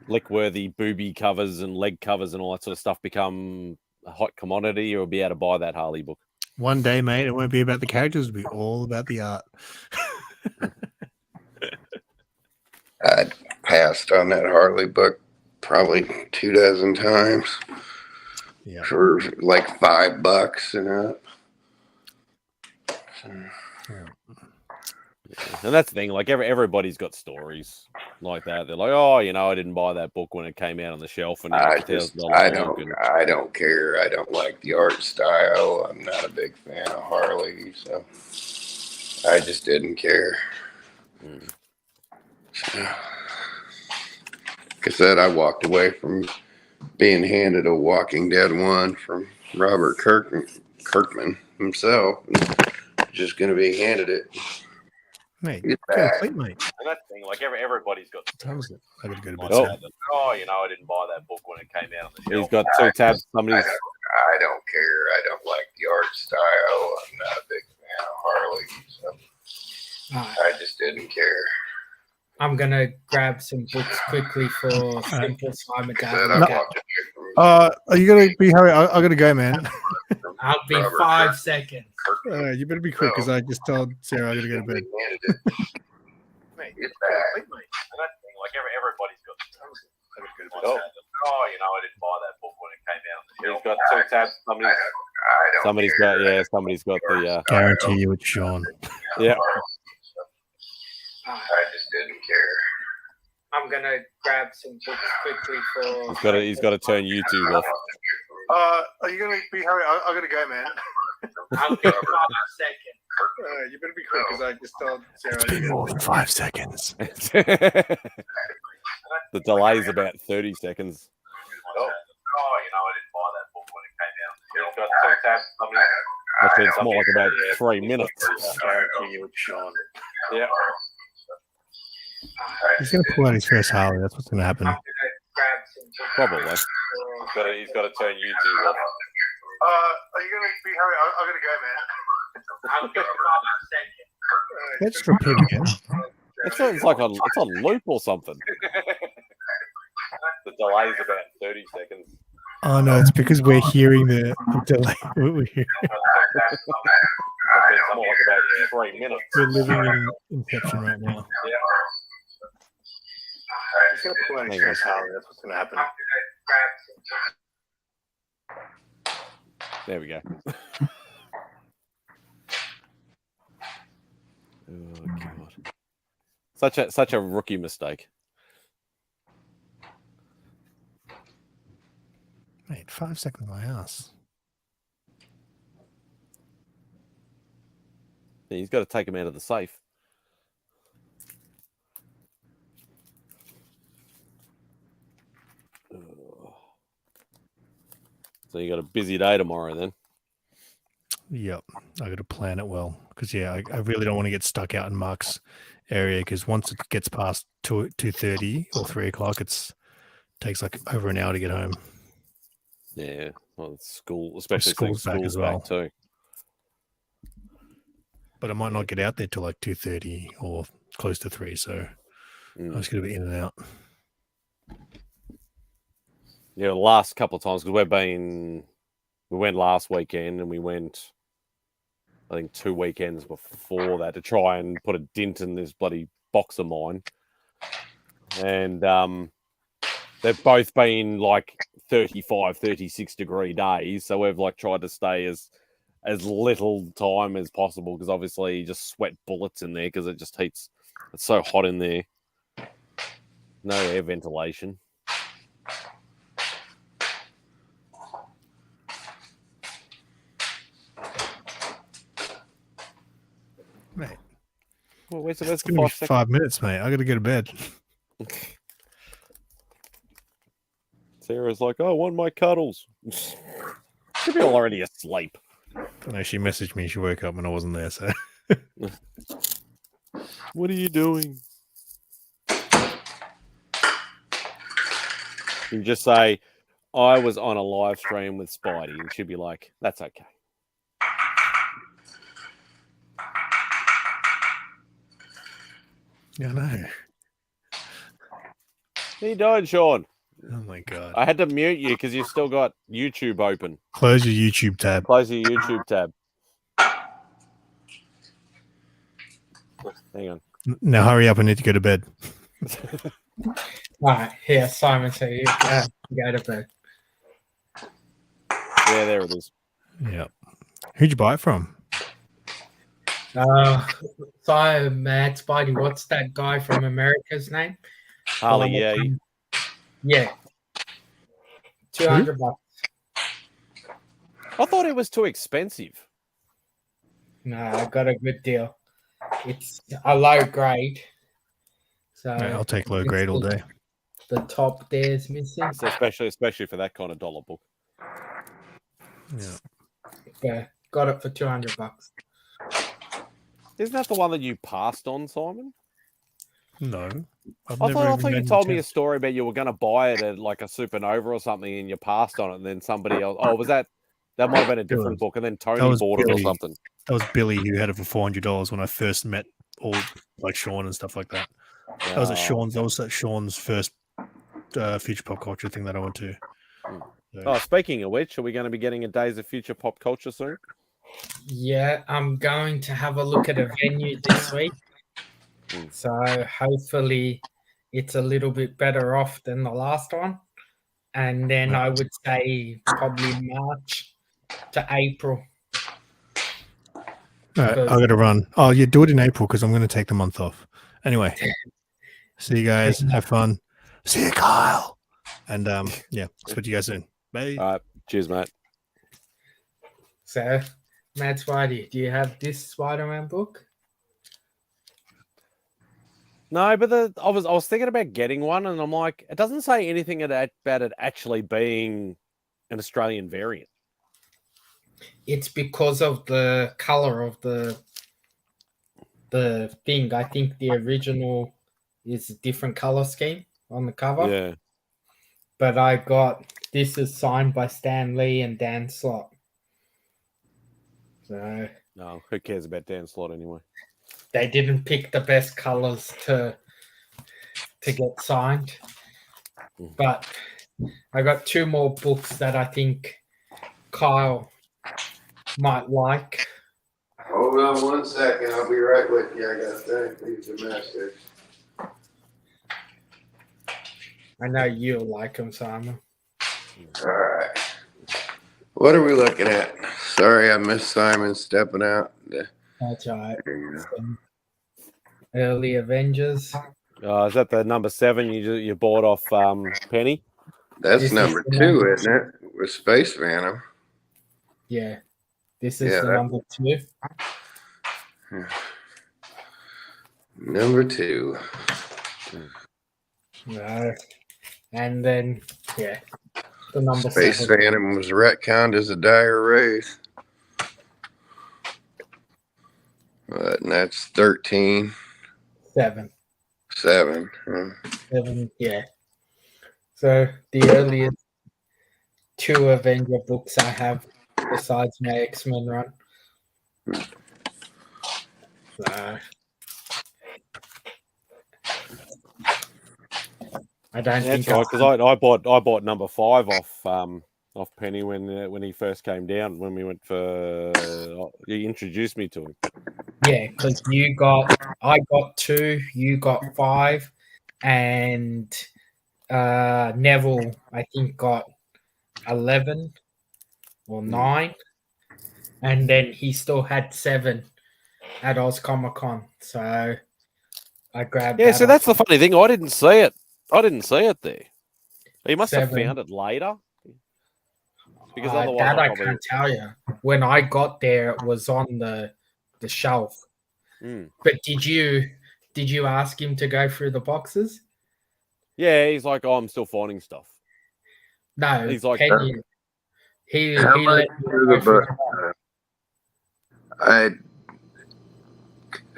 lick-worthy booby covers and leg covers and all that sort of stuff become a hot commodity, you'll be able to buy that Harley book. One day, mate, it won't be about the characters. It'll be all about the art. I passed on that Harley book probably 24 times. Yeah. For like $5 and up. So. Yeah. And that's the thing, like everybody's got stories like that. They're like, oh, I didn't buy that book when it came out on the shelf, and I don't care. I don't like the art style. I'm not a big fan of Harley, so I just didn't care. So, like I said, I walked away from being handed a Walking Dead 1 from Robert Kirkman himself. Just going to be handed it. Mate, complete, mate. And that's the thing, like everybody's got. I gotta go to bed. Oh, I didn't buy that book when it came out on the shelf. He's got 2 tabs. I don't care. I don't like the art style. I'm not a big fan of Harley, so I just didn't care. I'm gonna grab some books quickly for Simple Simon. Are you gonna be hurry? I gotta go, man. I'll be 5 seconds. You better be quick because I just told Sarah I gotta go to bed. Mate, it's bad. And that's the thing, like everybody's got. I didn't buy that book when it came out. He's got 2 tabs. Somebody's got the. Guarantee you it's Sean. Yeah. I just didn't care. I'm gonna grab some books quickly for. He's got to turn YouTube off. Are you gonna be hurry? I gotta go, man. I'll be 5 seconds. You better be quick because I just told Sarah. It's been more than 5 seconds. The delay's about 30 seconds. I didn't buy that book when it came out. He's got 2 tabs. Actually, it's more like about 3 minutes. Guarantee you it's Sean. Yeah. He's going to pull out his first Harley. That's what's going to happen. Probably. He's got to turn YouTube off. Are you gonna be hurry? I'm gonna go, man. Let's just repeat again. It's like it's on loop or something. The delay's about 30 seconds. Oh no, it's because we're hearing the delay. We're It's more like about 3 minutes. living in Inception right now. He's gonna pull out his first Harley. That's what's gonna happen. There we go. Oh god. Such a rookie mistake. Mate, 5 seconds my ass. Yeah, he's got to take him out of the safe. So you got a busy day tomorrow then. Yep, I got to plan it well because I really don't want to get stuck out in Mark's area because once it gets past 2:30 or 3:00, takes like over an hour to get home. Yeah, well, it's school, especially School's back as well too. But I might not get out there till like 2:30 or close to 3, so I'm just gonna be in and out. Yeah, the last couple of times because we went last weekend and we went, I think 2 weekends before that to try and put a dent in this bloody box of mine, and they've both been like 35, 36 degree days, so we've like tried to stay as little time as possible because obviously you just sweat bullets in there because it just heats. It's so hot in there. No air ventilation. Mate, Well, where's the it's gonna be 5 seconds? 5 minutes, mate. I got to go to bed. Sarah's like, oh, I want my cuddles. Should be already asleep. I know she messaged me. She woke up when I wasn't there, so. What are you doing? You just say, I was on a live stream with Spidey, and she'd be like, that's okay. Yeah, I know. How you doing, Sean? Oh my god. I had to mute you because you've still got YouTube open. Close your YouTube tab. Close your YouTube tab. Hang on. Now hurry up. I need to go to bed. All right, here, Simon, so you go to bed. Yeah, there it is. Yeah. Who'd you buy it from? So, MadSpidey, what's that guy from America's name? Harley, yeah. Yeah. $200. I thought it was too expensive. No, I got a good deal. It's a low grade. So Mate, I'll take low grade all day. The top there is missing. So especially for that kind of dollar book. Yeah. Yeah, got it for $200. Isn't that the one that you passed on, Simon? No. I thought you told me a story about you were going to buy it at like a Supernova or something and you passed on it and then somebody else... Oh, was that... That might have been a different book and then Tony bought it or something. That was Billy who had it for $400 when I first met all like Sean and stuff like that. That was at Sean's. That was at Sean's first Future Pop Culture thing that I went to. So. Oh, speaking of which, are we going to be getting a Days of Future Pop Culture soon? Yeah, I'm going to have a look at a venue this week. So hopefully it's a little bit better off than the last one. And then I would say probably March to April. All right, I got to run. Oh, yeah, do it in April because I'm going to take the month off. Anyway, see you guys. Have fun. See you, Kyle. And yeah, speak to you guys soon. Bye. All right. Cheers, mate. So, MadSpidey, do you have this Spider-Man book? No, but I was thinking about getting one, and I'm like, it doesn't say anything about it actually being an Australian variant. It's because of the color of the thing. I think the original is a different color scheme on the cover. Yeah. But I got this is signed by Stan Lee and Dan Slott. So No, who cares about Dan Slott anyway? they didn't pick the best colors to get signed. But I got 2 more books that I think Kyle might like. Hold on 1 second. I'll be right with you. I got to leave the message. I know you'll like them, Simon. All right. What are we looking at? Sorry, I missed Simon stepping out. That's right. There you go. Some early Avengers. Is that the number 7 you bought off Penny? That's This is number the 2, number isn't it? With Space Phantom. Yeah. This is Yeah, the that- number 2. Number 2. No. And then, yeah, the number Space 7. Phantom was retconned as a dire wraith. And that's 13. 7. 7. 7, yeah. So the earliest 2 Avenger books I have besides my X-Men run. So I don't That's think right, because I bought number 5 off Penny when he first came down, when we went for he introduced me to him. yeah, because I got 2, you got 5, and Neville I think got 11 or 9, and then he still had 7 at Oz Comic Con, so I grabbed. Yeah, that so off. that's the funny thing. I didn't see it. there. He must 7. have found it later. Because otherwise, that I probably... can't tell you. When I got there, it was on the shelf. But did you ask him to go through the boxes? Yeah, he's like, oh, I'm still finding stuff. No, He's like, Penny. He How let much me for go the through book? I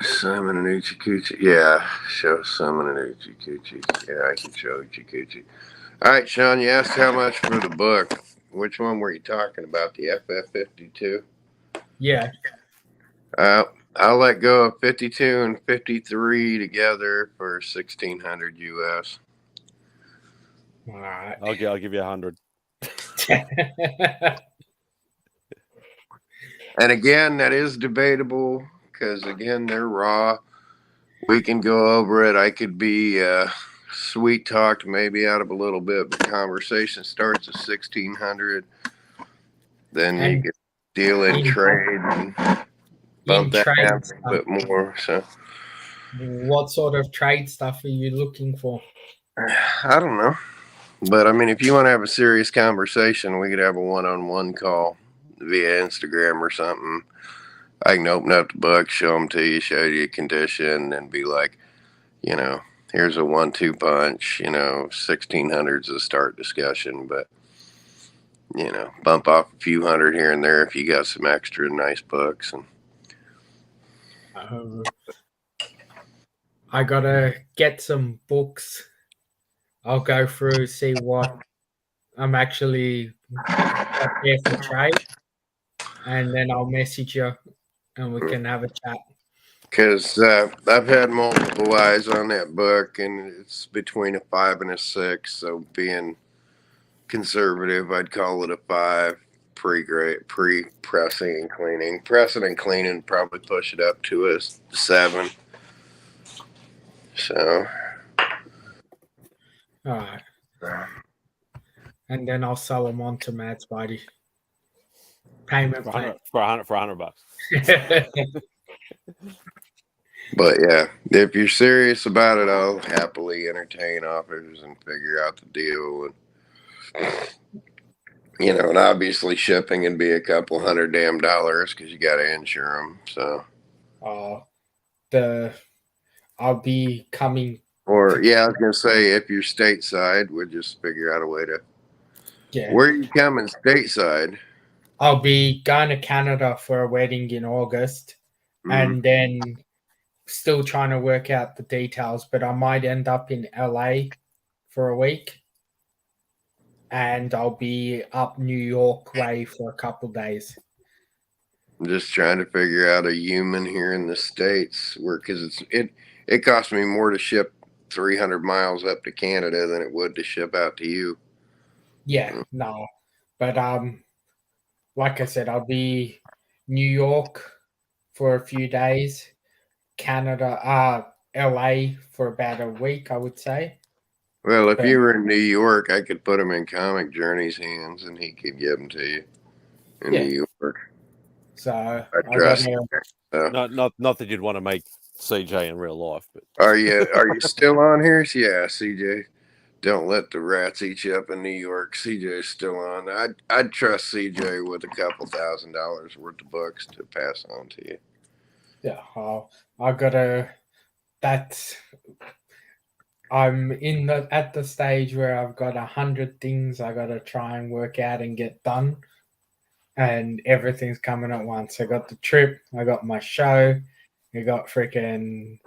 Simon and Uchikuchi. Yeah, show Simon and Uchikuchi. Yeah, I can show Uchikuchi. All right, Sean, you asked how much for the book. Which one were you talking about? The FF52? Yeah. I'll let go of 52 and 53 together for 1,600 US. All right. I'll give you 100. And again, that is debatable because, again, they're raw. We can go over it. I could be sweet talked maybe out of a little bit, but conversation starts at 1,600. Then And you get deal in trade and bump that trade down a stuff. bit more. So What sort of trade stuff are you looking for? I don't know. But I mean, if you want to have a serious conversation, we could have a one-on-one call via Instagram or something. I can open up the book, show them to you, show you condition, and be like, you know, here's a 1-2 punch, 1,600's a start discussion, but, bump off a few hundred here and there if you got some extra nice books. And I gotta get some books. I'll go through, see what I'm actually there for trade, and then I'll message you and we can have a chat. Because I've had multiple eyes on that book, and it's between a 5 and a 6. So being conservative, I'd call it a 5. Pre-pressing and cleaning. Pressing and cleaning probably push it up to a 7. So. All right. And then I'll sell them on to MadSpidey. Payment plan. For $100. But yeah, if you're serious about it, I'll happily entertain offers and figure out the deal. And, and obviously shipping can be a couple $100 damn dollars because you got to insure them. So. I'll be coming. Or yeah, I was gonna say if you're stateside, we'll just figure out a way to. Yeah. Where are you coming stateside? I'll be going to Canada for a wedding in August, and then still trying to work out the details, but I might end up in LA for a week, and I'll be up New York way for a couple days. I'm just trying to figure out a human here in the States where, because it costs me more to ship 300 miles up to Canada than it would to ship out to you. Yeah, no. But like I said, I'll be New York for a few days, Canada, LA for about a week, I would say. Well, if But- you were in New York, I could put them in Comic Journey's hands and he could give them to you in Yeah. New York. So I I trust gotta, you. Not that you'd want to make CJ in real life, but Are you still on here? Yeah, CJ. Don't let the rats eat you up in New York. CJ's still on. I'd trust CJ with a couple $1,000 worth of books to pass on to you. yeah, I gotta. That's. I'm at the stage where I've got 100 things I gotta try and work out and get done, and everything's coming at once. I got the trip, I got my show, I got freaking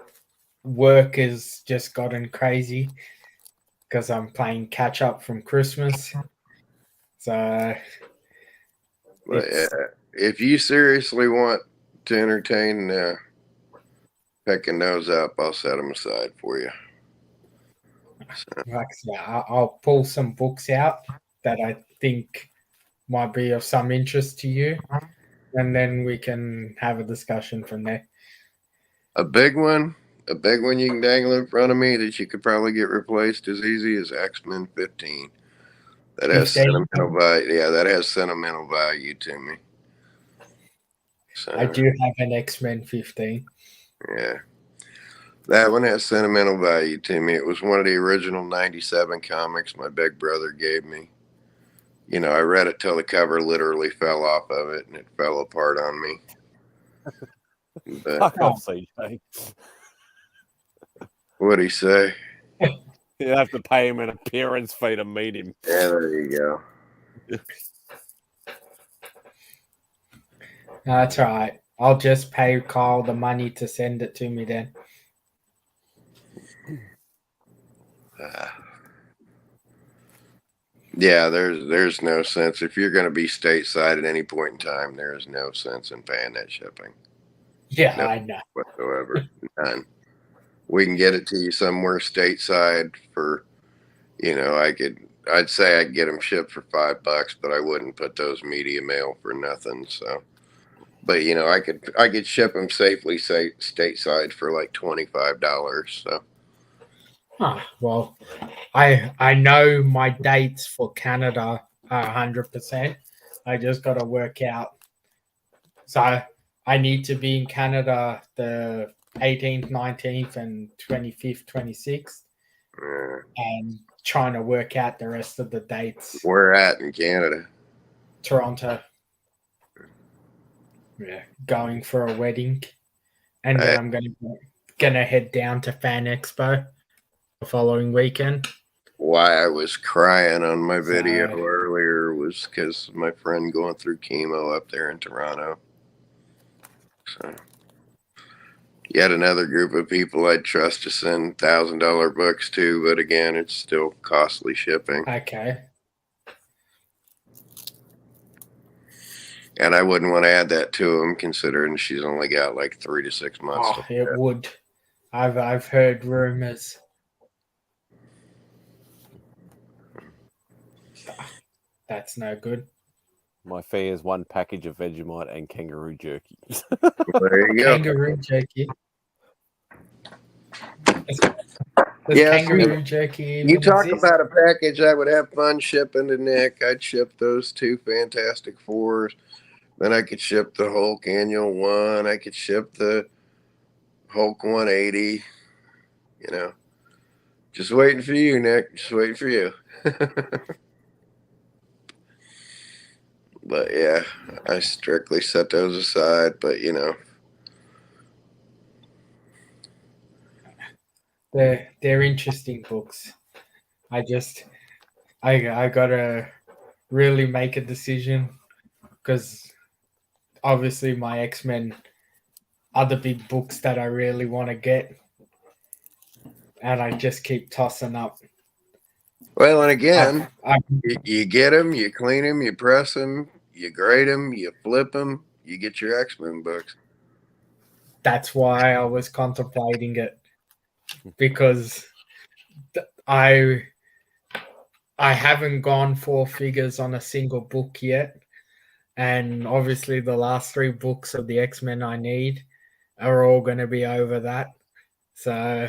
work has just gotten crazy because I'm playing catch up from Christmas. So, But if you seriously want to entertain picking those up, I'll set them aside for you. like I said, I'll pull some books out that I think might be of some interest to you, and then we can have a discussion from there. A big one you can dangle in front of me that you could probably get replaced as easy as X-Men 15. That has 15? sentimental value. Yeah, that has sentimental value to me. So, I do have an X-Men 15. yeah. That one has sentimental value to me. It was one of the original 97 comics my big brother gave me. You know, I read it till the cover literally fell off of it and it fell apart on me. But fuck off, CJ. what'd he say? You have to pay him an appearance fee to meet him. Yeah, there you go. That's all right. I'll just pay Kyle the money to send it to me then. Yeah, there's no sense. If you're going to be stateside at any point in time, there is no sense in paying that shipping Yeah, No. I know. whatsoever. None. We can get it to you somewhere stateside for, you know, I'd say I'd get them shipped for $5, but I wouldn't put those media mail for nothing. So, but you know, I could ship them safely, say stateside for like $25. So, Well, I know my dates for Canada are 100%. I just got to work out. So I need to be in Canada the 18th, 19th, and 25th, 26th, and trying to work out the rest of the dates. Where at in Canada? Toronto. Yeah, going for a wedding, and then I'm gonna head down to Fan Expo the following weekend. Why I was crying on my video earlier was because my friend going through chemo up there in Toronto. So, yet another group of people I'd trust to send $1,000 books to, but again, it's still costly shipping. Okay. And I wouldn't want to add that to them, considering she's only got like 3 to 6 months. It would. I've heard rumors. That's no good. My fee is 1 package of Vegemite and kangaroo jerky. There you go. Kangaroo jerky. Yeah, kangaroo jerky. You talk about a package I would have fun shipping to Nick. I'd ship those 2 Fantastic Fours. Then I could ship the Hulk Annual 1. I could ship the Hulk 180. You know, just waiting for you, Nick. Just waiting for you. But yeah, I strictly set those aside. But you know, they're interesting books. I gotta really make a decision because obviously my X-Men other big books that I really want to get, and I just keep tossing up. Well, and again, I you get them, you clean them, you press them, you grade them, you flip them, you get your X-Men books. That's why I was contemplating it, because I haven't gone 4 figures on a single book yet, and obviously the last 3 books of the X-Men I need are all going to be over that. So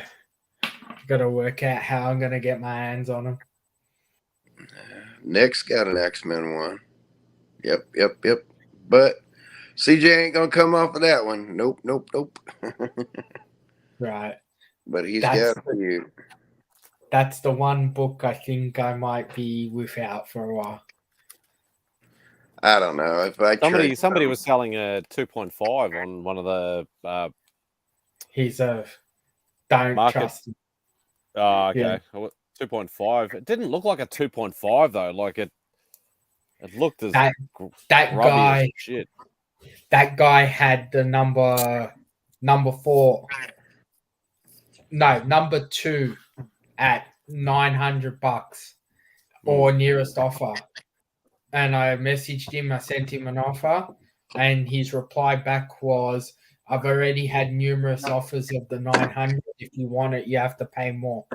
I've got to work out how I'm going to get my hands on them. Nick's got an X-Men one. Yep. But CJ ain't gonna come off of that one. Nope. Right. But he's That's got a few. That's the one book I think I might be without for a while. I don't know if I somebody was selling a 2.5 on one of the. He's a don't market. trust him. Oh, okay. Yeah. 2.5. It didn't look like a 2.5 though. Like it looked as that guy. As shit. That guy had the number 4. No, number 2 at $900 or nearest offer. And I messaged him. I sent him an offer, and his reply back was, "I've already had numerous offers of the 900. If you want it, you have to pay more."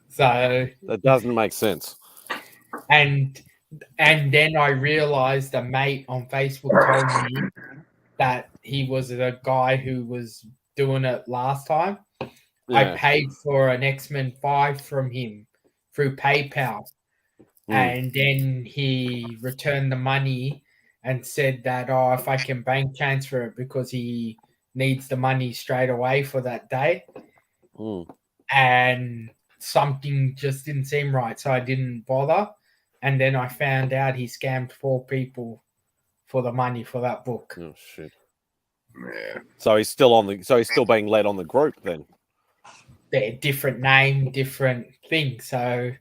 So that doesn't make sense. And then I realized a mate on Facebook told me that he was a guy who was doing it last time. Yeah. I paid for an X-Men 5 from him through PayPal. And then he returned the money and said that, if I can bank transfer it, because he needs the money straight away for that day. And something just didn't seem right, so I didn't bother. And then I found out he scammed 4 people for the money for that book. Oh shit! Yeah. So he's still being led on the group then. They're different name, different thing. So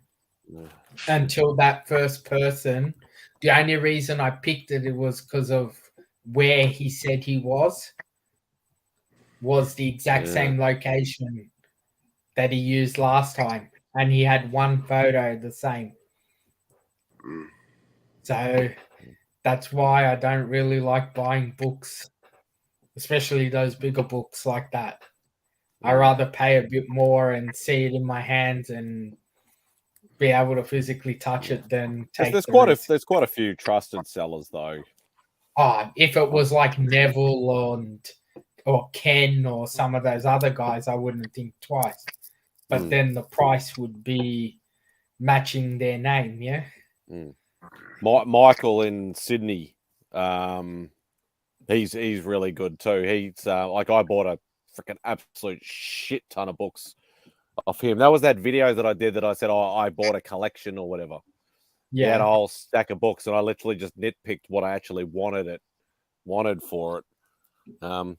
until that first person, the only reason I picked it was because of where he said he was the exact same location that he used last time, and he had one photo the same. So that's why I don't really like buying books, especially those bigger books like that. I rather pay a bit more and see it in my hands and be able to physically touch it than take there's quite a few trusted sellers though. If it was like Neville or Ken or some of those other guys, I wouldn't think twice. But then the price would be matching their name, yeah. Michael in Sydney, he's really good too. He's like, I bought a freaking absolute shit ton of books off him. That was that video that I did that I said I bought a collection or whatever. Yeah, he had a whole stack of books, and I literally just nitpicked what I actually wanted for it.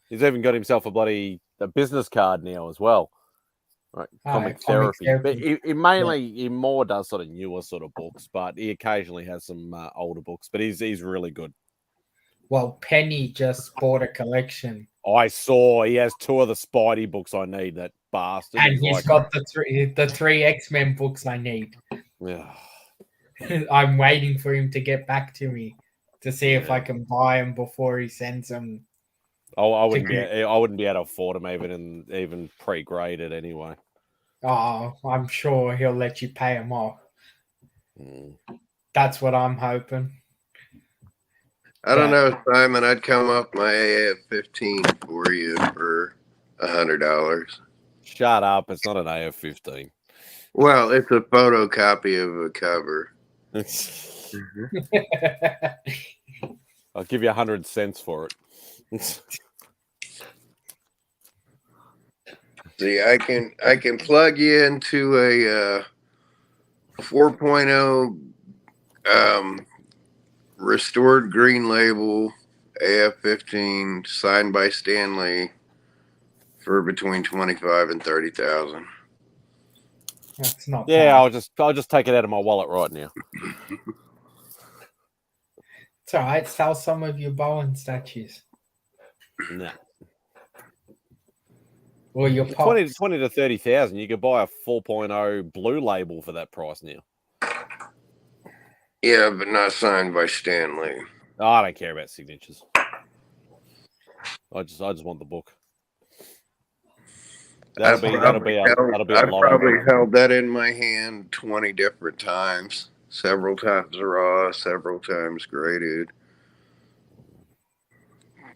He's even got himself a business card now as well. Right, comic therapy. But he more does sort of newer sort of books, but he occasionally has some older books. But he's really good. Well, Penny just bought a collection. I saw he has 2 of the Spidey books I need. That bastard, and he's got the 3 X-Men books I need. Yeah, I'm waiting for him to get back to me to see if I can buy them before he sends them. I wouldn't be able to afford them even pre-graded anyway. Oh, I'm sure he'll let you pay them off. That's what I'm hoping. I don't know, Simon. I'd come up my AF-15 for you for $100. Shut up! It's not an AF-15. Well, it's a photocopy of a cover. I'll give you 100 cents for it. See, I can plug you into a 4.0 restored green label AF-15 signed by Stan Lee for between 25 and 30,000. That's not bad. I'll just take it out of my wallet right now. It's all right. Sell some of your Bowen statues No. or your 20 pops. to 30,000. You could buy a 4.0 blue label for that price now. Yeah, but not signed by Stan Lee. Oh, I don't care about signatures. I just want the book. That'll be a I've lotto probably book. held that in my hand 20 different times. Several times raw, several times graded.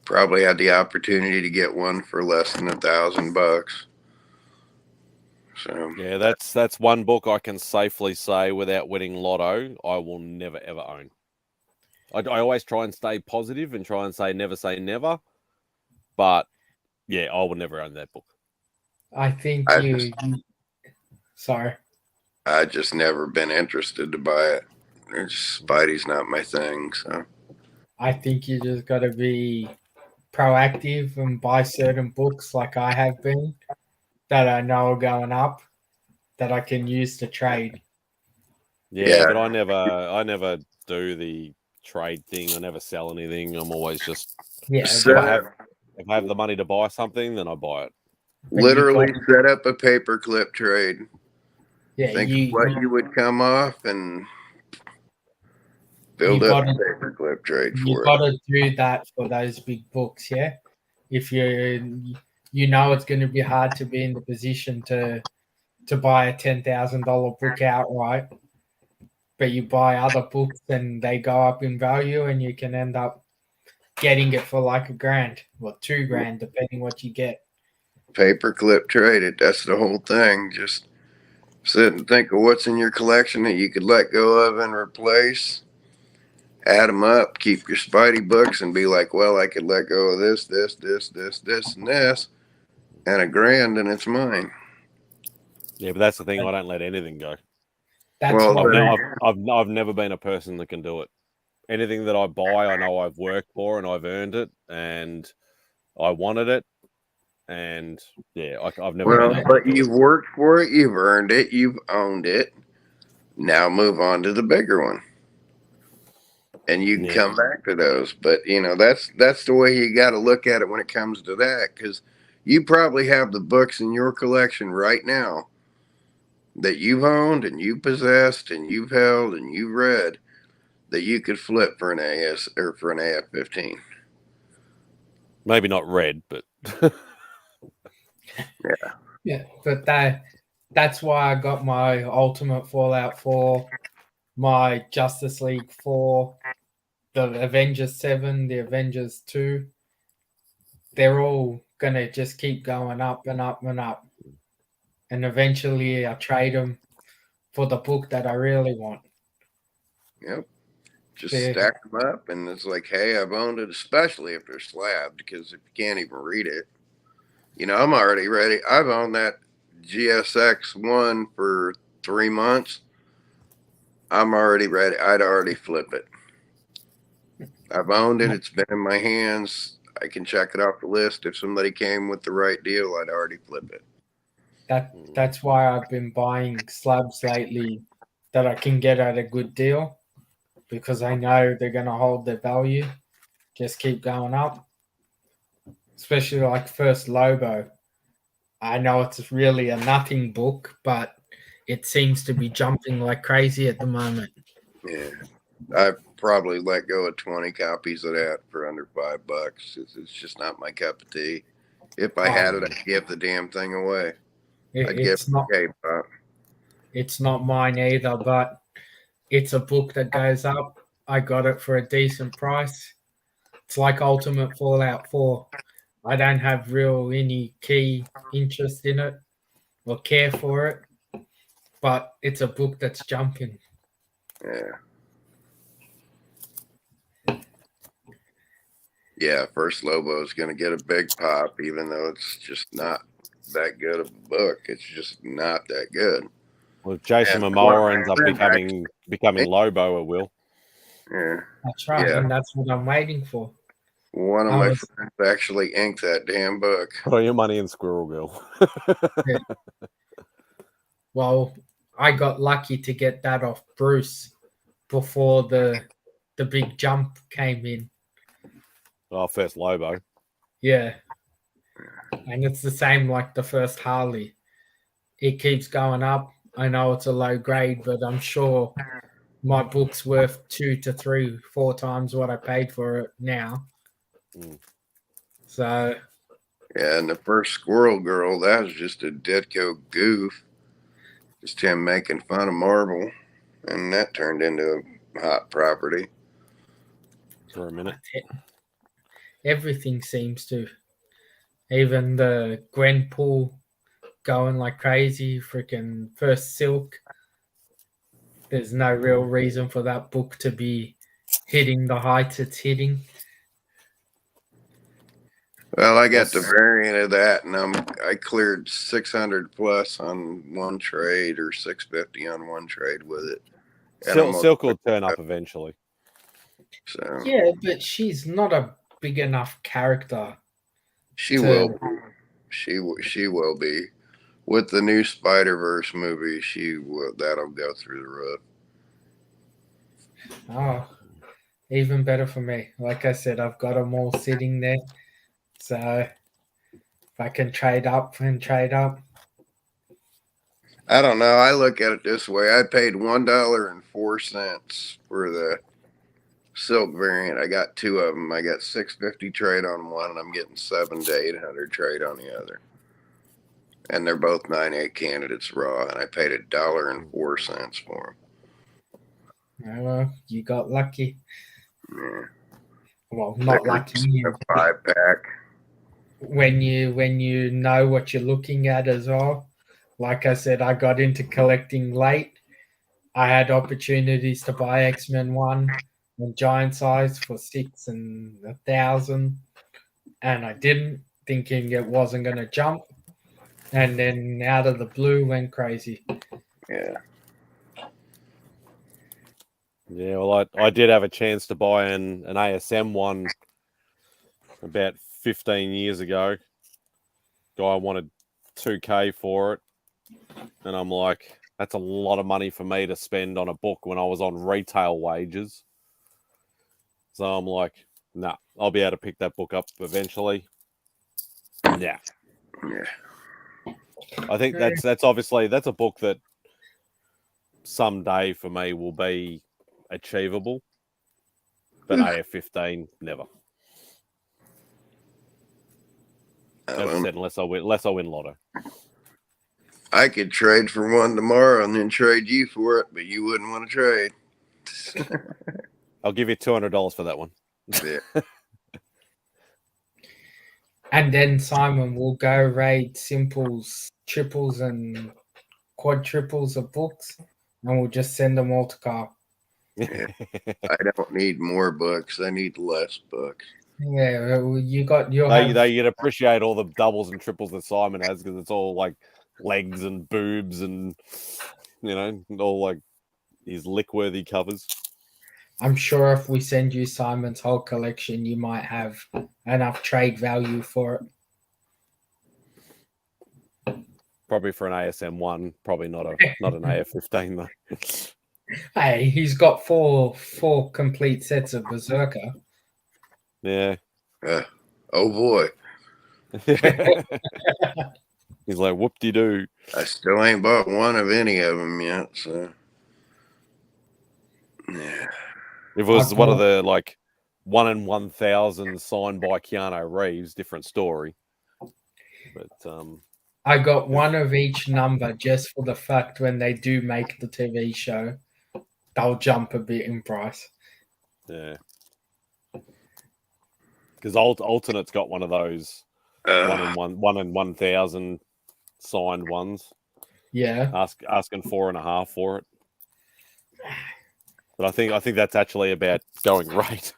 Probably had the opportunity to get one for less than $1,000. So Yeah, that's one book I can safely say without winning lotto, I will never ever own. I always try and stay positive and try and say never, but yeah, I will never own that book. I think sorry. I just never been interested to buy it. Spidey's not my thing. So I think you just got to be proactive and buy certain books like I have been that I know are going up that I can use to trade. Yeah, Yeah. but I never do the trade thing. I never sell anything. I'm always just Yeah, if So- I have the money to buy something, then I buy it. literally set up a paperclip trade. yeah, Think of what you would come off and build You up a gotta- paperclip trade you for it. got to do that for those big books, yeah. If you know it's going to be hard to be in the position to buy a $10,000 book outright, but you buy other books and they go up in value, and you can end up getting it for like $1,000 or $2,000, depending what you get. Paperclip trade it. That's the whole thing. Just sit and think of what's in your collection that you could let go of and replace. Add them up, keep your Spidey books, and be like, well, I could let go of this, and this, and $1,000, and it's mine. Yeah, but that's the thing. I don't let anything go. That's Well, what I've never been a person that can do it. Anything that I buy, I know I've worked for and I've earned it, and I wanted it, and yeah, I've never. Well, been able but to do you've worked for it, you've earned it, you've owned it. Now move on to the bigger one, and you can come back to those. But that's the way you got to look at it when it comes to that, because you probably have the books in your collection right now that you've owned and you possessed and you've held and you've read that you could flip for an AS or for an AF-15. Maybe not red, but Yeah, but that's why I got my Ultimate Fallout 4, my Justice League 4, the Avengers 7, the Avengers 2. They're all gonna just keep going up and up and up. And eventually I trade them for the book that I really want. Yep. Just Yeah. stack them up, and it's like, hey, I've owned it, especially if they're slabbed, because if you can't even read it, I'm already ready. I've owned that GSX one for 3 months. I'm already ready. I'd already flip it. I've owned it. It's been in my hands. I can check it off the list. If somebody came with the right deal, I'd already flip it. That's why I've been buying slabs lately that I can get at a good deal, because I know they're gonna hold their value, just keep going up. Especially like First Lobo. I know it's really a nothing book, but it seems to be jumping like crazy at the moment. Yeah. I probably let go of 20 copies of that for under $5. It's just not my cup of tea. If I had it, I'd give the damn thing away. I'd give It's not. it a It's not mine either, but it's a book that goes up. I got it for a decent price. It's like Ultimate Fallout 4. I don't have any key interest in it or care for it, but it's a book that's jumping. Yeah. Yeah, First Lobo is going to get a big pop, even though it's just not that good of a book. It's just not that good. well, if Jason Momoa ends up becoming Lobo, it will. Yeah. That's right, Yeah. and that's what I'm waiting for. One of my friends actually inked that damn book. Put all your money in Squirrel Girl. Yeah. Well, I got lucky to get that off Bruce before the the big jump came in. Oh, first Lobo. Yeah. And it's the same like the first Harley. It keeps going up. I know it's a low grade, but I'm sure my book's worth 2 to 3, 4 times what I paid for it now. Mm. So Yeah, and the first Squirrel Girl, that was just a Ditko goof. Just him making fun of Marvel. And that turned into a hot property. For a minute. everything seems to. Even the Gwenpool going like crazy, freaking first Silk. There's no real reason for that book to be hitting the heights it's hitting. Well, I got the variant of that, and I cleared 600 plus on one trade, or 650 on one trade with it. Silk will turn up eventually. So Yeah, but she's not a big enough character. she will. She will be. With the new Spider-Verse movie, that'll go through the roof. Oh, even better for me. Like I said, I've got them all sitting there. So if I can trade up and trade up. I don't know. I look at it this way. I paid $1.04 for the Silk variant. I got 2 of them. I got 650 trade on one, and I'm getting 700 to 800 trade on the other. And they're both 9.8 candidates raw, and I paid $1.04 for Oh, well, you got lucky. them. Yeah. Well, not lucky. A 5-pack. When you know what you're looking at as well. Like I said, I got into collecting late. I had opportunities to buy X-Men 1 and giant size for 6 and 1,000, and I didn't, thinking it wasn't going to jump. And then out of the blue went crazy. Yeah. Yeah, well, I did have a chance to buy an ASM one about 15 years ago. Guy wanted 2K for it. And I'm like, that's a lot of money for me to spend on a book when I was on retail wages. So I'm like, nah, I'll be able to pick that book up eventually. Yeah. I think that's obviously, that's a book that someday for me will be achievable. But AF-15, never. As I said, unless I win Lotto. I could trade for one tomorrow and then trade you for it, but you wouldn't want to trade. I'll give you $200 for that one. Yeah. And then Simon will go raid simples, triples, and quadruples of books, and we'll just send them all to Carl. Yeah. I don't need more books. I need less books. Yeah, you'll You'd appreciate all the doubles and triples that Simon has, because it's all like legs and boobs and, all like these lick-worthy covers. I'm sure if we send you Simon's whole collection, you might have enough trade value for it. Probably for an ASM 1, probably not an AF-15 though. Hey, he's got four complete sets of Berserker. Yeah. Oh boy. He's like, whoop-de-doo. I still ain't bought one of any of them yet, so yeah. If it was one of the 1 in 1,000 signed by Keanu Reeves, different story. But I got one of each number just for the fact when they do make the TV show, they'll jump a bit in price. Yeah. Because Alternate's got one of those 1 in 1,000 signed ones. Yeah. Asking 4.5 for it. But I think that's actually about going right.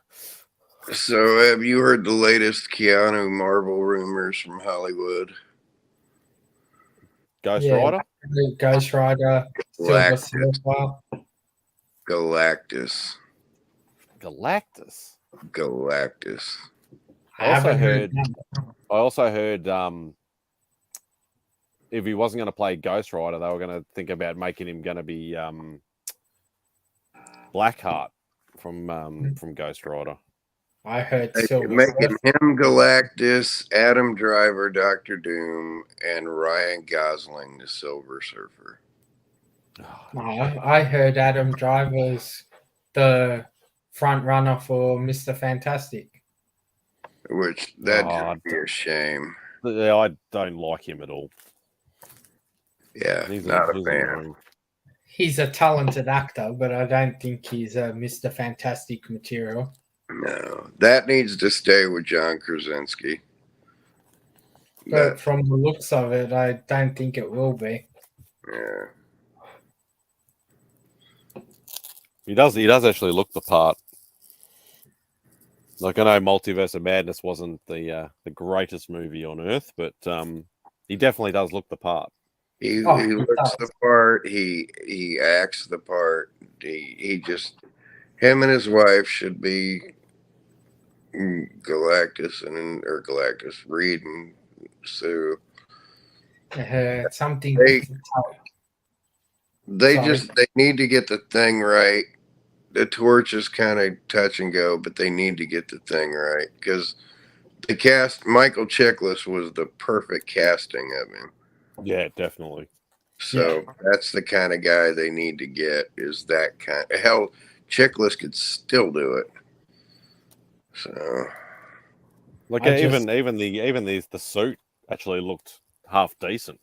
So have you heard the latest Keanu Marvel rumors from Hollywood? Ghost Rider? Ghost Rider, Silver Surfer. Galactus. I also heard if he wasn't going to play Ghost Rider, they were going to think about making him going to be Blackheart from Ghost Rider. I heard They're Silver making Surfer. him Galactus, Adam Driver, Doctor Doom, and Ryan Gosling the Silver Surfer. No, I heard Adam Driver's the front runner for Mr. Fantastic. Which that Oh, would be a shame. I don't like him at all. Yeah, He's not a he's fan. annoying. He's a talented actor, but I don't think he's a Mr. Fantastic material. No, that needs to stay with John Krasinski. But from the looks of it, I don't think it will be. Yeah. He does actually look the part. Like, I know Multiverse of Madness wasn't the greatest movie on earth, but he definitely does look the part. He He looks the part. He acts the part. He just, him and his wife should be Galactus or Galactus, Reed and Sue. Something. They need to get the thing right. The Torch is kind of touch and go, but they need to get the thing right because the cast, Michael Chiklis was the perfect casting of him. Yeah, definitely. So that's the kind of guy they need to get. Is that kind of, hell, Chiklis could still do it. So, like, even the suit actually looked half decent.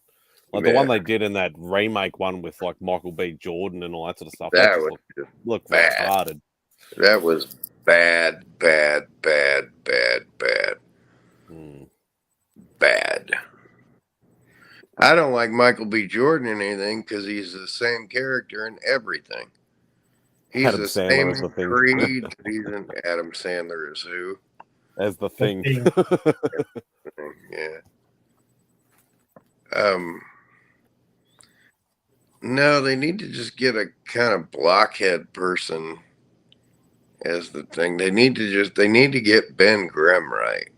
Like the one they did in that remake one with like Michael B. Jordan and all that sort of stuff. That was looked bad. retarded. That was bad. Bad. I don't like Michael B. Jordan in anything because he's the same character in everything. He's Adam the Sandler same is the thing. Creed. He's an Adam Sandler is who? As the thing. Yeah. No, they need to just get a kind of blockhead person as the thing. They need to get Ben Grimm right.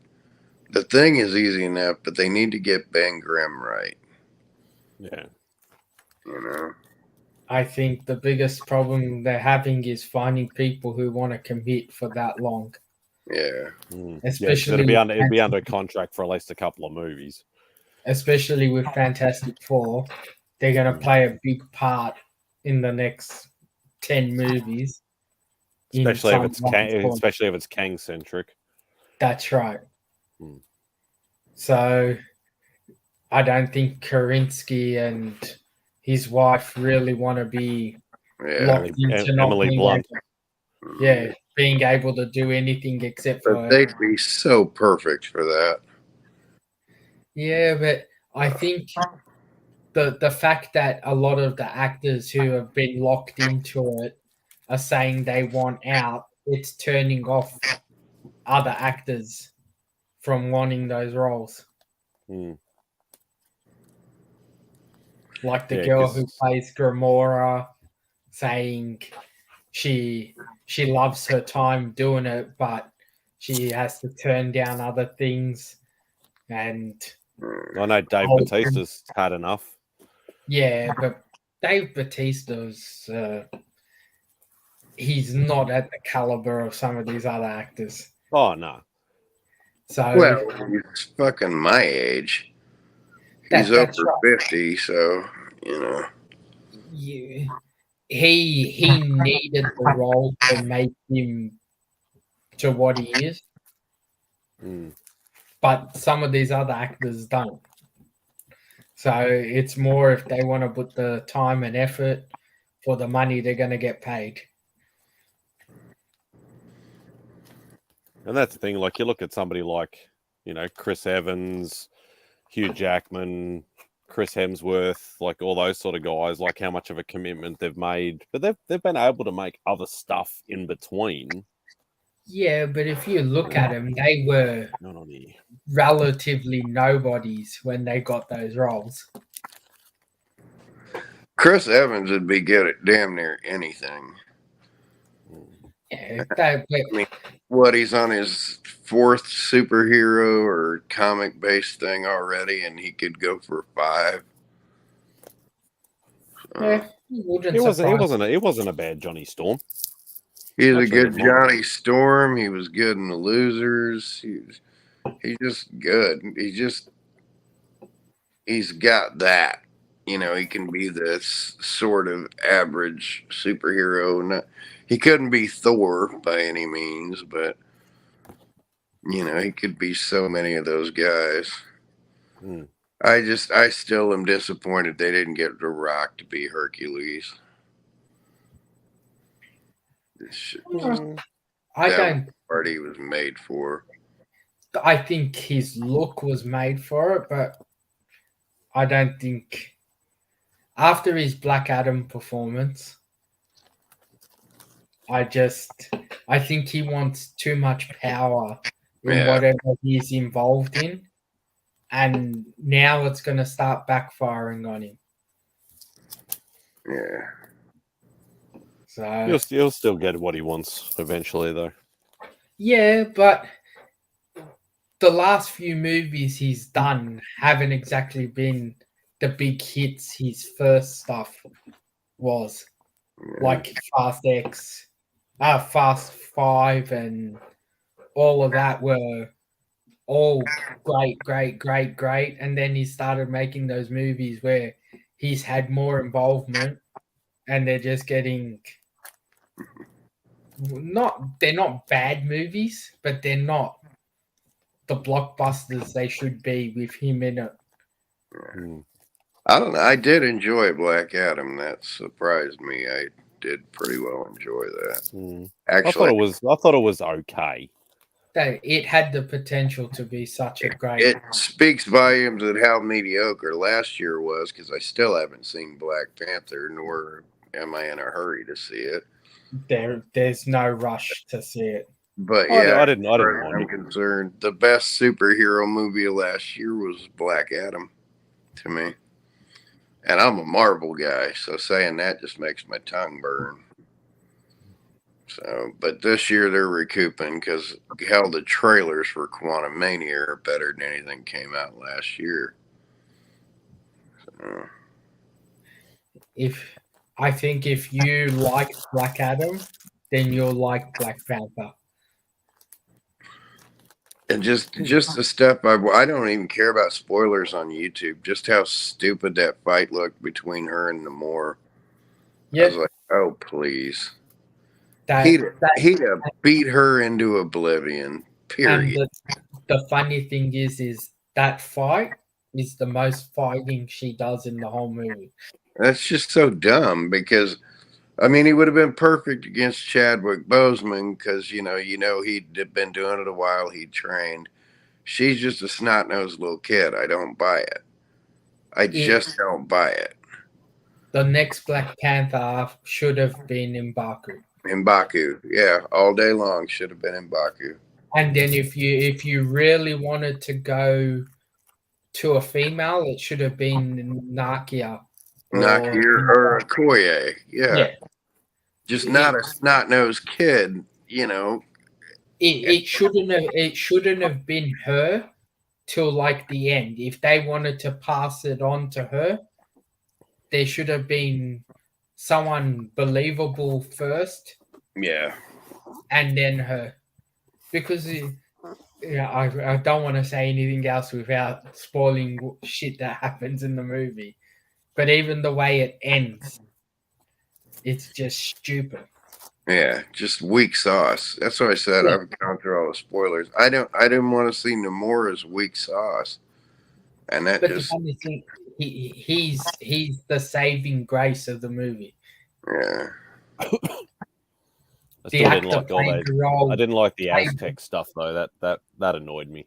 The thing is easy enough, but they need to get Ben Grimm right. Yeah. You know? I think the biggest problem they're having is finding people who want to commit for that long. Yeah. Especially it'd be under contract for at least a couple of movies. Especially with Fantastic Four. They're going to play a big part in the next 10 movies. Especially if it's Kang centric. That's right. So I don't think Karinsky and his wife really want to be locked into Emily Blunt. being able to do anything except for. They'd be so perfect for that. Yeah, but I think the fact that a lot of the actors who have been locked into it are saying they want out, it's turning off other actors from wanting those roles. Like the girl who plays Gamora saying she loves her time doing it, but she has to turn down other things. And I know Dave Bautista's had enough. Yeah, but Dave Bautista's he's not at the caliber of some of these other actors. Oh no. So he's fucking my age. He's over 50, so you know. Yeah, he needed the role to make him to what he is. But some of these other actors don't. So it's more if they want to put the time and effort for the money they're going to get paid. And that's the thing. Like, you look at somebody like, Chris Evans, Hugh Jackman, Chris Hemsworth, like all those sort of guys, like how much of a commitment they've made. But they've been able to make other stuff in between. Yeah, but if you look at them, they were relatively nobodies when they got those roles. Chris Evans would be good at damn near anything. Yeah, he's on his 4th superhero or comic-based thing already, and he could go for 5. Yeah, it wasn't a bad Johnny Storm. He's a Actually, I good didn't mind. Johnny Storm. He was good in The Losers. He's just good. He's got that. You know, he can be this sort of average superhero. He couldn't be Thor by any means, but you know, he could be so many of those guys. Mm. I still am disappointed they didn't get The Rock to be Hercules. I That don't. part he was made for. I think his look was made for it, but I don't think after his Black Adam performance, I think he wants too much power in whatever he's involved in, and now it's going to start backfiring on him. Yeah. So He'll still get what he wants eventually, though. yeah, but the last few movies he's done haven't exactly been the big hits his first stuff was. Like Fast 5, and all of that were all great. And then he started making those movies where he's had more involvement and they're just getting they're not bad movies, but they're not the blockbusters they should be with him in it. Mm. I don't know. I did enjoy Black Adam. That surprised me. I did pretty well enjoy that. Mm. Actually, I thought it was okay. It had the potential to be such a great. It speaks volumes of how mediocre last year was, because I still haven't seen Black Panther, nor am I in a hurry to see it. There's no rush to see it. But I didn't mind I'm it. concerned. The best superhero movie of last year was Black Adam, to me. And I'm a Marvel guy, so saying that just makes my tongue burn. So, but this year they're recouping, because hell, the trailers for Quantum Mania are better than anything came out last year. So, I think if you like Black Adam, then you'll like Black Panther. and just a step, I don't even care about spoilers on YouTube. Just how stupid that fight looked between her and Namor. Yeah, I was like, oh please. he'd have beat her into oblivion. Period. And the funny thing is that fight is the most fighting she does in the whole movie. That's just so dumb, because I mean, he would have been perfect against Chadwick Boseman, because you know he'd been doing it a while. He trained. She's just a snot-nosed little kid. I don't buy it. I just don't buy it. The next Black Panther should have been M'Baku. M'Baku, yeah, all day long should have been M'Baku. And then if you really wanted to go to a female, it should have been Nakia. Or Okoye, yeah. Just not a snot-nosed kid, you know. It shouldn't have been her till like the end. If they wanted to pass it on to her, there should have been someone believable first. Yeah. And then her. Because I don't want to say anything else without spoiling shit that happens in the movie. But even the way it ends, it's just stupid. Yeah, just weak sauce. That's what I said. I've gone through all the spoilers. I didn't want to see Namor as weak sauce, and that The funny thing, he's the saving grace of the movie. Yeah. I still didn't like all that. I didn't like the Aztec stuff though. That annoyed me.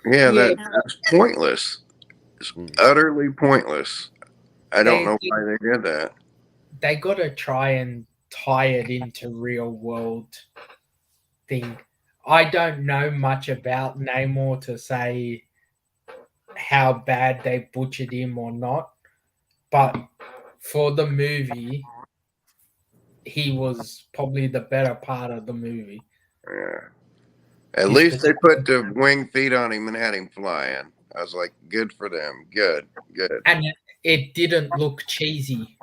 Yeah, that's pointless. It's utterly pointless. I don't know why they did that. They got to try and tie it into real world thing. I don't know much about Namor to say how bad they butchered him or not, but for the movie, he was probably the better part of the movie. Yeah. At least they put the wing feet on him and had him flying. I was like, good for them. Good. And it didn't look cheesy.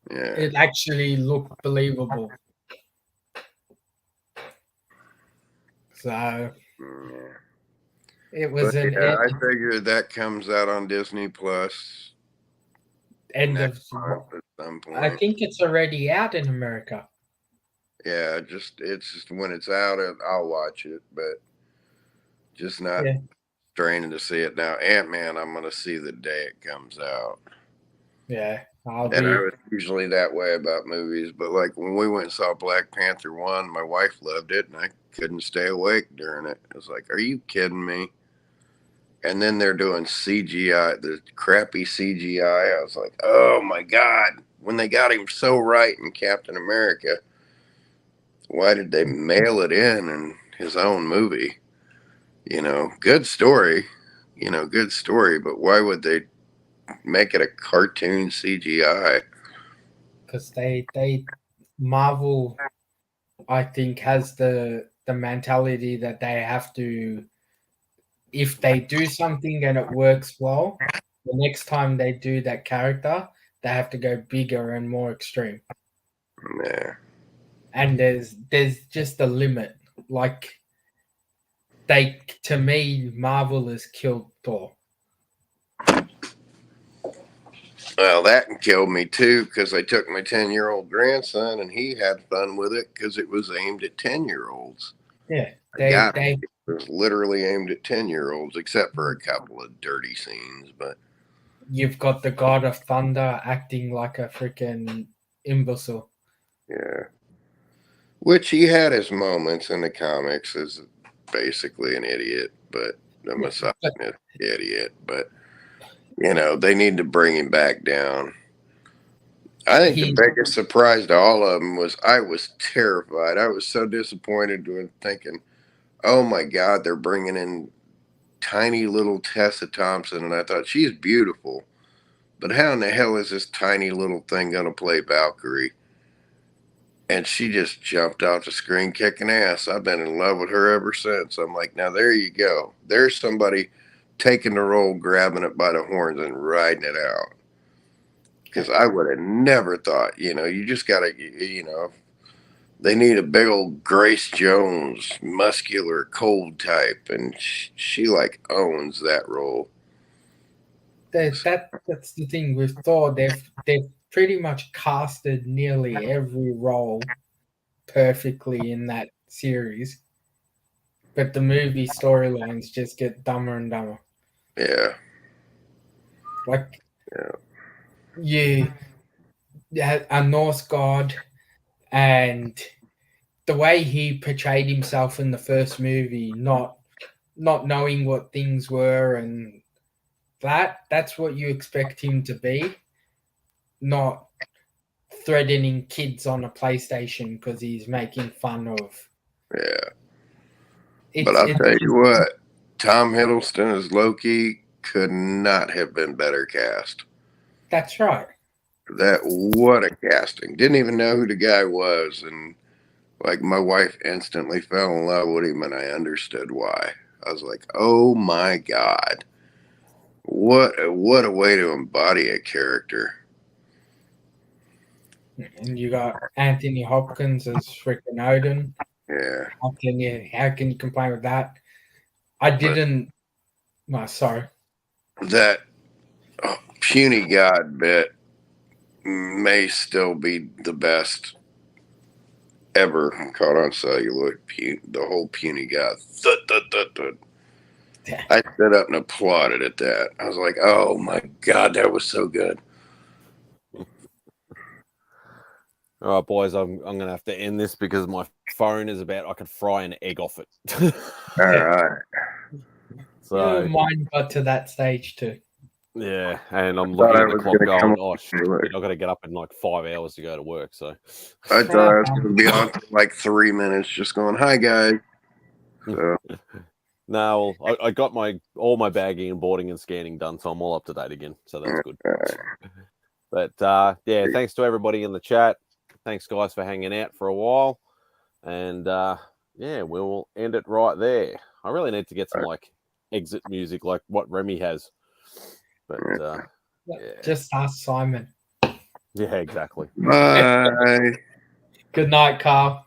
Yeah. It actually looked believable. So Yeah. it was But an yeah, I figure that comes out on Disney Plus end of. next month at some point. I think it's already out in America. Yeah, it's just when it's out, I'll watch it, but just not straining to see it now. Ant-Man, I'm gonna see the day it comes out. Yeah, I was usually that way about movies, but like when we went and saw Black Panther 1, my wife loved it, and I couldn't stay awake during it. I was like, "Are you kidding me?" And then they're doing CGI, the crappy CGI. I was like, "Oh my god!" When they got him so right in Captain America, why did they mail it in his own movie? Good story, good story, but why would they make it a cartoon CGI? Because they Marvel, I think, has the mentality that they have to, if they do something and it works well, the next time they do that character, they have to go bigger and more extreme. Yeah. And there's just a limit. Like to me, Marvel has killed Thor. Well, that killed me too, because I took my 10-year-old grandson and he had fun with it because it was aimed at 10-year-olds. Yeah, it was literally aimed at 10-year-olds, except for a couple of dirty scenes. But you've got the God of Thunder acting like a freaking imbecile. Yeah, which he had his moments in the comics as basically an idiot, but a misogynist idiot. But they need to bring him back down. I think the biggest surprise to all of them was I was terrified. I was so disappointed with thinking, oh my God, they're bringing in tiny little Tessa Thompson. And I thought, she's beautiful. But how in the hell is this tiny little thing going to play Valkyrie? And she just jumped off the screen kicking ass. I've been in love with her ever since. I'm like, now there you go. There's somebody taking the role, grabbing it by the horns and riding it out. Because I would have never thought, you just got to, they need a big old Grace Jones, muscular, cold type. And she like owns that role. That's the thing with Thor. They've pretty much casted nearly every role perfectly in that series. But the movie storylines just get dumber and dumber. Yeah. Like, a Norse god, and the way he portrayed himself in the first movie, not knowing what things were, and that's what you expect him to be, not threatening kids on a PlayStation because he's making fun of. Yeah. But I'll tell you what, Tom Hiddleston as Loki could not have been better cast. That's right. What a casting. Didn't even know who the guy was. And like my wife instantly fell in love with him, and I understood why. I was like, oh my God. What a way to embody a character. And you got Anthony Hopkins as freaking Odin. Yeah. How can you complain with that? Sorry. That puny god bit may still be the best ever caught on celluloid. The whole puny god. I stood up and applauded at that. I was like, oh my God, that was so good. All right, boys, I'm going to have to end this because my phone is I could fry an egg off it. All right. So mine got to that stage too. Yeah, and I'm looking at the clock going, oh shit, I've got to get up in like 5 hours to go to work. So I thought I was going to be on for like 3 minutes just going, hi guys. So. No, well, I got all my bagging and boarding and scanning done, so I'm all up to date again. So that's good. But yeah, thanks to everybody in the chat. Thanks, guys, for hanging out for a while. And yeah, we'll end it right there. I really need to get some like exit music like what Remy has. But just ask Simon. Yeah, exactly. Bye. Good night, Carl.